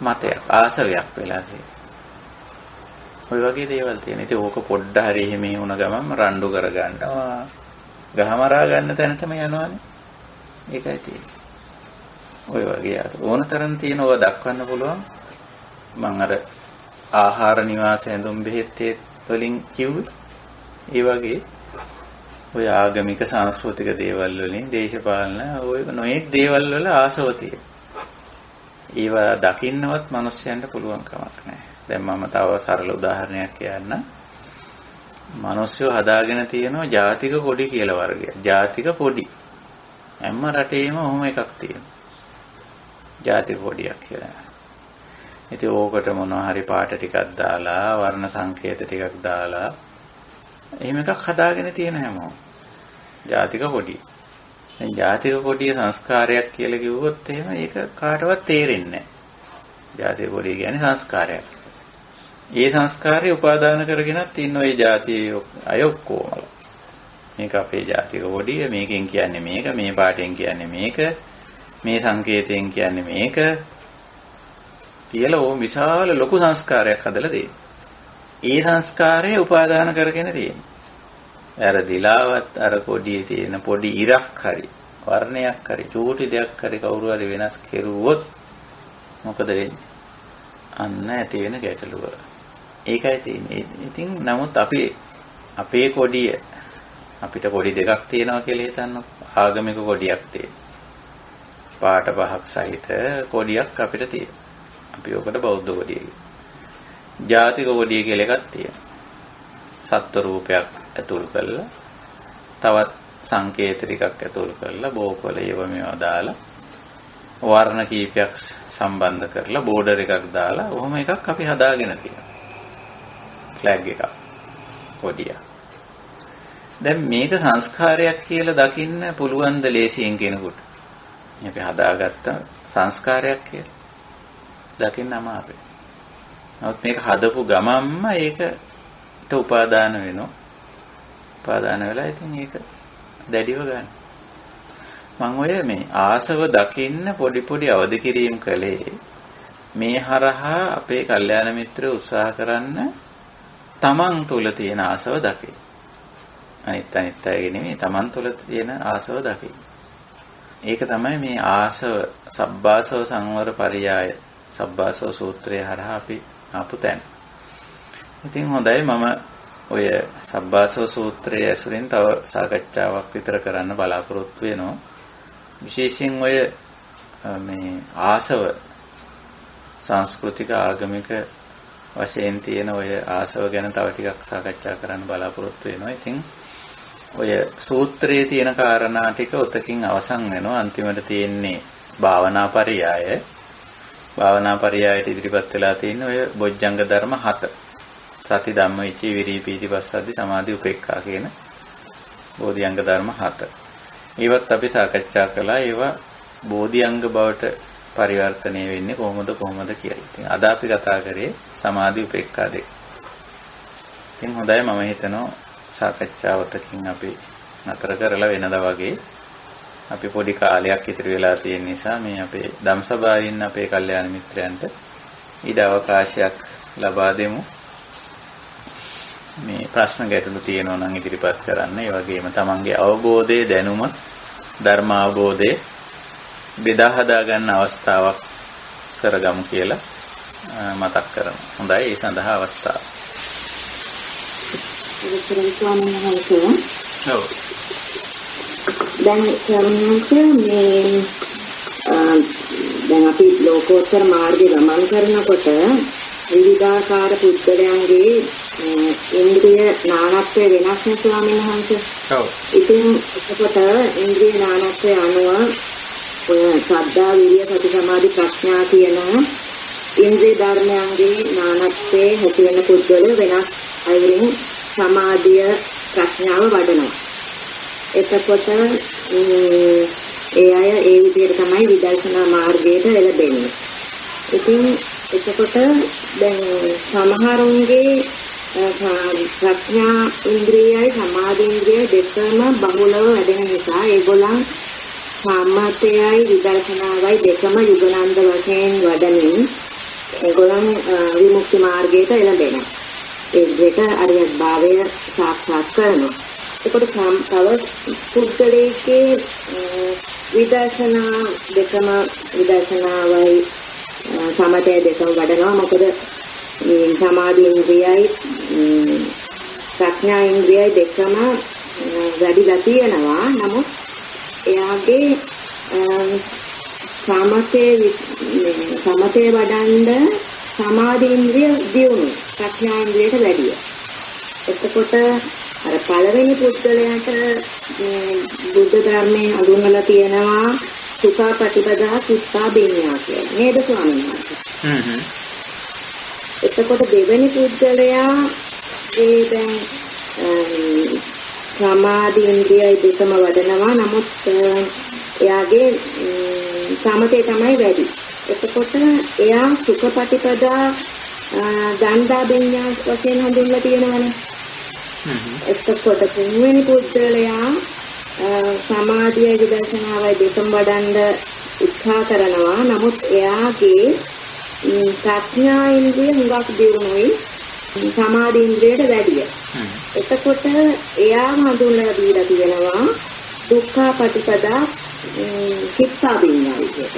මතයක්, ආසවයක් වෙලා තියෙනවා. ඔය වගේ දේවල් තියෙන. ඉතින් ඕක පොඩ්ඩ හරි එහෙම වුණ ගමන් රණ්ඩු කර ගන්නවා. ගහමරා ගන්න තැනටම යනවානේ. ඒකයි තියෙන්නේ. ඔය වගේ ඕනතරම් තියෙනවා දක්වන්න පුළුවන්. මම අර ආහාර නිවාස ඇඳුම් බෙහෙත් වලින් කිව්වේ. ඒ වගේ ඔය ආගමික සංස්කෘතික දේවල් වලින් දේශපාලන ඔය නොයෙක් දේවල් වල ආසව තියෙනවා. ඒවා දකින්නවත් මිනිස්යන්ට පුළුවන් කමක් නැහැ. දැන් මම තව සරල උදාහරණයක් කියන්නම්. මිනිස්සු හදාගෙන තියෙනවා ජාතික කොඩි කියලා වර්ගයක්. ජාතික කොඩි. හැම රටේම ඔහොම එකක් තියෙනවා. ජාතික කොඩියක් කියලා. ඉතින් ඕකට මොනවා හරි පාට ටිකක් දාලා, වර්ණ සංකේත ටිකක් දාලා එහෙම එකක් හදාගෙන තියෙන හැමෝම. ජාතික කොඩිය. දැන් ජාතික කොඩිය සංස්කාරයක් කියලා කිව්වොත් එහෙම ඒක කාටවත් තේරෙන්නේ නැහැ. ජාතික කොඩිය කියන්නේ සංස්කාරයක්. ඒ සංස්කාරය උපාදාන කරගෙනත් ඉන්න ওই જાති අය ඔක්කොම. මේක අපේ ජාතික කොඩිය, මේකෙන් කියන්නේ මේක, මේ පාටෙන් කියන්නේ මේක, මේ සංකේතයෙන් කියන්නේ මේක කියලා ඕ විශාල ලොකු සංස්කාරයක් හදලා තියෙනවා. ඒ සංස්කාරය උපාදාන කරගෙන තියෙනවා. අර දිලාවත් අර කොඩියේ තියෙන පොඩි ඉරක් හරි වර්ණයක් හරි චූටි දෙයක් හරි කවුරු හරි වෙනස් කෙරුවොත් මොකද වෙන්නේ? අන්න ඇති වෙන ගැටලුව. ඒකයි තියෙන්නේ. ඉතින් නමුත් අපේ කොඩිය අපිට කොඩි දෙකක් තියෙනවා කියලා හිතන්නකො. ආගමික කොඩියක් තියෙනවා. පාට පහක් සහිත කොඩියක් අපිට තියෙනවා. අපි ඔකට බෞද්ධ කොඩිය කියනවා. ජාතික කොඩිය කියලා එකක් තියෙනවා. සත්ව රූපයක් ඇතුල් කරලා තවත් සංකේත ටිකක් ඇතුල් කරලා බෝකොල ඒව මේවා දාලා වර්ණ කීපයක් සම්බන්ධ කරලා බෝඩර් එකක් දාලා ඔහොම එකක් අපි හදාගෙන තියෙනවා. ෆ්ලැග් එකක් කොඩිය. දැන් මේක සංස්කාරයක් කියලා දකින්න පුළුවන් ද ලේසියෙන් කෙනෙකුට? අපි හදාගත්ත සංස්කාරයක් කියලා දකින්න අමාරුයි. නමුත් මේක හදපු ගමන්ම ඒකට උපාදාන වෙනවා. උපාදාන වෙලා ඉතින් ඒක දැඩිව ගන්න. මම ඔය මේ ආසව දකින්න පොඩි පොඩි අවදි කිරීම කළේ මේ හරහා අපේ කල්යාණ මිත්‍රයෝ උත්සාහ කරන්න තමන් තුල තියෙන ආසව දකින්න. අනිත් අයගේ නෙමෙයි තමන් තුළ තියෙන ආසව දකින්න. ඒක තමයි මේ ආසව සබ්බාසව සංවර පරියාය සබ්බාසව සූත්‍රය හරහා අපි ආපු තැන. ඉතින් හොඳයි මම ඔය සබ්බාසව සූත්‍රයේ ඇසුරින් තව සාකච්ඡාවක් විතර කරන්න බලාපොරොත්තු වෙනවා. විශේෂයෙන් ඔය මේ ආසව සංස්කෘතික ආගමික වශයෙන් තියෙන ඔය ආසව ගැන තව ටිකක් සාකච්ඡා කරන්න බලාපොරොත්තු වෙනවා. ඉතින් ඔය සූත්‍රයේ තියෙන කාරණා ටික උතකින් අවසන් වෙනවා. අන්තිමට තියෙන්නේ භාවනා පරියාය. භාවනා පරියායට ඉදිරිපත් වෙලා තියෙන ඔය බොජ්ජංග ධර්ම 7. සති ධම්ම විචි විරී පීති පස්සද්ධි සමාධි උපේක්ඛා කියන බෝධිඅංග ධර්ම 7. ඒවත් අපි සාකච්ඡා කළා. ඒවා බෝධිඅංග බවට පරිවර්තනය වෙන්නේ කොහොමද කියලා. ඉතින් අද අපි කතා කරේ සමාධි උපේක්ඛා දෙක. ඉතින් හොඳයි මම හිතනවා සාකච්ඡාවතකින් අපි නතර කරලා වෙනදා වගේ අපි පොඩි කාලයක් ඉතිරි වෙලා තියෙන නිසා මේ අපේ ධම්සභාවෙන් අපේ කල්යාණ මිත්‍රයන්ට ඊට අවකාශයක් ලබා දෙමු. මේ ප්‍රශ්න ගැටලු තියෙනවා නම් ඉදිරිපත් කරන්න. ඒ වගේම තමන්ගේ අවබෝධයේ දැනුම ධර්ම අවබෝධයේ බෙදා හදා ගන්න අවස්ථාවක් කරගමු කියලා මතක් කරනවා. හොඳයි ඒ සඳහා අවස්ථාව. ඔව්. දැන් මේ දැන් අපි ලෝකෝත්තර මාර්ගයේ ගමන් කරනකොට විවිධාකාර පුද්ගලයන්ගේ ඉන්ද්‍රිය නානත්වය වෙනස් නේ ස්වාමීන් වහන්සේ. ඔව්. ඉතින් එතකොට ඉන්ද්‍රිය නානත්වය අනුව ඔය ශ්‍රද්ධා, විරිය, සති, සමාධි, ප්‍රඥා කියන ඉන්ද්‍රිය ධර්මයන්ගේ නානත්වයේ ඇති වෙන පුද්ගලයෝ වෙනස් අයුරින් සමාධිය, ප්‍රඥාව වඩනවා. එතකොට ඒ අය ඒ විදිහට තමයි විදර්ශනා මාර්ගයට එළඹෙන්නේ. ඉතින් එතකොට දැන් සමහරුන්ගේ ප්‍රඥා ඉන්ද්‍රියයි සමාධි ඉන්ද්‍රියයි දෙකම බහුලව වැඩෙන නිසා ඒගොල්ලන් සම්මතයයි විදර්ශනාවයි දෙකම යුගනන්ද වශයෙන් වඩමින් ඒගොල්ලන් විමුක්ති මාර්ගයට එළඹෙනවා. ඒ දෙක අරියත් භාවය සාක්ෂාත් කරනවා. ඒකට තව පුද්ගලයේ විදර්ශනා දෙකම විදර්ශනාවයි සමතය දෙකම වඩනවා. මොකද සමාධි ඉන්ද්‍රියයි ප්‍රඥා ඉන්ද්‍රියයි දෙකම වැඩිලා තියෙනවා. නමුත් එයාගේ සමතේ වඩන්න සමාධි ඉන්ද්‍රිය දියුණු ප්‍රඥා ඉන්ද්‍රියට වැඩිය. එතකොට අර පළවෙනි පුද්ගලයාට බුද්ධ ධර්මයේ හඳුන්වලා තියෙනවා සුඛාපටිපදා චිත්තා බින්‍යා කියලා. නේද ස්වාමීන් වහන්සේ? එතකොට දෙවෙනි පුද්ගලයා ඒ දැන් සමාධි ඉන්ද්‍රියයි දෙකම වඩනවා. නමුත් එයාගේ සමතේ තමයි වැඩි. එතකොට එයා සුඛපටිපදා දන්දා විඤ්ඤා වශයෙන් හඳුන්වලා තියෙනවානේ. එතකොට තුන්වෙනි පුද්ගලයා සමාධිය විදර්ශනාවයි දෙකම වඩන්න උත්සාහ කරනවා. නමුත් එයාගේ ප්‍රඥා ඉන්ද්‍රිය හුඟක් දියුණුයි සමාධි ඉන්ද්‍රියට වැඩිය. එතකොට එයා හඳුන්වලා දීලා තියෙනවා දුක්ඛ පටිපදා කිප්පා විඤ්ඤා විදියට.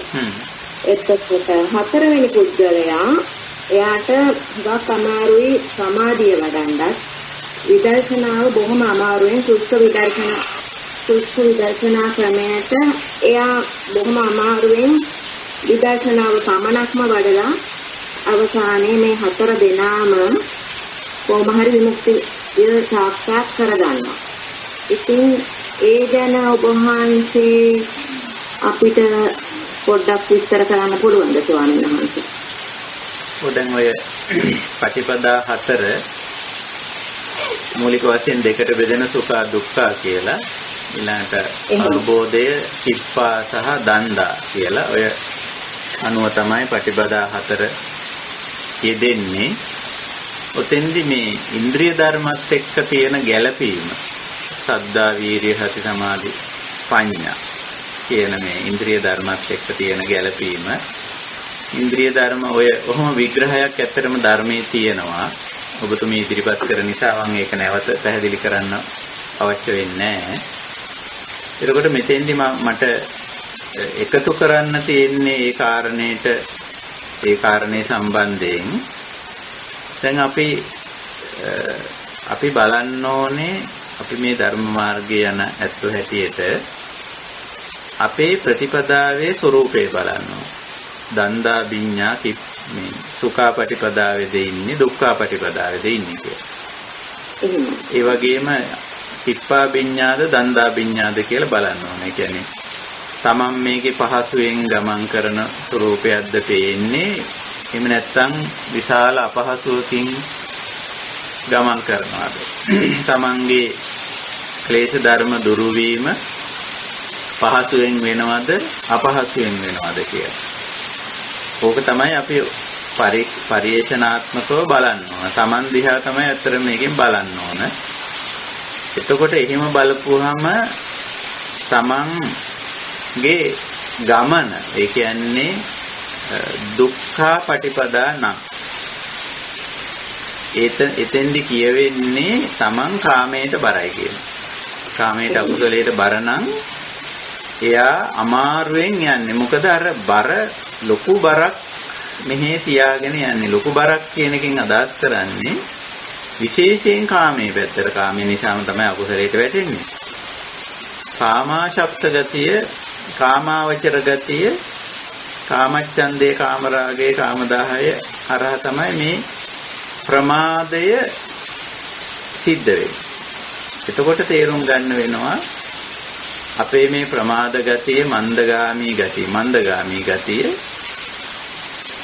එතකොට හතරවෙනි පුද්ගලයා එයාට හුඟක් අමාරුයි සමාධිය වඩන්නත් විදර්ශනාව බොහොම අමාරුවෙන් සුද්ධ විදර්ශනා ක්‍රමයට එයා බොහොම අමාරුවෙන් විදර්ශනාව පමණක්ම වඩලා අවසානයේ මේ හතර දෙනාම කොහොම හරි විමුක්තිය සාක්ෂාත් කරගන්නවා. ඉතින් ඒ ගැන ඔබ වහන්සේ අපිට පොඩ්ඩක් විස්තර කරන්න පුළුවන්ද ස්වාමීන් වහන්සේ? දැන් ඔය පටිපදා හතර මූලික වශයෙන් දෙකට බෙදෙන සුඛ දුක්ඛ කියලා, ඊළඟට අවබෝධය, කිප්පා සහ දණ්ඩා කියලා ඔය අනුව තමයි පටිපදා හතර යෙදෙන්නේ. ඔතෙන්දි මේ ඉන්ද්‍රිය ධර්මත් එක්ක තියෙන ගැළපීම, සද්ධා, වීරිය, සති, සමාධි, ප්‍රඥා කියන මේ ඉන්ද්‍රිය ධර්මත් එක්ක තියෙන ගැළපීම, ඉන්ද්‍රිය ධර්ම ඔය කොහොම විග්‍රහයක් ඇත්තටම ධර්මයේ තියෙනවා. ඔබතුමී ඉදිරිපත් කරන නිසා මම ඒක නැවත පැහැදිලි කරන්න අවශ්‍ය වෙන්නේ නැහැ. එතකොට මෙතෙන්දි මට එකතු කරන්න තියෙන්නේ ඒ කාරණේ සම්බන්ධයෙන් දැන් අපි බලන්න ඕනේ අපි මේ ධර්ම මාර්ගයේ යන ඇත්ත හැටියට අපේ ප්‍රතිපදාවේ ස්වરૂපය බලන්න ඕනේ. දන්දා විඤ්ඤා මේ සුඛාපටිපදාවේද ඉන්නේ දුක්ඛාපටිපදාවේද ඉන්නේ කියලා. ඒ වගේම කිප්පා විඤ්ඤාද දන්දා විඤ්ඤාද කියලා බලන්න ඕනේ. ඒ කියන්නේ තමන් මේකේ පහසුවෙන් ගමන් කරන ස්වરૂපයක්ද පේන්නේ, එහෙම නැත්නම් විශාල අපහසුවකින් ගමන් කරනවාද? තමන්ගේ ක්ලේශ ධර්ම දුරු වීම පහසුවෙන් වෙනවද අපහසුවෙන් වෙනවද කියලා. ඕක තමයි අපි පරිේශනාත්මකව බලන්න ඕන. තමන් දිහා තමයි අතර මේකෙන් බලන්න ඕන. එතකොට එහෙම බලපුවාම තමන්ගේ ගමන, ඒ කියන්නේ දුක්ඛ පටිපදා නම් එතෙන්දි කියවෙන්නේ තමන් කාමයට බරයි කියන. කාමයට අකුසලයට බර නම් එයා අමාරුවෙන් යන්නේ. මොකද අර බර ලොකු බරක් මෙහි තියාගෙන යන්නේ. ලොකු බරක් කියන එකෙන් අදහස් කරන්නේ විශේෂයෙන් කාමයේ පැත්තට. කාමයේ නිසාම තමයි අකුසලයට වැටෙන්නේ. කාමාශප්ත ගතිය, කාමාවචර ගතිය, කාමච්ඡන්දේ, කාමරාගේ, කාමදාහය හරහා තමයි මේ ප්‍රමාදය සිද්ධ වෙන්නේ. එතකොට තේරුම් ගන්න වෙනවා අපේ මේ ප්‍රමාද ගතිය, මන්දගාමී ගතිය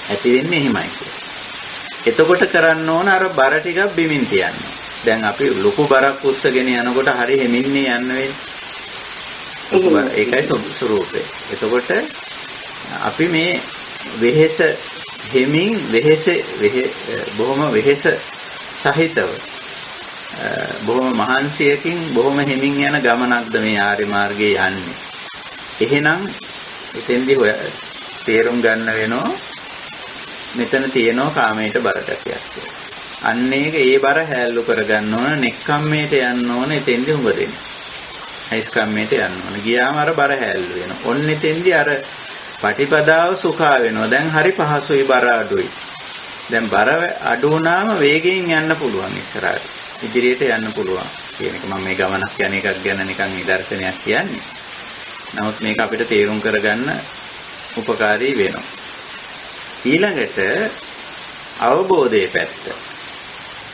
ඇති වෙන්නේ එහෙමයි කියලා. එතකොට කරන්න ඕන අර බර ටිකක් බිමින් තියන්න. දැන් අපි ලොකු බරක් උස්සගෙන යනකොට හරි හැමින්නේ යන්න වෙන්නේ. ඒකයි ස්වરૂපය. එතකොට අපි මේ වෙහෙස හිමින් බොහොම වෙහෙස සහිතව බොහොම මහන්සියකින් බොහොම හිමින් යන ගමනක්ද මේ ආර්ය මාර්ගයේ යන්නේ. එහෙනම් එතෙන්දී තේරුම් ගන්න වෙනවා මෙතන තියෙනවා කාමයට බර ගැටියක් කියලා. අන්න ඒක ඒ බර හැල්ලු කරගන්න ඕන, නෙක්ඛම්මයට යන්න ඕන. එතෙන්දී උඹ දෙන්නේ. අයිස්කම්මයට යන්න ඕන. ගියාම අර බර හැල්ලු වෙනවා. ඔන්න එතෙන්දී අර පටිපදාව සුඛා වෙනවා. දැන් හරි පහසුයි, බර අඩුයි. දැන් බර අඩු වුණාම වේගයෙන් යන්න පුළුවන්, ඉස්සරහට ඉදිරියට යන්න පුළුවන් කියන එක. මම මේ ගමනක් යන එකක් ගැන නිකන් නිදර්ශනයක් කියන්නේ. නමුත් මේක අපිට තේරුම් කරගන්න උපකාරී වෙනවා. ඊළඟට අවබෝධයේ පැත්ත.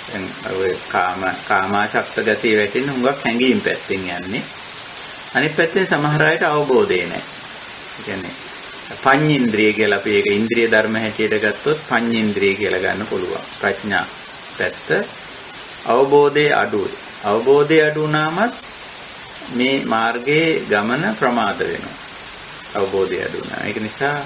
දැන් ඔය කාමාශක්ත ගතිය වැටෙන හුඟක් හැඟීම් පැත්තෙන් යන්නේ. අනිත් පැත්තෙන් සමහර අයට අවබෝධය නැහැ. ඒ කියන්නේ පඤ්ඤේන්ද්‍රිය කියලා අපි ඒක ඉන්ද්‍රිය ධර්ම හැටියට ගත්තොත් පඤ්ඤේන්ද්‍රිය කියලා ගන්න පුළුවන්. ප්‍රඥා පැත්ත අවබෝධයේ අඩුයි. අවබෝධය අඩු වුණාමත් මේ මාර්ගයේ ගමන ප්‍රමාද වෙනවා. අවබෝධය අඩු වුණා. ඒක නිසා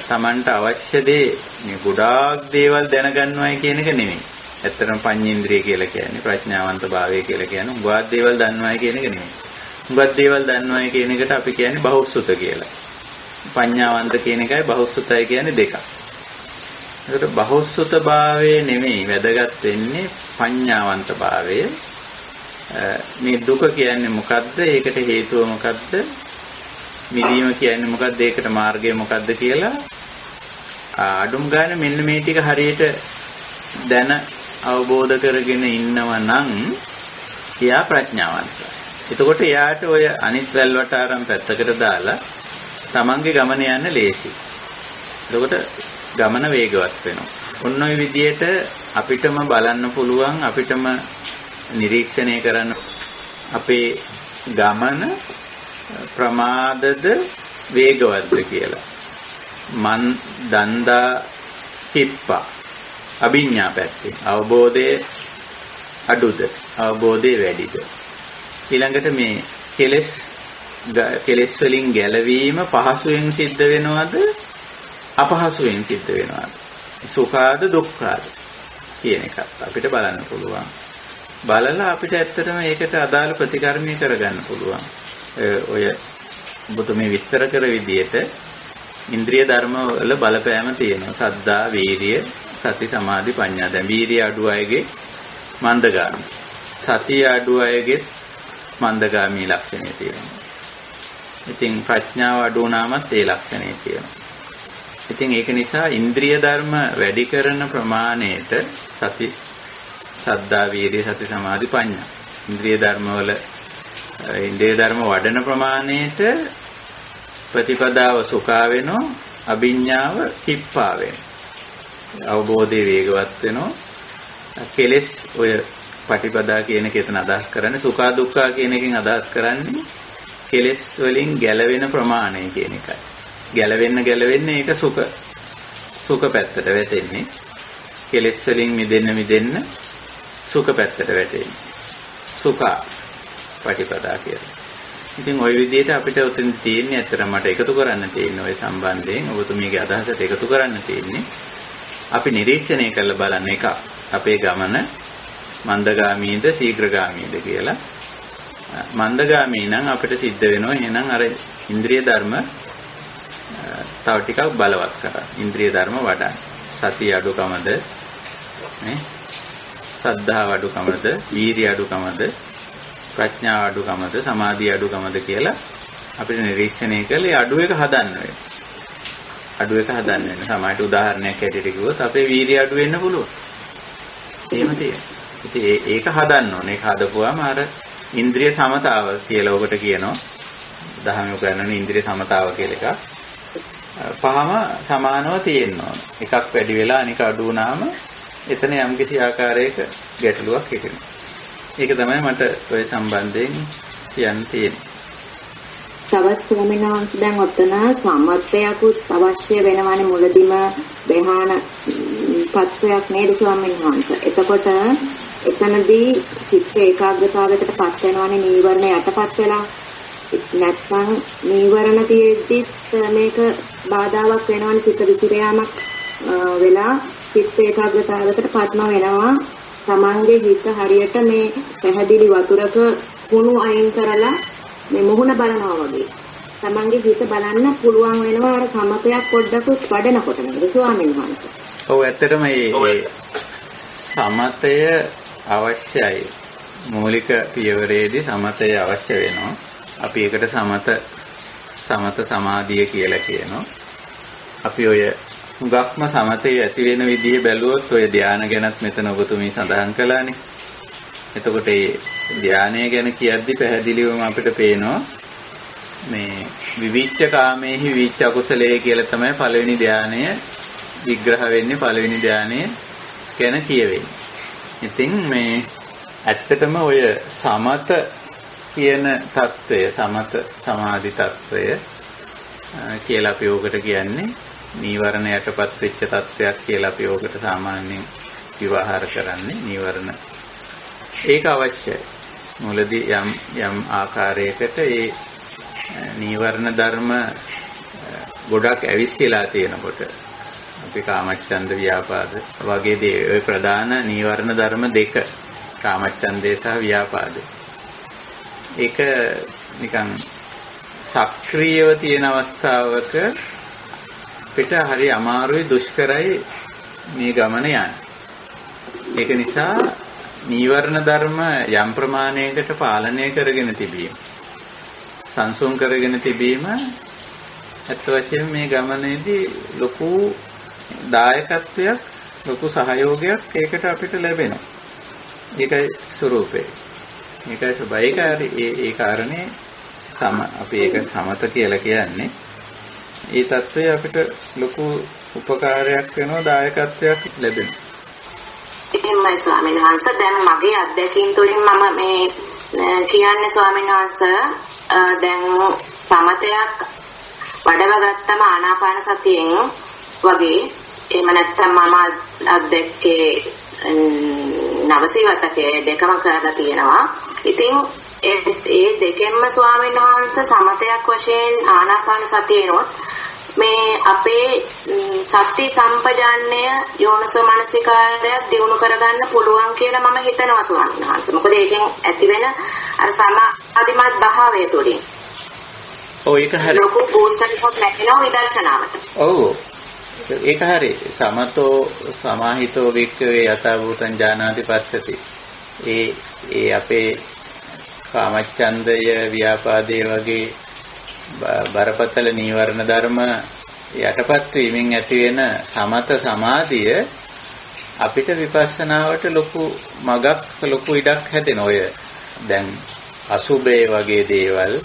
තමන්ට අවශ්‍ය දේ මේ ගොඩාක් දේවල් දැනගන්නවයි කියන එක නෙමෙයි. ඇත්තටම පඤ්චේන්ද්‍රිය කියලා කියන්නේ ප්‍රඥාවන්ත භාවය කියලා කියන්නේ උගත් දේවල් දන්නවයි කියන එක නෙමෙයි. උගත් දේවල් දන්නවයි කියන එකට අපි කියන්නේ බහුසුත කියලා. පඤ්ඤාවන්ත කියන එකයි බහුසුතයි කියන්නේ දෙකක්. ඒකට බහුසුත භාවයේ නෙමෙයි වැදගත් වෙන්නේ පඤ්ඤාවන්ත භාවය. මේ දුක කියන්නේ මොකද්ද? ඒකට හේතුව මොකද්ද? මිදීම කියන්නේ මොකද්ද? ඒකට මාර්ගය මොකද්ද කියලා අඩුම් ගන්න මෙන්න මේ ටික හරියට දැන අවබෝධ කරගෙන ඉන්නව නම් එයා ප්‍රඥාවන්තයි. එතකොට එයාට ඔය අනිත් වැල් වටාරම් පැත්තකට දාලා තමන්ගේ ගමන යන්න ලේසි. එතකොට ගමන වේගවත් වෙනවා. ඔන්න ඔය විදිහට අපිටම බලන්න පුළුවන් අපිටම නිරීක්ෂණය කරන්න අපේ ගමන ප්‍රමාදද වේගවත්ද කියලා. මන් දන්දා කිප්පා අභිඥා පැත්තේ අවබෝධයේ අඩුද අවබෝධයේ වැඩිද ඊළඟට මේ කෙලෙස් වලින් ගැලවීම පහසුවෙන් සිද්ධ වෙනවද අපහසුවෙන් සිද්ධ වෙනවද සුඛාද දුක්ඛාද කියන එකත් අපිට බලන්න පුළුවන්. බලලා අපිට ඇත්තටම ඒකට අදාළ ප්‍රතිකර්මය කරගන්න පුළුවන්. ඔය ඔබතුමී මේ විස්තර කර විදිහට ඉන්ද්‍රිය ධර්ම වල බලපෑම තියෙනවා. සද්ධා, වීරිය, සති, සමාධි, ප්‍රඥා. දැන් වීරිය අඩු අයගේ මන්දගාමී. සතිය අඩු අයගේ මන්දගාමී ලක්ෂණය තියෙනවා. ඉතින් ප්‍රඥාව අඩු වුණාමත් ඒ ලක්ෂණය තියෙනවා. ඉතින් ඒක නිසා ඉන්ද්‍රිය ධර්ම වැඩි කරන ප්‍රමාණයට සති, සද්ධා, වීරිය, සති, සමාධි, ප්‍රඥා. ඉන්ද්‍රිය ධර්ම වඩන ප්‍රමාණයට ප්‍රතිපදාව සුඛා වෙනවා, අභිඥාව කිප්පා වෙනවා. අවබෝධයේ වේගවත් වෙනවා. කෙලෙස් ඔය පටිපදා කියන එක එතන අදහස් කරන්නේ සුඛා දුක්ඛා කියන එකෙන් අදහස් කරන්නේ කෙලෙස් වලින් ගැලවෙන ප්‍රමාණය කියන එකයි. ගැලවෙන්න ඒක සුඛ පැත්තට වැටෙන්නේ. කෙලෙස් වලින් මිදෙන්න සුඛ පැත්තට වැටෙන්නේ. සුඛා පටිපදා කියලා. ඉතින් ওই විදිහට අපිට උතෙන් තියෙන්නේ අතර මට එකතු කරන්න තියෙන්නේ ওই සම්බන්ධයෙන් ඔබතුමීගේ අදහසට එකතු කරන්න තියෙන්නේ අපි නිරීක්ෂණය කරලා බලන්න එක අපේ ගමන මන්දගාමීද ශීඝ්‍රගාමීද කියලා. මන්දගාමී නම් අපිට සිද්ධ වෙනවා එහෙනම් අර ඉන්ද්‍රිය ධර්ම තව ටිකක් බලවත් කරා. ඉන්ද්‍රිය ධර්ම වඩන්න. සතිය අඩුකමද නේ? සද්ධාව අඩුකමද? වීර්ය අඩුකමද? ප්‍රඥාව අඩුකමද? සමාධිය අඩුකමද කියලා අපිට නිරීක්ෂණය කරලා අඩු එක හදන්න වෙනවා. අඩු එක හදන්න වෙන. සමහරට උදාහරණයක් ඇටියට කිව්වොත් අපේ වීර්ය අඩු වෙන්න පුළුවන්. එහෙම තියෙනවා. ඉතින් ඒක හදන්න ඕනේ. ඒක හදපුවාම අර ඉන්ද්‍රිය සමතාව කියලා ඔකට කියනවා. දහමේ උගන්වන ඉන්ද්‍රිය සමතාව කියලා එකක්. පහම සමානව තියෙනවා. එකක් වැඩි වෙලා අනික අඩු වුණාම එතන යම්කිසි ආකාරයක ගැටලුවක් හිතෙනවා. ඒක තමයි මට ඔය සම්බන්ධයෙන් කියන්න තියෙන්නේ. තවත් ස්වාමීන් වහන්සේ දැන් ඔතන සමත්යකුත් අවශ්‍ය වෙනවනේ මුලදිම බෙහාන පත්‍රයක් නේද ස්වාමීන් වහන්සේ. එතකොට එතනදී චිත්ත ඒකාග්‍රතාවයකට පත් වෙනවනේ නීවරණ යටපත් වෙලා. නැත්නම් නීවරණ තියෙද්දිත් මේක බාධාවක් වෙනවනේ චිත්ත විචිරයාමක් වෙලා චිත්ත ඒකාග්‍රතාවයකට පත්ම වෙනවා. තමන්ගේ හිත හරියට මේ පැහැදිලි වතුරක කුණු අයින් කරලා මේ මුහුණ බලනවා වගේ. තමන්ගේ හිත බලන්න පුළුවන් වෙනවා අර සමතයක් පොඩ්ඩක් වඩනකොට නේද ස්වාමීන් වහන්සේ. ඔව් ඇත්තටම මේ සමතය අවශ්‍යයි. මූලික පියවරේදී සමතය අවශ්‍ය වෙනවා. අපි ඒකට සමත සමාධිය කියලා කියනවා. අපි ඔය හුඟක්ම සමතේ ඇති වෙන විදිහ බැලුවොත් ඔය ධානය ගැනත් මෙතන ඔබතුමී සඳහන් කළානේ. එතකොට මේ ධානය ගැන කියද්දි පැහැදිලිවම අපිට පේනවා මේ විවිච්ඡ කාමේහි විවිච්ඡ අකුසලයේ කියලා තමයි පළවෙනි ධානය විග්‍රහ වෙන්නේ පළවෙනි ධානය ගැන කියවෙන්නේ. ඉතින් මේ ඇත්තටම ඔය සමත කියන தত্ত্বය සමත සමාධි தত্ত্বය කියලා අපි ඕකට කියන්නේ නීවරණ යටපත් වෙච්ච තත්වයක් කියලා අපි ඕකට සාමාන්‍යයෙන් විවහාර කරන්නේ නීවරණ. ඒක අවශ්‍යයි. මුලදී යම් ආකාරයකට ඒ නීවරණ ධර්ම ගොඩක් ඇවිස්සලා තියෙනකොට අපි කාමච්ඡන්ද ව්‍යාපාද වගේ දේ ඔය ප්‍රධාන නීවරණ ධර්ම දෙක කාමච්ඡන්දේ සහ ව්‍යාපාදේ ඒක නිකන් සක්‍රියව තියෙන අවස්ථාවක පිට හරි අමාරුයි දුෂ්කරයි මේ ගමන යන්නේ. ඒක නිසා නීවරණ ධර්ම යම් ප්‍රමාණයකට පාලනය කරගෙන තිබීම සංසුන් කරගෙන තිබීම ඇත්ත වශයෙන්ම මේ ගමනේදී ලොකු දායකත්වයක් ලොකු සහයෝගයක් ඒකට අපිට ලැබෙනවා. ඒකයි ස්වરૂපේ. ඒකයි ස්වභාවය. ඒ කාරණේ අපි ඒක සමත කියලා කියන්නේ. ඒ தত্ত্বය අපිට ලොකු උපකාරයක් වෙනවා දායකත්වයක් ලැබෙනවා. එහෙමයි ස්වාමීන් වහන්සේ. දැන් මගේ අත්දැකීම් තුළින් මම මේ කියන්නේ ස්වාමීන් වහන්සේ දැන් සමතයක් වඩව ගත්තම ආනාපාන සතියෙන් වගේ එහෙම නැත්නම් මම අත්දැක්කේ නවසීවතකේ දෙකම කරලා තියෙනවා. ඉතින් ඒ දෙකෙන්ම ස්වාමීන් වහන්සේ සමතයක් වශයෙන් ආනාපාන සතියනොත් මේ අපේ සති සම්පජාන්නය යෝනිසෝ මනසිකාරය දියුණු කරගන්න පුළුවන් කියලා මම හිතනවා ස්වාමීන් වහන්සේ. මොකද ඒකෙන් ඇතිවෙන අර සමාධිමත් භාවය තුළින් ඔව් ඒක හරි. ලොකු බූස්ට් එකක් ලැබෙනවා විදර්ශනාවට. ඔව්. ඒක හරි. සමතෝ සමාහිතෝ වික්ඛවේ යථා භූතං ඥානාති පස්සති. ඒ අපේ කාමච්ඡන්දය ව්‍යාපාදයේ වගේ බරපතල නීවරණ ධර්ම යටපත් වීමෙන් ඇති වෙන සමත සමාධිය අපිට විපස්සනාවට ලොකු මගක් ලොකු ඉඩක් හැදෙන ඔය දැන් අසුබේ වගේ දේවල්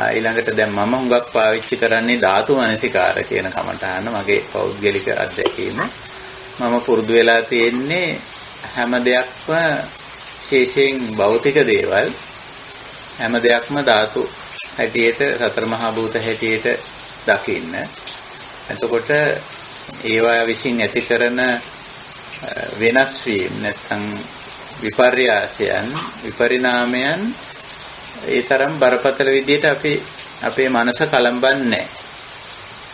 ඊළඟට දැන් මම හුඟක් පාවිච්චි කරන්නේ ධාතු මනසිකාර කියන කමඨාන මගේ පෞද්ගලික අත්දැකීම මම පුරුදු වෙලා තියෙන්නේ හැම දෙයක්ම විශේෂයෙන් භෞතික දේවල් හැම දෙයක්ම ධාතු හැටියට සතර මහා භූත හැටියට දකින්න. එතකොට ඒවා විසින් ඇති කරන වෙනස් වීම නැත්නම් විපර්යාසයන් විපරිණාමයන් ඒ තරම් බරපතල විදියට අපේ මනස කලඹන්නේ නැහැ.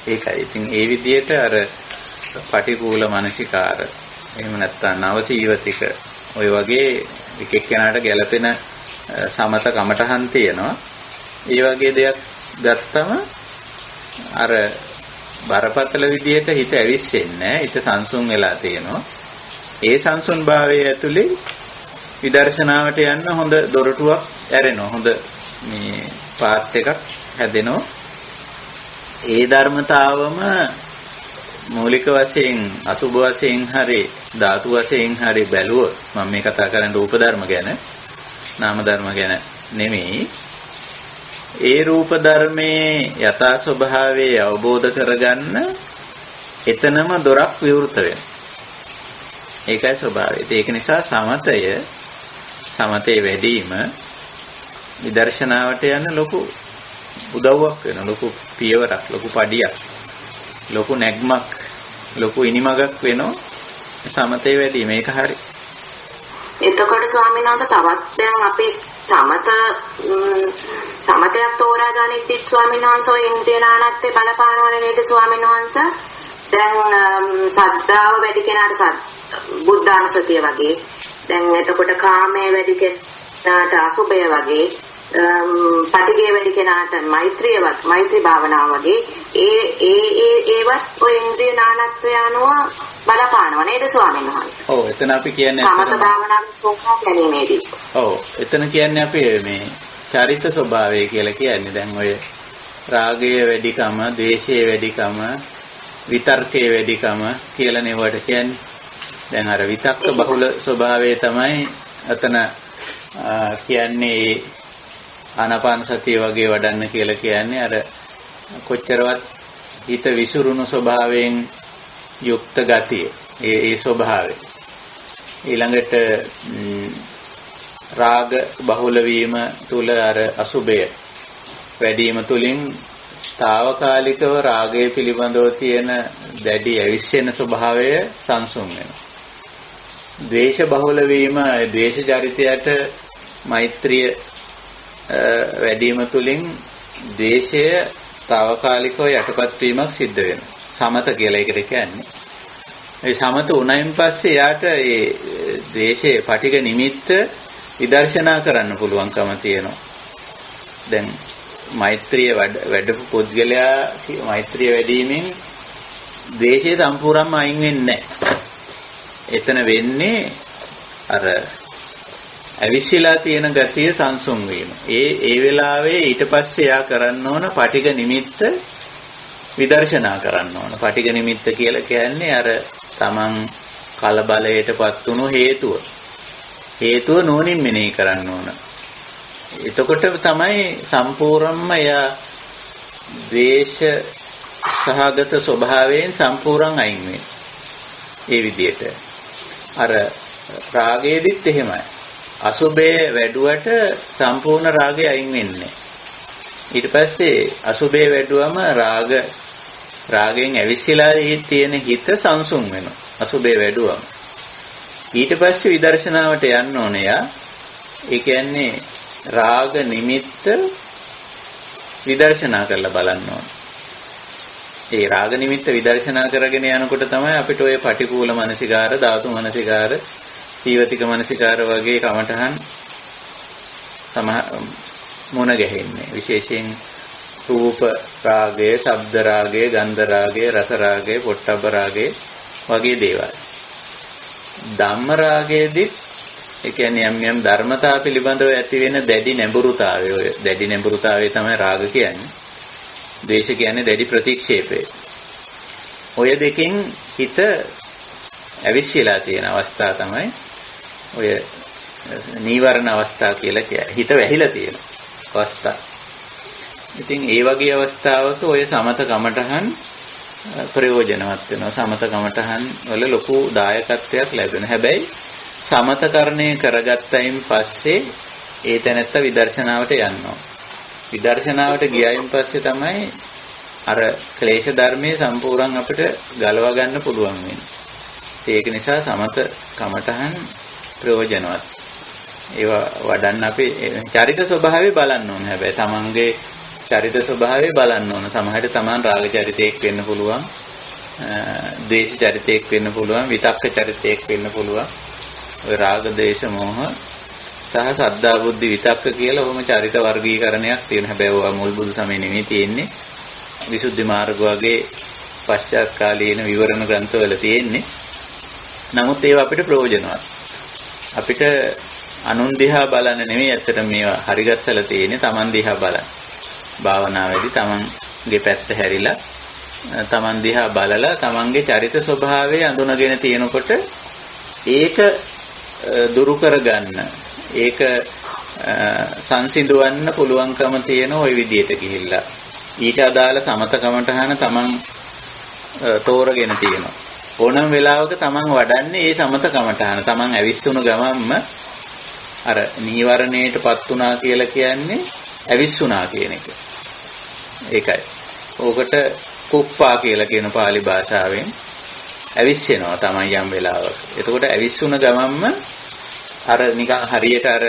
ඒකයි. ඉතින් ඒ විදියට අර පටිකූල මානසිකාර එහෙම නැත්නම් නවසීවතික ඔය වගේ එක එක්කෙනාට ගැළපෙන සමත කමටහන් තියෙනවා. ඒ වගේ දෙයක් ගත්තම අර බරපතල විදියට හිත ඇවිස්සෙන්නේ නැහැ. හිත සංසුන් වෙලා තියෙනවා. ඒ සංසුන් භාවයේ ඇතුලේ විදර්ශනාවට යන්න හොඳ දොරටුවක් ඇරෙනවා. හොඳ මේ පාත් එකක් හැදෙනවා. ඒ ධර්මතාවම මූලික වශයෙන් අසුභ වශයෙන් හරි ධාතු වශයෙන් හරි බැලුවොත් මම මේ කතා කරන්නේ රූප ධර්ම ගැන නාම ධර්ම ගැන නෙමෙයි. ඒ රූප ධර්මයේ යථා ස්වභාවය අවබෝධ කරගන්න එතනම දොරක් විවෘත වෙනවා. ඒකයි ස්වභාවය. ඒක නිසා සමතේ වැඩිම විදර්ශනාවට යන ලොකු උදව්වක් වෙනවා. ලොකු පියවරක්, ලොකු පඩියක්, ලොකු නැග්මක්, ලොකු ඉනිමගක් වෙනවා සමතේ වැඩිම. මේක හරි. එතකොට ස්වාමීන් වහන්සේ තවත් දැන් අපි සමතයක් තෝරා ගනිද්දි ස්වාමීන් වහන්සේ ඔය ඉන්ද්‍රිය නානත්වයේ බලපානවනේ නේද ස්වාමීන් වහන්සේ? දැන් සද්ධාව වැඩි කෙනාට බුද්ධානුසතිය වගේ, දැන් එතකොට කාමයේ වැඩි කෙනාට අසුභය වගේ, පටිඝය වැඩි කෙනාට මෛත්‍රී භාවනාව වගේ ඒවත් ඔය ඉන්ද්‍රිය නානත්වය අනුව බලපානවා නේද ස්වාමීන් වහන්සේ? ඔව් එතන අපි කියන්නේ සමත භාවනාවේ සෝඛා ගැනීමේදී. ඔව් එතන කියන්නේ අපි මේ චරිත ස්වභාවය කියලා කියන්නේ. දැන් ඔය රාගය වැඩිකම, ද්වේෂය වැඩිකම, විතර්කයේ වැඩිකම කියලා නෙවට කියන්නේ. දැන් අර විතක්ක බහුල ස්වභාවය තමයි අතන කියන්නේ ආනාපාන සතිය වගේ වඩන්න කියලා කියන්නේ. අර කොච්චරවත් හිත විසිරුණු ස්වභාවයෙන් යුක්ත ගතිය ඒ ස්වභාවය. ඊළඟට රාග බහුල වීම තුල අර අසුභය වැඩිම තුලින් తాවකාලිකව රාගය පිළිබඳව තියෙන දැඩි ඇවිස්සෙන ස්වභාවය සංසුන් වෙනවා. ද්වේෂ බහුල වීම ද්වේෂ චරිතයට මෛත්‍රිය වැඩිම තුලින් ද්වේෂය తాවකාලිකව යටපත් වීමක් සිද්ධ වෙනවා. සමත කියලා ඒකට කියන්නේ. ඒ සමත උනයින් පස්සේ යාට ඒ ද්වේෂයේ පටිඝ නිමිත්ත විදර්ශනා කරන්න පුළුවන්කම තියෙනවා. දැන් මෛත්‍රිය වැඩපු පුද්ගලයා මෛත්‍රිය වැඩිමින් ද්වේෂය සම්පූර්ණයෙන්ම අයින් වෙන්නේ නැහැ. එතන වෙන්නේ අර අවිශ්ලා තියෙන ගතිය සංසුන් වීම. ඒ වෙලාවේ ඊට පස්සේ යා කරන්න ඕන පටිඝ නිමිත්ත විදර්ශනා කරන්න ඕන. පටිඝ නිමිත්ත කියලා කියන්නේ අර තමන් කලබලයටපත් වුණු හේතුව නෝනින් මෙනෙහි කරන්න ඕන. එතකොට තමයි සම්පූර්ණයෙන්ම යා ද්වේෂ සහගත ස්වභාවයෙන් සම්පූර්ණ අයින් වෙන්නේ. ඒ විදිහට අර රාගයේදීත් එහෙමයි. අසුබේ වැඩුවට සම්පූර්ණ රාගය අයින් වෙන්නේ. ඊට පස්සේ අසුබේ වැඩුවම රාගයෙන් ඇවිස්සලා තියෙන හිත සංසුන් වෙනවා. අසුබේ වැඩුවම. ඊට පස්සේ විදර්ශනාවට යන්න ඕනේ යා. ඒ කියන්නේ රාග නිමිත්ත විදර්ශනා කරලා බලන්න ඕනේ. ඒ රාග නිමිත්ත විදර්ශනා කරගෙන යනකොට තමයි අපිට ඔය පටිකූල මනසිකාර, ධාතු මනසිකාර, ජීවිතික මනසිකාර වගේ කමඨහන් මොන ගැහෙන්නේ. විශේෂයෙන් රූප රාගය, ශබ්ද රාගය, ගන්ධ රාගය, රස රාගය, පොට්ටබ්බ රාගය වගේ දේවල්. ධම්ම රාගයේදී ඒ කියන්නේ යම් ධර්මතා පිළිබඳව ඇති වෙන දැඩි නැඹුරුතාවය. ඔය දැඩි නැඹුරුතාවය තමයි රාග කියන්නේ. ද්වේෂ කියන්නේ දැඩි ප්‍රතික්ෂේපය. ඔය දෙකෙන් හිත ඇවිස්සලා තියෙන අවස්ථාව තමයි ඔය නීවරණ අවස්ථා කියලා කියන්නේ. හිත වැහිලා තියෙන අවස්ථා. ඉතින් ඒ වගේ අවස්ථාවක ඔය සමත කමඨහන් ප්‍රයෝජනවත් වෙනවා. සමත කමඨහන් වල ලොකු දායකත්වයක් ලැබෙනවා. හැබැයි සමතකරණය කරගත්තයින් පස්සේ ඒ තැනත්ත විදර්ශනාවට යනවා. විදර්ශනාවට ගියයින් පස්සේ තමයි අර ක්ලේශ ධර්මයේ සම්පූර්ණ අපිට ගලවා ගන්න පුළුවන් වෙන්නේ. ඒක නිසා සමත කමඨහන් ප්‍රයෝජනවත්. ඒවා වඩන්න අපි චරිත ස්වභාවය බලන්න ඕනේ. හැබැයි තමන්ගේ චරිත ස්වභාවය බලන්න ඕන. සමහරට තමන් රාග චරිතයක් වෙන්න පුළුවන්, ද්වේෂ චරිතයක් වෙන්න පුළුවන්, විතක්ක චරිතයක් වෙන්න පුළුවන්. ඔය රාග, ද්වේෂ, මෝහ සහ සද්ධා බුද්ධි විතක්ක කියලා ඔහොම චරිත වර්ගීකරණයක් තියෙනවා. හැබැයි ඔය මුල් බුදු සමයේ නෙමෙයි තියෙන්නේ. විසුද්ධි මාර්ග වගේ පශ්චාත් කාලීන විවරණ ග්‍රන්ථවල තියෙන්නේ. නමුත් ඒවා අපිට ප්‍රයෝජනවත්. අපිට අනුන් දිහා බලන්න නෙමෙයි ඇත්තට මේවා හරිගස්සලා තියෙන්නේ. Taman දිහා බලන්න. භාවනාවේදී තමන්ගේ පැත්ත හැරිලා තමන් දිහා බලලා තමන්ගේ චරිත ස්වභාවය අඳුනගෙන තියෙනකොට ඒක දුරු කරගන්න, ඒක සංසිඳවන්න පුළුවන්කම තියෙන ওই විදියට ගිහිල්ලා ඊට අදාළ සමතකමටහන තමන් තෝරගෙන තියෙනවා. ඕනම වෙලාවක තමන් වඩන්නේ ඒ සමතකමටහන. තමන් ඇවිස්සුණු ගමන්ම අර නීවරණයටපත් වුණා කියලා කියන්නේ ඇවිස්සුණා කියන එක. ඒකයි. ඕකට කුප්පා කියලා කියන පාලි භාෂාවෙන් ඇවිස්සෙනවා තමයි යම් වෙලාවක. එතකොට ඇවිස්සුණ ගමන්ම අර නිකන් හරියට අර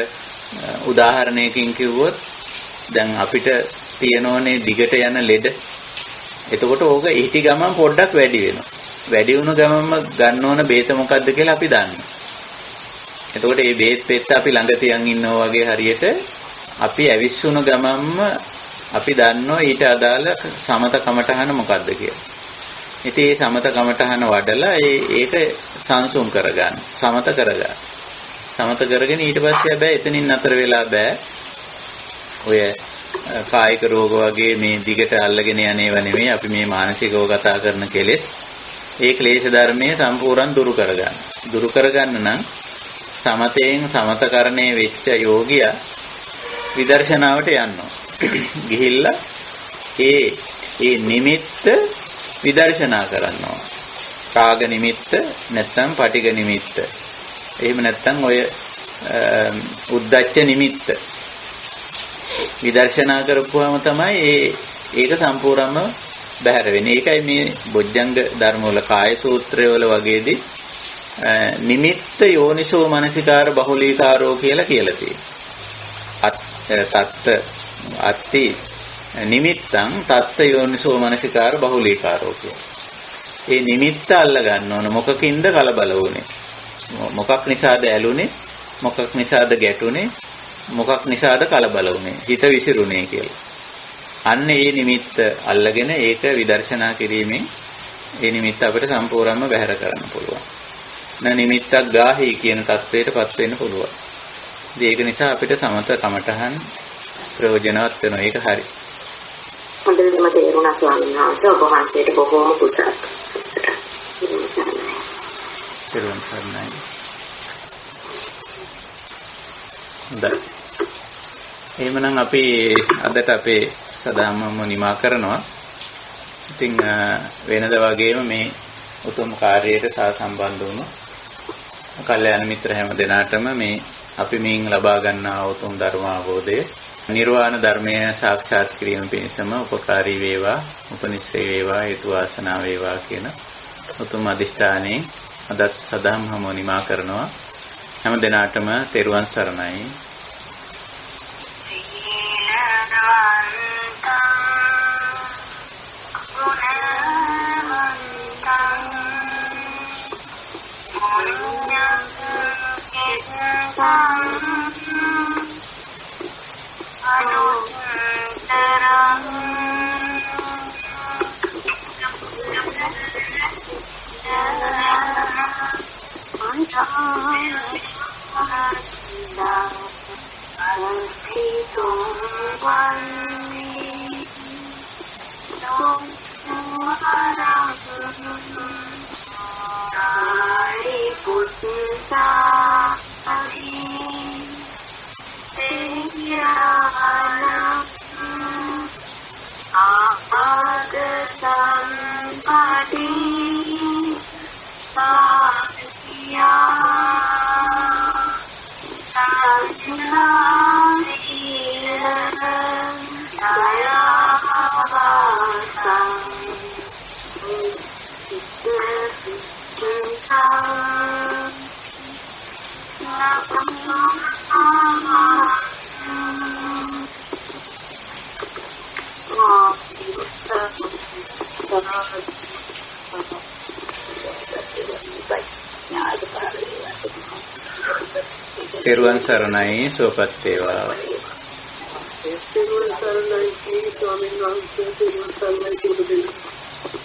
උදාහරණයකින් කිව්වොත් දැන් අපිට තියෙනෝනේ දිගට යන ලෙඩ. එතකොට ඕක ඉහිටි ගමන් පොඩ්ඩක් වැඩි වෙනවා. වැඩි වුණ ගමන්ම ගන්න ඕන බේත මොකද්ද කියලා අපි දන්නවා. එතකොට මේ බේත් පෙත්ත අපි ළඟ තියන් ඉන්නවා වගේ හරියට අපි ඇවිස්සුණු ගමන්ම අපි දන්නවා ඊට අදාළ සමත කමඨහන මොකද්ද කියලා. ඉතින් මේ සමත කමඨහන වඩලා ඒක සංසුන් කරගන්න, සමත කරගන්න. සමත කරගෙන ඊට පස්සේ හැබැයි එතනින් නතර වෙලා බෑ. ඔය කායික රෝග වගේ මේ දිගට අල්ලගෙන යන්නේව නෙමෙයි. අපි මේ මානසිකව කතා කරන කෙලෙස්, ඒ ක්ලේශ ධර්මයේ සම්පූර්ණ දුරු කරගන්න. දුරු කරගන්න නම් සමතයෙන් සමතකරණයේ වෙච්ච යෝගියා විදර්ශනාවට යනවා. ගිහිල්ලා ඒ නිමිත්ත විදර්ශනා කරනවා. රාග නිමිත්ත නැත්නම් පටිඝ නිමිත්ත. එහෙම නැත්නම් ඔය උද්දච්ච නිමිත්ත විදර්ශනා කරපුවාම තමයි ඒක සම්පූර්ණම බැහැර වෙන්නේ. ඒකයි මේ බොජ්ජංග ධර්ම වල කාය සූත්‍රය වල වගේදී නිමිත්ත යෝනිසෝ මනසිකාර බහුලීකාරෝ කියලා තියෙනවා. තත්ත අත්ති නිමිත්තං තත්ත යෝනිසෝ මනසිකාර බහුලීකාරෝ කියන. ඒ නිමිත්ත අල්ල ගන්න ඕන මොකකින්ද කලබල වුනේ? මොකක් නිසාද ඇලුනේ? මොකක් නිසාද ගැටුනේ? මොකක් නිසාද කලබල වුනේ? හිත විසිරුනේ කියලා. අන්න ඒ නිමිත්ත අල්ලගෙන ඒක විදර්ශනා කිරීමෙන් ඒ නිමිත්ත අපිට සම්පූර්ණයෙන්ම බැහැර කරන්න පුළුවන්. නිමිත්තක් ගාහි කියන තත්වයටපත් වෙන්න පුළුවන්. ඒක නිසා අපිට සමත කමඨහන් ප්‍රයෝජනවත් වෙනවා. ඒක හරි. හොඳටම තේරුණා ස්වාමීන් වහන්සේ. ඔබ වහන්සේට බොහෝම කුසල. තෙරුවන් සරණයි. හොඳයි. එහෙමනම් අපි අදට අපේ සදාම්මම නිමා කරනවා. ඉතින් වෙනද වගේම මේ උතුම් කාර්යයට සහසම්බන්ධ වුණු කල්යාණ මිත්‍ර හැම දෙනාටම මේ අපි මින් ලබා ගන්නා උතුම් ධර්ම අවබෝධය නිර්වාණ ධර්මය සාක්ෂාත් කිරීම පිණිසම උපකාරී වේවා, උපනිශ්‍රේ වේවා, හේතු වාසනා වේවා කියන උතුම් අදිෂ්ඨානයේ අද සදාම් හමුව නිමා කරනවා. හැම දෙනාටම තෙරුවන් සරණයි. තෙරුවන් සරණයි. සුවපත් වේවා. තෙරුවන් සරණයි ස්වාමීන් වහන්සේ. තෙරුවන් සරණයි.